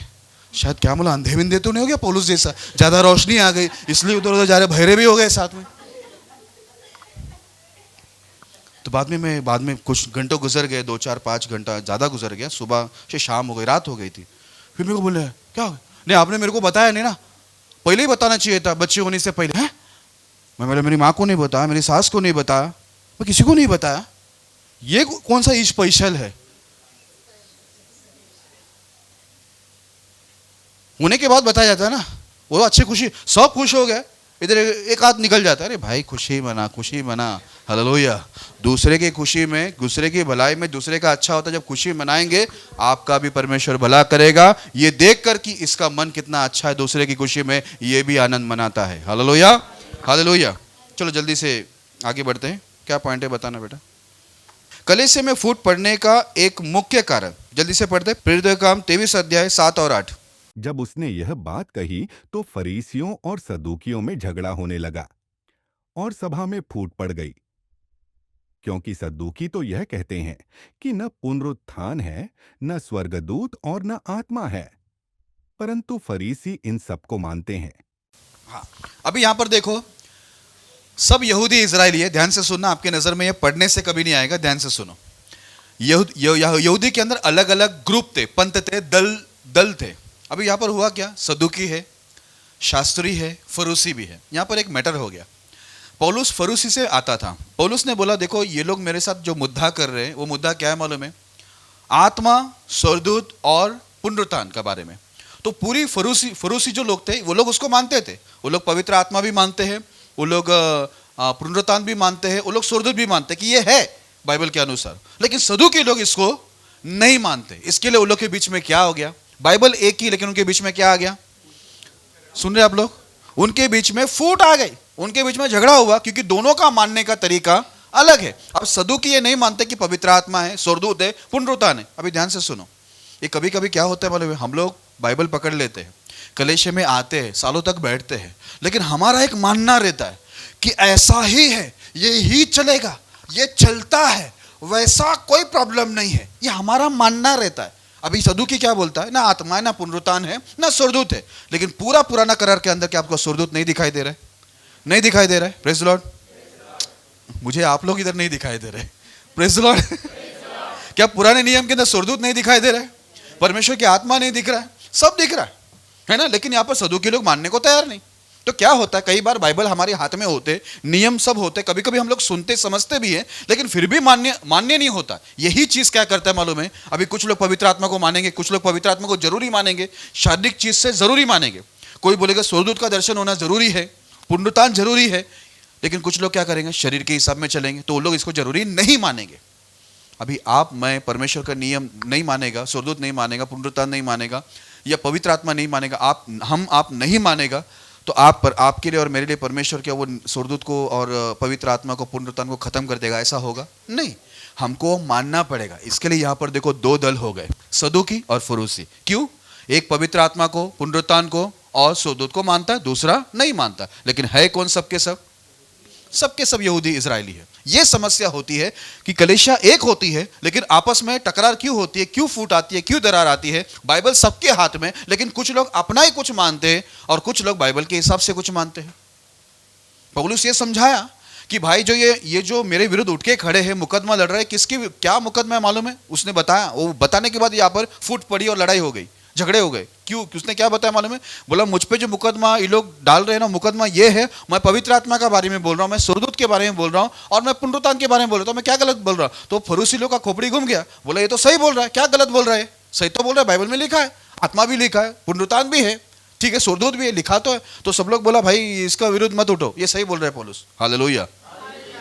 शायद क्या बोला अंधे बिंदे तो नहीं हो गया पौलुस जैसा, ज्यादा रोशनी आ गई इसलिए उधर उधर जा रहे, भैरे भी हो गए साथ में। तो बाद में कुछ घंटों गुजर गए, 2-4-5 घंटा ज्यादा गुजर गया, सुबह से शाम हो गई, रात हो गई थी। फिर मेरे को बोले क्या हो गया? नहीं आपने मेरे को बताया नहीं ना, पहले ही बताना चाहिए था, बच्चे होने से पहले। हैं? मैं बोला मेरी माँ को नहीं बताया, मेरी सास को नहीं बताया, मैं किसी को नहीं बताया, ये कौन सा स्पेशल है? होने के बाद बताया जाता है ना, वो अच्छी खुशी, सब खुश हो गए, इधर एक हाथ निकल जाता है, अरे भाई खुशी मना, हालेलुया। दूसरे की खुशी में, दूसरे की भलाई में दूसरे का अच्छा होता है। जब खुशी मनाएंगे आपका भी परमेश्वर भला करेगा, ये देखकर कि इसका मन कितना अच्छा है, दूसरे की खुशी में ये भी आनंद मनाता है। Hallelujah, hallelujah. चलो जल्दी से आगे बढ़ते हैं, क्या पॉइंट है बताना बेटा। कलीसिया में फूट पड़ने का एक मुख्य कारण, जल्दी से पढ़ते, प्रेरितों के काम 23 अध्याय 7 और 8। जब उसने यह बात कही तो फरीसियों और सदूकियों में झगड़ा होने लगा और सभा में फूट पड़ गई, क्योंकि सदूकी तो यह कहते हैं कि न पुनरुत्थान है, न स्वर्गदूत और न आत्मा है, परंतु फरीसी इन सबको मानते हैं। हाँ, अभी यहां पर देखो, सब यहूदी इजरायली है, ध्यान से सुनना, आपके नजर में ये पढ़ने से कभी नहीं आएगा, ध्यान से सुनो। यहूदी के अंदर अलग अलग ग्रुप थे, पंथ थे, दल थे। अभी यहां पर हुआ क्या, सदुकी है, शास्त्री है, फरूसी भी है। यहां पर एक मैटर हो गया, पौलुस फरूसी से आता था। पौलुस ने बोला देखो ये लोग मेरे साथ जो मुद्दा कर रहे हैं, वो मुद्दा क्या है मालूम है, आत्मा, स्वर्गदूत और पुनरुत्थान का बारे में। तो पूरी फरूसी जो लोग थे वो लोग उसको मानते थे, वो लोग पवित्र आत्मा भी मानते हैं, वो लोग पुनरुत्थान भी मानते हैं, वो लोग स्वर्गदूत भी मानते हैं कि ये है बाइबल के अनुसार। लेकिन सदूकी लोग इसको नहीं मानते। इसके लिए उन लोग के बीच में क्या हो गया, बाइबल एक ही लेकिन उनके बीच में क्या आ गया, सुन रहे आप लोग, उनके बीच में फूट आ गई, उनके बीच में झगड़ा हुआ, क्योंकि दोनों का मानने का तरीका अलग है। अब सदूकी ये नहीं मानते कि पवित्र आत्मा है, स्वर्गदूत है, पुनरुत्थान है। अभी ध्यान से सुनो, ये कभी कभी क्या होता है मालूम है, हम लोग बाइबल पकड़ लेते हैं, कलीसिया में आते हैं, सालों तक बैठते हैं, लेकिन हमारा एक मानना रहता है कि ऐसा ही है, ये ही चलेगा, ये चलता है, वैसा कोई प्रॉब्लम नहीं है, ये हमारा मानना रहता है। अभी सदूकी क्या बोलता है, ना आत्मा है, ना पुनरुत्थान है, ना स्वर्गदूत है, लेकिन पूरा पुराना करार के अंदर क्या आपको स्वर्गदूत नहीं दिखाई दे रहा है, नहीं दिखाई दे रहा है। Praise the Lord. मुझे आप लोग इधर नहीं दिखाई दे रहे, प्रेज द लॉर्ड। क्या पुराने नियम के अंदर स्वर्गदूत नहीं दिखाई दे रहा है, परमेश्वर की आत्मा नहीं दिख रहा है, सब दिख रहा है ना, लेकिन यहाँ पर सदूकी लोग मानने को तैयार नहीं। तो क्या होता है, कई बार बाइबल हमारे हाथ में होते, नियम सब होते, कभी कभी हम लोग सुनते समझते भी हैं, लेकिन फिर भी मान्य नहीं होता। यही चीज क्या करता है मालूम है, अभी कुछ लोग पवित्र आत्मा को मानेंगे, कुछ लोग पवित्र आत्मा को जरूरी मानेंगे, शारीरिक चीज से जरूरी मानेंगे। कोई बोलेगा स्वर्गदूत का दर्शन होना जरूरी है, पुनरुत्थान जरूरी है, लेकिन कुछ लोग क्या करेंगे, शरीर के हिसाब में चलेंगे, तो वो लोग इसको जरूरी नहीं मानेंगे। अभी आप, मैं, परमेश्वर का नियम नहीं मानेगा, स्वर्गदूत नहीं मानेगा, पुनरुत्थान नहीं मानेगा, या पवित्र आत्मा नहीं मानेगा, आप नहीं मानेगा, तो आपके लिए और मेरे लिए परमेश्वर क्या वो स्वर्गदूत को और पवित्र आत्मा को, पुनरुत्थान को खत्म कर देगा, ऐसा होगा नहीं, हमको मानना पड़ेगा। इसके लिए यहां पर देखो दो दल हो गए, सदूकी और फरूसी। क्यों, एक पवित्र आत्मा को, पुनरुत्थान को और स्वर्गदूत को मानता है, दूसरा नहीं मानता, लेकिन है कौन सबके सब यहूदी इजरायली है। यह समस्या होती है कि कलीसिया एक होती है, लेकिन आपस में टकरार क्यों होती है, क्यों फूट आती है, क्यों दरार आती है। बाइबल सबके हाथ में, लेकिन कुछ लोग अपना ही कुछ मानते हैं और कुछ लोग बाइबल के हिसाब से कुछ मानते हैं। पौलुस ये समझाया कि भाई जो ये जो मेरे विरुद्ध उठ के खड़े हैं, मुकदमा लड़ रहे हैं, किसकी क्या मुकदमा है मालूम है, उसने बताया। वो बताने के बाद यहाँ पर फूट पड़ी और लड़ाई हो गई, झगड़े हो गए। क्यों, उसने क्या बताया मालूम है, बोला मुझ पे जो मुकदमा ये लोग डाल रहे हैं ना, मुकदमा ये है, मैं पवित्र आत्मा के बारे में बोल रहा हूँ, मैं स्वर्गदूत के बारे में बोल रहा हूँ और मैं पुनरुत्थान के बारे में बोल रहा हूँ, मैं क्या गलत बोल रहा हूँ। तो फरूसी लोग का खोपड़ी घूम गया, बोला ये तो सही बोल रहा है, क्या गलत बोल रहा है, सही तो बोल रहा है, बाइबल में लिखा है, आत्मा भी लिखा है, पुनरुत्थान भी है, ठीक है, स्वर्गदूत भी है, लिखा तो है। तो सब लोग बोला भाई इसका विरुद्ध मत उठो, ये सही बोल रहा है पौलुस, हालेलुया।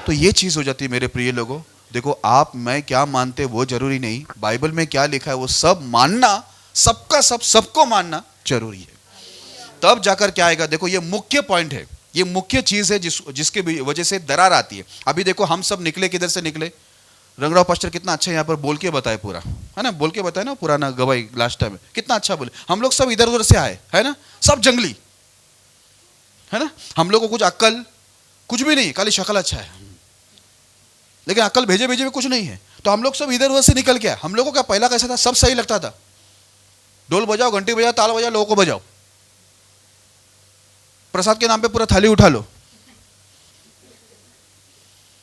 तो ये चीज हो जाती है मेरे प्रिय लोगों, देखो आप मैं क्या मानते वो जरूरी नहीं, बाइबल में क्या लिखा है वो सब मानना, सबका सब सबको मानना जरूरी है। तब जाकर क्या आएगा, देखो ये मुख्य पॉइंट है, ये मुख्य चीज है जिसके वजह से दरार आती है। अभी देखो हम सब निकले किधर से निकले, रंगराव पास्टर कितना अच्छा यहाँ पर बोल के बताए पूरा, है ना, बोल के बताए ना पुराना गवाही लास्ट टाइम, कितना अच्छा बोले। हम लोग सब इधर उधर से आए, है ना, सब जंगली, है ना, हम लोग को कुछ अक्ल कुछ भी नहीं, खाली शक्ल अच्छा है, लेकिन अक्ल भेजे भेजे में कुछ नहीं है। तो हम लोग सब इधर उधर से निकल के आए। हम लोगों का पहला कैसा था, सब सही लगता था, ढोल बजाओ, घंटी बजाओ, ताल बजाओ, लोगों को बजाओ, प्रसाद के नाम पे पूरा थाली उठा लो,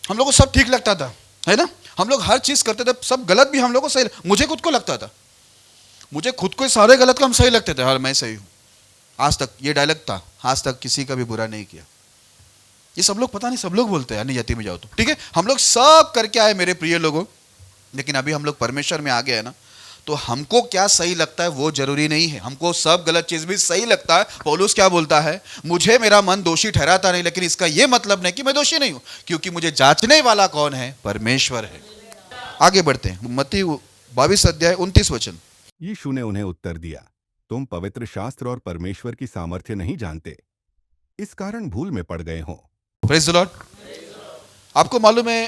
हम लोग को सब ठीक लगता था, है ना। हम लोग हर चीज करते थे, सब गलत भी हम लोग को सही, मुझे खुद को लगता था, मुझे खुद को सारे गलत काम सही लगते थे, हाँ मैं सही हूं, आज तक ये डायलॉग था, आज तक किसी का भी बुरा नहीं किया। ये सब लोग पता नहीं, सब लोग बोलते हैं अन्य जाति में जाओ तो, ठीक है, हम लोग सब करके आए मेरे प्रिय लोगों। लेकिन अभी हम लोग परमेश्वर में आ गए हैं ना, तो हमको क्या सही लगता है वो जरूरी नहीं है, हमको सब गलत चीज भी सही लगता है। पौलुस क्या बोलता है, मुझे मेरा मन दोषी ठहराता नहीं, लेकिन इसका यह मतलब नहीं कि मैं दोषी नहीं हूं, क्योंकि मुझे जांचने वाला कौन है, परमेश्वर है। आगे बढ़ते हैं, मत्ती 22 अध्याय 29 वचन। यीशु ने उन्हें उत्तर दिया, तुम पवित्र शास्त्र और परमेश्वर की सामर्थ्य नहीं जानते, इस कारण भूल में पड़ गए हो। Praise the Lord. आपको मालूम है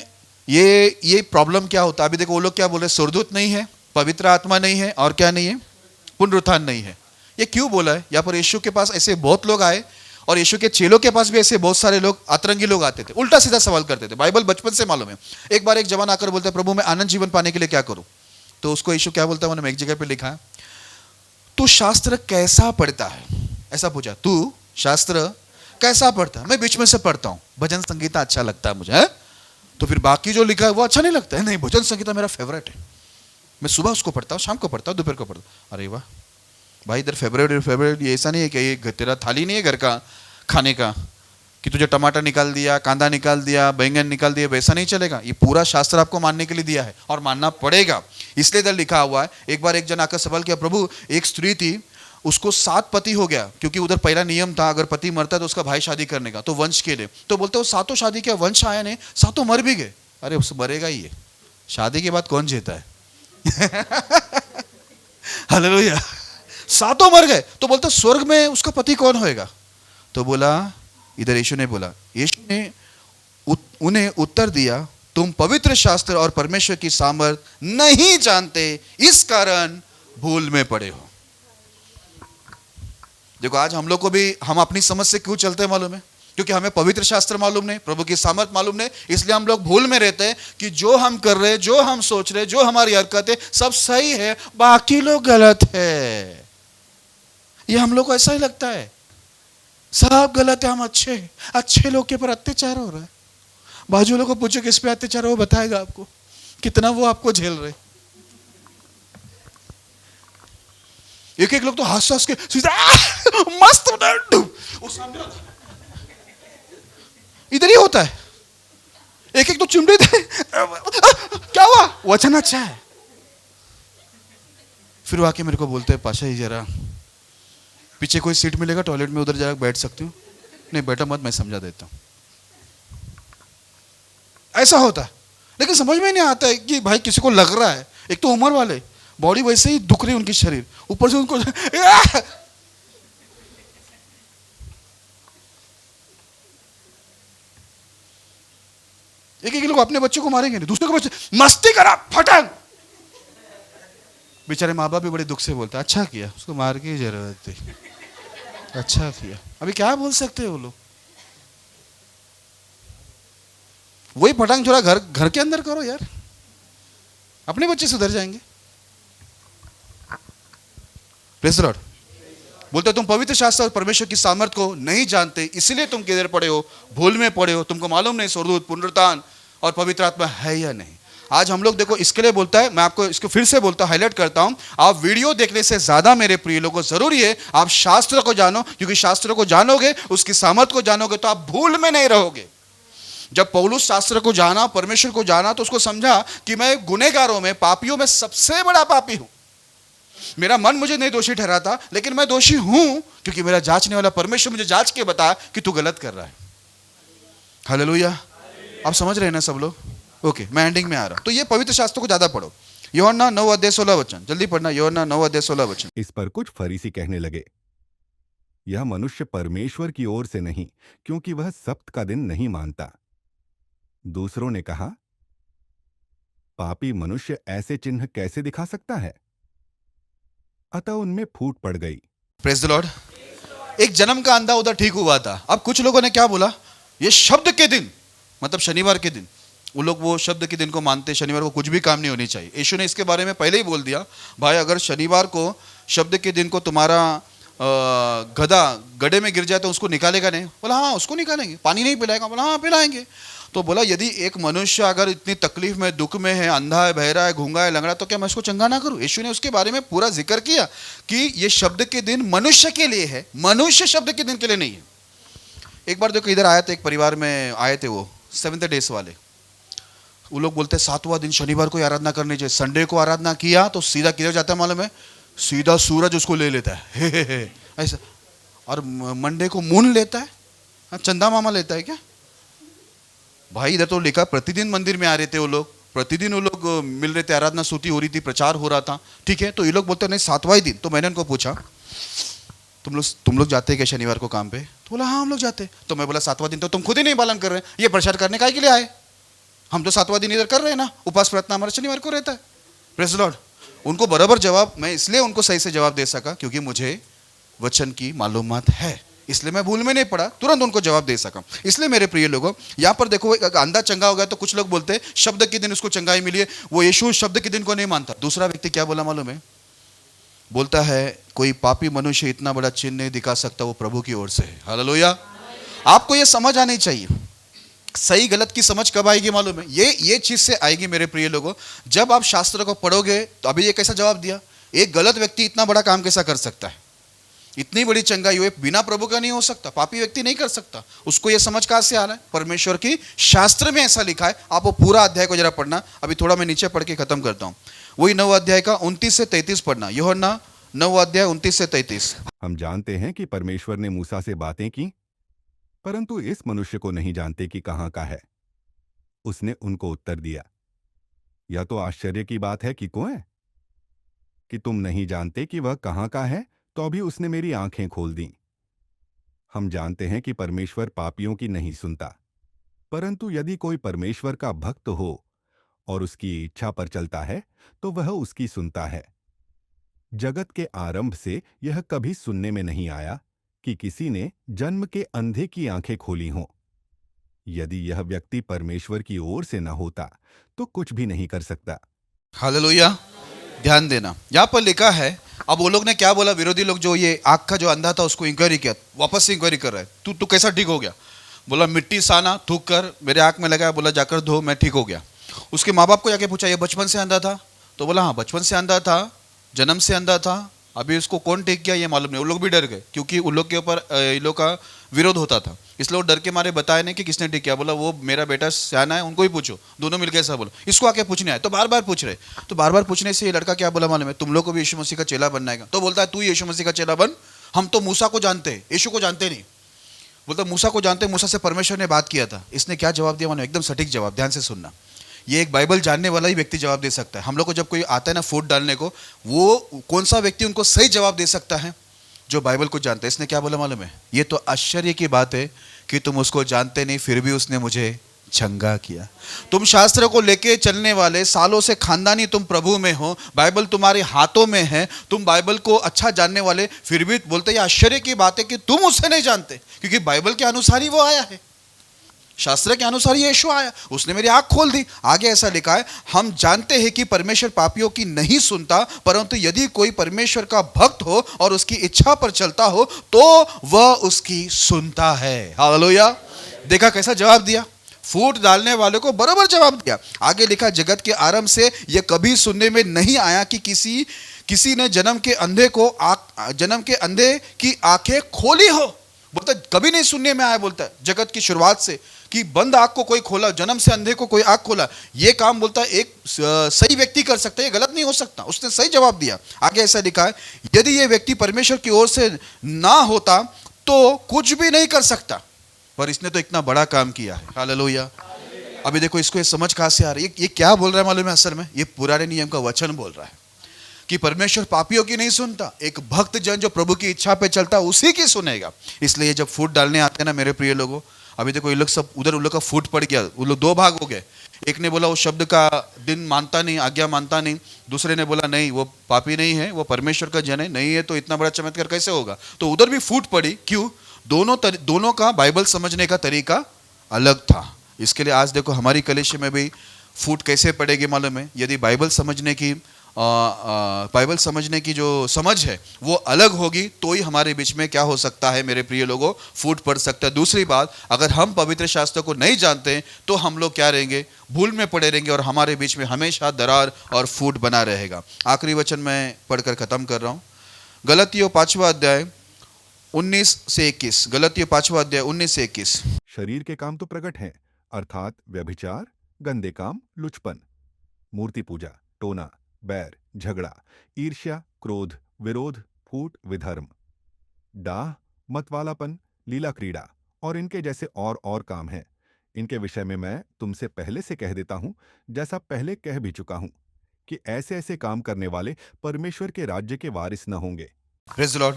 ये प्रॉब्लम क्या होता है। अभी देखो वो लोग क्या बोल रहे, स्वर्गदूत नहीं है, पवित्र आत्मा नहीं है, और क्या नहीं है, पुनरुत्थान नहीं है। ये क्यों बोला है। यहाँ पर यीशु के पास ऐसे बहुत लोग आए, और यीशु के चेलों के पास भी ऐसे बहुत सारे लोग अतरंगी लोग आते थे, उल्टा सीधा सवाल करते थे। बाइबल बचपन से मालूम है। एक बार एक जवान आकर बोलता है, प्रभु मैं आनंद जीवन पाने के लिए क्या करूं। तो उसको यीशु क्या बोलता है, मैंने एक जगह पे लिखा है, तू शास्त्र कैसा पढ़ता है, ऐसा पूछा, तू शास्त्र कैसा पढ़ता है। मैं बीच में से पढ़ता हूं, भजन संगीता अच्छा लगता है मुझे, है? तो फिर बाकी जो लिखा है वो अच्छा नहीं लगता है। नहीं, भजन संगीता मेरा फेवरेट है, मैं सुबह उसको पढ़ता हूँ, शाम को पढ़ता हूँ, दोपहर को पढ़ता हूँ। अरे वाह भाई, इधर फेवरेट ये ऐसा नहीं है कि ये तेरा थाली नहीं है घर का खाने का, कि तुझे टमाटर निकाल दिया, कांदा निकाल दिया, बैंगन निकाल दिया, वैसा नहीं चलेगा। ये पूरा शास्त्र आपको मानने के लिए दिया है, और मानना पड़ेगा। इसलिए इधर लिखा हुआ है। एक बार एक जन आकर सवाल किया, प्रभु एक स्त्री थी, उसको 7 पति हो गया, क्योंकि उधर पहला नियम था अगर पति मरता तो उसका भाई शादी करने का, तो वंश के लिए। तो बोलते हो 7 शादी किया, वंश आया नहीं, 7 मर भी गए। अरे उस मरेगा ही है, शादी के बाद कौन जीता है। हालेलुया, 7 मर गए। तो बोलते स्वर्ग में उसका पति कौन होएगा। तो बोला, इधर यीशु ने बोला, यीशु ने उन्हें उत्तर दिया, तुम पवित्र शास्त्र और परमेश्वर की सामर्थ्य नहीं जानते, इस कारण भूल में पड़े हो। देखो आज हम लोग को भी, हम अपनी समझ से क्यों चलते हैं मालूम है, क्योंकि हमें पवित्र शास्त्र मालूम नहीं, प्रभु की सामर्थ मालूम नहीं, इसलिए हम लोग भूल में रहते हैं कि जो हम कर रहे, जो हम सोच रहे, जो हमारी हरकत है सब सही है, बाकी लोग गलत है। ये हम लोग को ऐसा ही लगता है, सब गलत है, हम अच्छे लोग के ऊपर अत्याचार हो रहा है। बाजू लोग को पूछो किस पे अत्याचार हो, वो बताएगा आपको, कितना वो आपको झेल रहे। एक एक लोग तो हंस के सीधा मस्त वो सामने इधर ही होता है। एक एक तो चिमड़ी दे, क्या हुआ, वचन अच्छा है। फिर वो आके मेरे को बोलते हैं, पाशा जी जरा पीछे कोई सीट मिलेगा टॉयलेट में, उधर जाकर बैठ सकती हूँ। नहीं बेटा मत, मैं समझा देता हूँ। ऐसा होता है, लेकिन समझ में नहीं आता है कि भाई किसी को लग रहा है। एक तो उम्र वाले, बॉडी वैसे ही दुख रही उनकी शरीर, ऊपर से उनको एक लोग अपने बच्चों को मारेंगे नहीं, दूसरे को बच्चे मस्ती करा फटक। बेचारे माँ बाप भी बड़े दुख से बोलते, अच्छा किया उसको मार के जरूरत थी, अच्छा किया। अभी क्या बोल सकते हैं वो लोग। वही पटांग छोड़ा घर के अंदर करो यार, अपने बच्चे सुधर जाएंगे। Praise the Lord. बोलते तुम पवित्र शास्त्र और परमेश्वर की सामर्थ्य को नहीं जानते, इसलिए तुम किधर पड़े हो, भूल में पड़े हो। तुमको मालूम नहीं स्वर्गदूत, पुनरुत्थान और पवित्र आत्मा है या नहीं। आज हम लोग देखो इसके लिए बोलता है, मैं आपको इसको फिर से बोलता हाईलाइट करता हूं, आप वीडियो देखने से ज्यादा मेरे प्रिय लोगों जरूरी है आप शास्त्र को जानो, क्योंकि शास्त्र को जानोगे, उसकी सामर्थ्य को जानोगे तो आप भूल में नहीं रहोगे। जब पौलुस शास्त्र को जाना, परमेश्वर को जाना, तो उसको समझा कि मैं गुनहगारों में, पापियों में सबसे बड़ा पापी हूं। मेरा मन मुझे नहीं दोषी ठहराता, लेकिन मैं दोषी हूं क्योंकि मेरा जांचने वाला परमेश्वर मुझे जांच के बता कि तू गलत कर रहा है। हालेलुया। आप समझ रहे हैं ना सब लोग। ओके, मैं एंडिंग में आ रहा हूं। तो ये पवित्र शास्त्र को ज्यादा पढ़ो। यूहन्ना 9:16 जल्दी पढ़ना, यूहन्ना 9:16। इस पर कुछ फरीसी कहने लगे, यह मनुष्य परमेश्वर की ओर से नहीं, क्योंकि वह सब्त का दिन नहीं मानता। दूसरों ने कहा, पापी मनुष्य ऐसे चिन्ह कैसे दिखा सकता है? अतः उनमें फूट पड़ गई। Praise the Lord. एक जन्म का अंधा उधर ठीक हुआ था। अब कुछ लोगों ने क्या बोला, ये शब्द के दिन, मतलब शनिवार के दिन, वो लोग वो शब्द के दिन को मानते, शनिवार को कुछ भी काम नहीं होनी चाहिए। यीशु ने इसके बारे में पहले ही बोल दिया, भाई अगर शनिवार को शब्द के दिन को तुम्हारा गधा गड्ढे में गिर जाए तो उसको निकालेगा नहीं? बोला हाँ उसको निकालेंगे। पानी नहीं पिलाएगा? बोला हाँ पिलाएंगे। तो बोला यदि एक मनुष्य अगर इतनी तकलीफ में, दुख में है, अंधा है, बहरा है, गूंगा है, लंगड़ा, तो क्या मैं उसको चंगा ना करूं? यीशु ने उसके बारे में पूरा जिक्र किया कि ये शब्द के दिन मनुष्य के लिए है, मनुष्य शब्द के दिन के लिए नहीं है। एक बार देखो इधर आया था, एक परिवार में आए थे, वो 7th डेज वाले। वो लोग बोलते 7वां दिन शनिवार को आराधना करनी चाहिए। संडे को आराधना किया तो सीधा किधर जाता है मालूम है? सीधा सूरज उसको ले लेता है, हे ऐसा। और मंडे को मून लेता है, चंदा मामा लेता है क्या? भाई इधर तो लिखा प्रतिदिन मंदिर में आ रहे थे वो लोग, प्रतिदिन वो लोग मिल रहे थे, आराधना स्तुति हो रही थी, प्रचार हो रहा था, ठीक है। तो ये लोग बोलते नहीं 7वां दिन। तो मैंने उनको पूछा तुम लोग जाते हैं क्या शनिवार को काम पे? तो बोला हाँ हम लोग जाते। तो मैं बोला 7वां दिन तो तुम खुद ही नहीं पालन कर रहे, ये प्रचार करने का के लिए आए? हम तो 7वां दिन इधर कर रहे हैं ना, उपास प्रार्थना हमारा शनिवार को रहता है। Praise the Lord. उनको बराबर जवाब, मैं इसलिए उनको सही से जवाब दे सका क्योंकि मुझे वचन की मालूमात है, इसलिए मैं भूल में नहीं पड़ा, तुरंत उनको जवाब दे सका। इसलिए मेरे प्रिय लोगों, यहाँ पर देखो एक अंधा चंगा हो गया तो कुछ लोग बोलते हैं शब्द के दिन उसको चंगाई मिली है, वो यीशु शब्द के दिन को नहीं मानता। दूसरा व्यक्ति क्या बोला मालूम है? बोलता है कोई पापी मनुष्य इतना बड़ा चिन्ह नहीं दिखा सकता, वो प्रभु की ओर से है। हालेलुया। आपको ये समझ आनी चाहिए। सही गलत की समझ कब आएगी मालूम है? ये चीज से आएगी मेरे प्रिय लोगों, जब आप शास्त्र को पढ़ोगे। तो अभी ये कैसा जवाब दिया, एक गलत व्यक्ति इतना बड़ा काम कैसा कर सकता है? इतनी बड़ी चंगाई हुई बिना प्रभु का नहीं हो सकता, पापी व्यक्ति नहीं कर सकता। उसको ये समझ कहां से आ रहा है? परमेश्वर की शास्त्र में ऐसा लिखा है। आप वो पूरा अध्याय को जरा पढ़ना। अभी थोड़ा मैं नीचे पढ़ के खत्म करता हूं। वही 9 अध्याय का 29 से 33 पढ़ना। यूहन्ना 9 अध्याय 29 से 33। हम जानते हैं कि परमेश्वर ने मूसा से बातें की, परंतु इस मनुष्य को नहीं जानते कि कहां का है। उसने उनको उत्तर दिया, यह तो आश्चर्य की बात है कि कौन है कि तुम नहीं जानते कि वह कहां का है, तो अभी उसने मेरी आंखें खोल दी। हम जानते हैं कि परमेश्वर पापियों की नहीं सुनता, परंतु यदि कोई परमेश्वर का भक्त हो और उसकी इच्छा पर चलता है तो वह उसकी सुनता है। जगत के आरंभ से यह कभी सुनने में नहीं आया कि किसी ने जन्म के अंधे की आंखें खोली हों। यदि यह व्यक्ति परमेश्वर की ओर से न होता तो कुछ भी नहीं कर सकता। हालेलुया। ध्यान देना, यहां पर लिखा है। अब वो लोग ने क्या बोला, विरोधी लोग, जो ये आंख का जो अंधा था उसको इंक्वायरी किया, वापस से इंक्वायरी कर रहा है, तू कैसा ठीक हो गया? बोला मिट्टी साना थूक कर मेरे आंख में लगाया, बोला जाकर धो, मैं ठीक हो गया। उसके माँ बाप को जाके पूछा ये बचपन से अंधा था? तो बोला हाँ बचपन से अंधा था, जन्म से अंधा था, अभी उसको कौन ठीक किया ये मालूम नहीं। वो लोग भी डर गए क्योंकि उन लोग के ऊपर इन लोग का विरोध होता था, इसलिए वो डर के मारे बताए नहीं कि किसने ठीक किया। बोला वो मेरा बेटा सियाना है, उनको ही पूछो। दोनों मिलकर ऐसा बोला, इसको आके पूछने आए तो बार बार पूछ रहे। तो बार बार पूछने से ये लड़का क्या बोला मालूम है? तुम लोग को भी यीशु मसीह का चेला बनना है। तो बोलता है तू यीशु मसीह का चेला बन, हम तो मूसा को जानते हैं, यीशु को जानते नहीं। बोलता मूसा को जानते, मूसा से परमेश्वर ने बात किया था। इसने क्या जवाब दिया मालूम? एकदम सटीक जवाब, ध्यान से सुनना। ये एक बाइबल जानने वाला ही व्यक्ति जवाब दे सकता है। हम लोग को जब कोई आता है ना फूट डालने को, वो कौन सा व्यक्ति उनको सही जवाब दे सकता है? जो बाइबल को जानता है। इसने क्या बोला मालूम है? ये तो आश्चर्य की बात है कि तुम उसको जानते नहीं, फिर भी उसने मुझे चंगा किया। तुम शास्त्र को लेके चलने वाले, सालों से खानदानी तुम प्रभु में हो, बाइबल तुम्हारे हाथों में है, तुम बाइबल को अच्छा जानने वाले, फिर भी बोलते ये आश्चर्य की बात है कि तुम उससे नहीं जानते, क्योंकि बाइबल के अनुसार ही वो आया है, शास्त्र के अनुसार यीशु आया, उसने मेरी आंख खोल दी। आगे ऐसा लिखा है, हम जानते हैं कि परमेश्वर पापियों की नहीं सुनता, परंतु यदि कोई परमेश्वर का भक्त हो और उसकी इच्छा पर चलता हो तो वह उसकी सुनता है। हालेलुया। देखा कैसा जवाब दिया? फूट डालने वाले को बराबर जवाब दिया। आगे लिखा, जगत के आरंभ से यह कभी सुनने में नहीं आया कि किसी ने जन्म के अंधे की आंखें खोली हो। बोलता कभी नहीं सुनने में आया, बोलता है जगत की शुरुआत से कि बंद आंख को कोई खोला, जन्म से अंधे को कोई आंख खोला। ये काम बोलता है एक सही व्यक्ति कर सकता है, ये गलत नहीं हो सकता। उसने सही जवाब दिया। आगे ऐसा लिखा है, यदि ये व्यक्ति परमेश्वर की ओर से ना होता तो कुछ भी नहीं कर सकता, पर इसने तो इतना बड़ा काम किया है। हालेलुया। अभी देखो इसको ये समझ कहाँ से आ रही है, ये क्या बोल रहा है मालूम है? असल में ये पुराने नियम का वचन बोल रहा है कि परमेश्वर पापियों की नहीं सुनता, एक भक्त जन जो प्रभु की इच्छा पे चलता उसी की सुनेगा। इसलिए जब फूट डालने आते हैं ना मेरे प्रिय लोगों, अभी देखो ये लोग सब उधर उन लोग का फूट पड़ गया, वो लोग दो भाग हो गए। एक ने बोला वो शब्द का दिन मानता नहीं, आज्ञा मानता नहीं। दूसरे ने बोला नहीं वो पापी नहीं है, वो परमेश्वर का जन है, नहीं है तो इतना बड़ा चमत्कार कैसे होगा। तो उधर भी फूट पड़ी। क्यों? दोनों का बाइबल समझने का तरीका अलग था। इसके लिए आज देखो हमारी कलीसिया में भी फूट कैसे पड़ेगी मालूम है? यदि बाइबल समझने की जो समझ है वो अलग होगी तो ही हमारे बीच में क्या हो सकता है मेरे प्रिय लोगों, फूट पड़ सकता है। दूसरी बात, अगर हम पवित्र शास्त्र को नहीं जानते तो हम लोग क्या रहेंगे, भूल में पड़े रहेंगे और हमारे बीच में हमेशा दरार और फूट बना रहेगा। आखिरी वचन मैं पढ़कर खत्म कर रहा हूँ। गलतियों 5वां अध्याय 19 से 21। गलतियों 5वां अध्याय 19 से 21। शरीर के काम तो प्रकट हैं, अर्थात व्यभिचार, गंदे काम, लुचपन, मूर्ति पूजा, टोना, बैर, झगड़ा, ईर्ष्या, क्रोध, विरोध, फूट, विधर्म, डाह, मतवालापन, लीला क्रीड़ा और इनके जैसे और काम हैं। इनके विषय में मैं तुमसे पहले से कह देता हूं, जैसा पहले कह भी चुका हूं, कि ऐसे ऐसे काम करने वाले परमेश्वर के राज्य के वारिस न होंगे। Praise the Lord.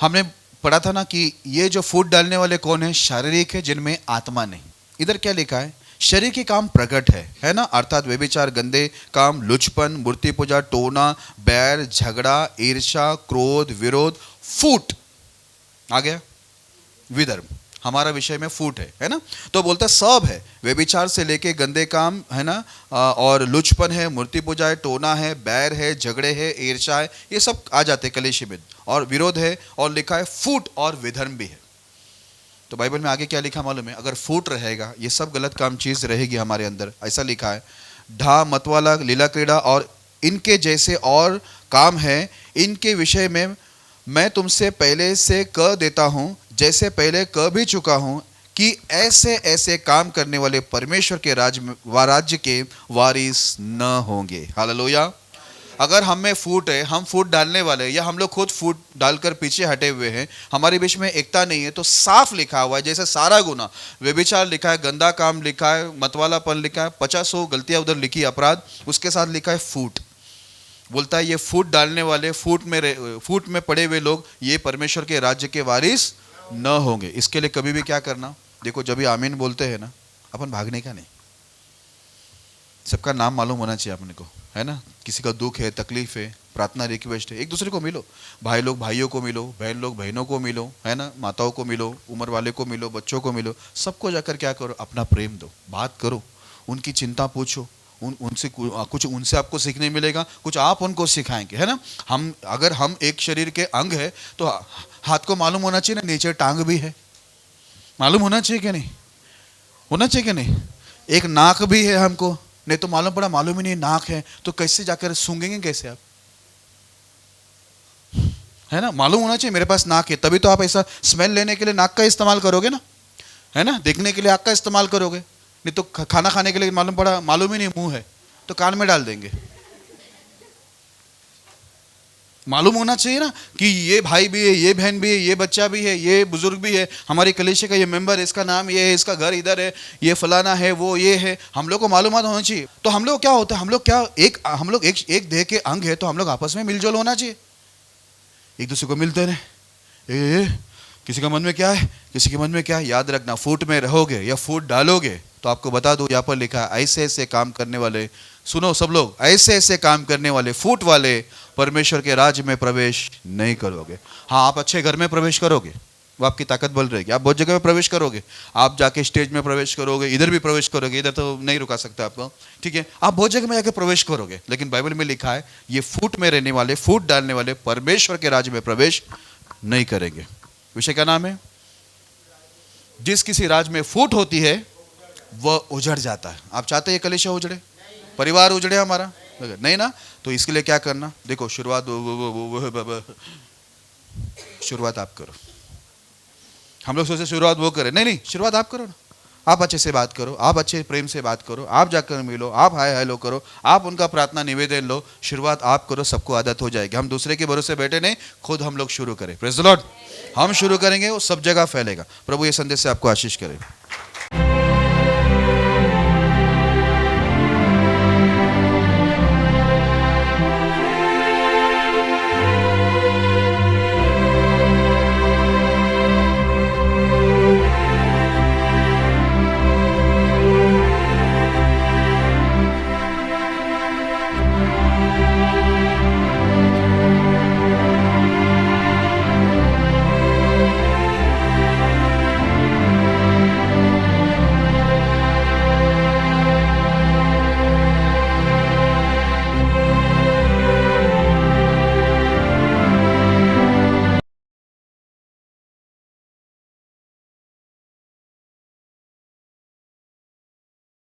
हमने पढ़ा था ना कि ये जो फूट डालने वाले कौन है? शारीरिक है, जिनमें आत्मा नहीं। इधर क्या लिखा है? शरीर के काम प्रकट है ना, अर्थात व्यभिचार, गंदे काम, लुचपन, मूर्ति पूजा, टोना, बैर, झगड़ा, ईर्ष्या, क्रोध, विरोध, फूट। आ गया विधर्म। हमारा विषय में फूट है ना। तो बोलता सब है, व्यभिचार से लेके गंदे काम है ना, और लुचपन है, मूर्ति पूजा है, टोना है, बैर है, झगड़े है, ईर्ष्या है, ये सब आ जाते कलेशी में, और विरोध है, और लिखा है फूट और विधर्म भी है। तो बाइबल में आगे क्या लिखा मालूम है? अगर फूट रहेगा, ये सब गलत काम चीज रहेगी हमारे अंदर, ऐसा लिखा है, ढा, मतवाला, लीला क्रीड़ा और इनके जैसे और काम है, इनके विषय में मैं तुमसे पहले से कह देता हूं, जैसे पहले कह भी चुका हूं, कि ऐसे ऐसे काम करने वाले परमेश्वर के राज्य के वारिस न होंगे। हालेलुया। अगर हम में फूट है, हम फूट डालने वाले, या हम लोग खुद फूट डालकर पीछे हटे हुए हैं, हमारे बीच में एकता नहीं है, तो साफ लिखा हुआ है, जैसे सारा गुना, व्यभिचार लिखा है, गंदा काम लिखा है, मतवालापन लिखा है, 50 गलतियां उधर लिखी, अपराध, उसके साथ लिखा है फूट। बोलता है ये फूट डालने वाले, फूट में पड़े हुए लोग, ये परमेश्वर के राज्य के वारिस न होंगे। इसके लिए कभी भी क्या करना, देखो जब भी आमीन बोलते हैं ना, अपन भागने का नहीं, सबका नाम मालूम होना चाहिए अपने को, है ना। किसी का दुख है, तकलीफ है, प्रार्थना रिक्वेस्ट है, एक दूसरे को मिलो, भाई लोग भाइयों को मिलो, बहन लोग बहनों को मिलो, है ना, माताओं को मिलो, उम्र वाले को मिलो, बच्चों को मिलो, सबको जाकर क्या करो, अपना प्रेम दो, बात करो, उनकी चिंता पूछो, उनसे कुछ उनसे आपको सीखने मिलेगा, कुछ आप उनको सिखाएंगे, है ना। अगर हम एक शरीर के अंग है तो हाथ को मालूम होना चाहिए ना, नीचे टांग भी है, मालूम होना चाहिए कि नहीं, होना चाहिए कि नहीं। एक नाक भी है हमको, नहीं तो मालूम ही नहीं नाक है, तो कैसे जाकर सूंघेंगे कैसे आप, है ना। मालूम होना चाहिए मेरे पास नाक है, तभी तो आप ऐसा स्मेल लेने के लिए नाक का इस्तेमाल करोगे ना, है ना, देखने के लिए आँख का इस्तेमाल करोगे, नहीं तो खाना खाने के लिए मालूम ही नहीं मुंह है तो कान में डाल देंगे। मालूम होना चाहिए ना कि ये भाई भी है, ये बहन भी है, ये बच्चा भी है, ये बुजुर्ग भी है, हमारी कलीसिया का ये मेंबर है, इसका नाम ये है, इसका घर इधर है, ये फलाना है, वो ये है, हम लोग को मालूमात होना चाहिए। तो हम लोग क्या होता है, हम लोग एक देह के अंग है, तो हम लोग आपस में मिलजुल होना चाहिए, एक दूसरे को मिलते रहे। किसी का मन में क्या है, किसी के मन में क्या है, याद रखना, फूट में रहोगे या फूट डालोगे तो आपको बता दो, यहाँ पर लिखा है ऐसे ऐसे काम करने वाले, सुनो सब लोग, ऐसे ऐसे काम करने वाले, फूट वाले परमेश्वर के राज्य में प्रवेश नहीं करोगे। हाँ, आप अच्छे घर में प्रवेश करोगे, वो आपकी ताकत बल रहेगी, आप बहुत जगह में प्रवेश करोगे, आप जाके स्टेज में प्रवेश करोगे, इधर भी प्रवेश करोगे, इधर तो नहीं रुका सकता आपको, ठीक है, आप बहुत जगह में जाके प्रवेश करोगे, लेकिन बाइबल में लिखा है ये फूट में रहने वाले, फूट डालने वाले परमेश्वर के राज्य में प्रवेश नहीं करेंगे। विषय का नाम है, जिस किसी राज्य में फूट होती है वह उजड़ जाता है। आप चाहते हैं कलीसिया उजड़े, परिवार उजड़े हमारा, नहीं ना, तो इसके लिए क्या करना, देखो शुरुआत आप करो। हम लोग सोचते शुरुआत वो करें, नहीं, शुरुआत आप करो ना, आप अच्छे से बात करो, आप अच्छे प्रेम से बात करो, आप जाकर मिलो, आप हाय हेलो करो, आप उनका प्रार्थना निवेदन लो, शुरुआत आप करो, सबको आदत हो जाएगी। हम दूसरे के भरोसे बैठे नहीं, खुद हम लोग शुरू करें। Praise the Lord. हम शुरू करेंगे वो सब जगह फैलेगा। प्रभु ये संदेश से आपको आशीष करे।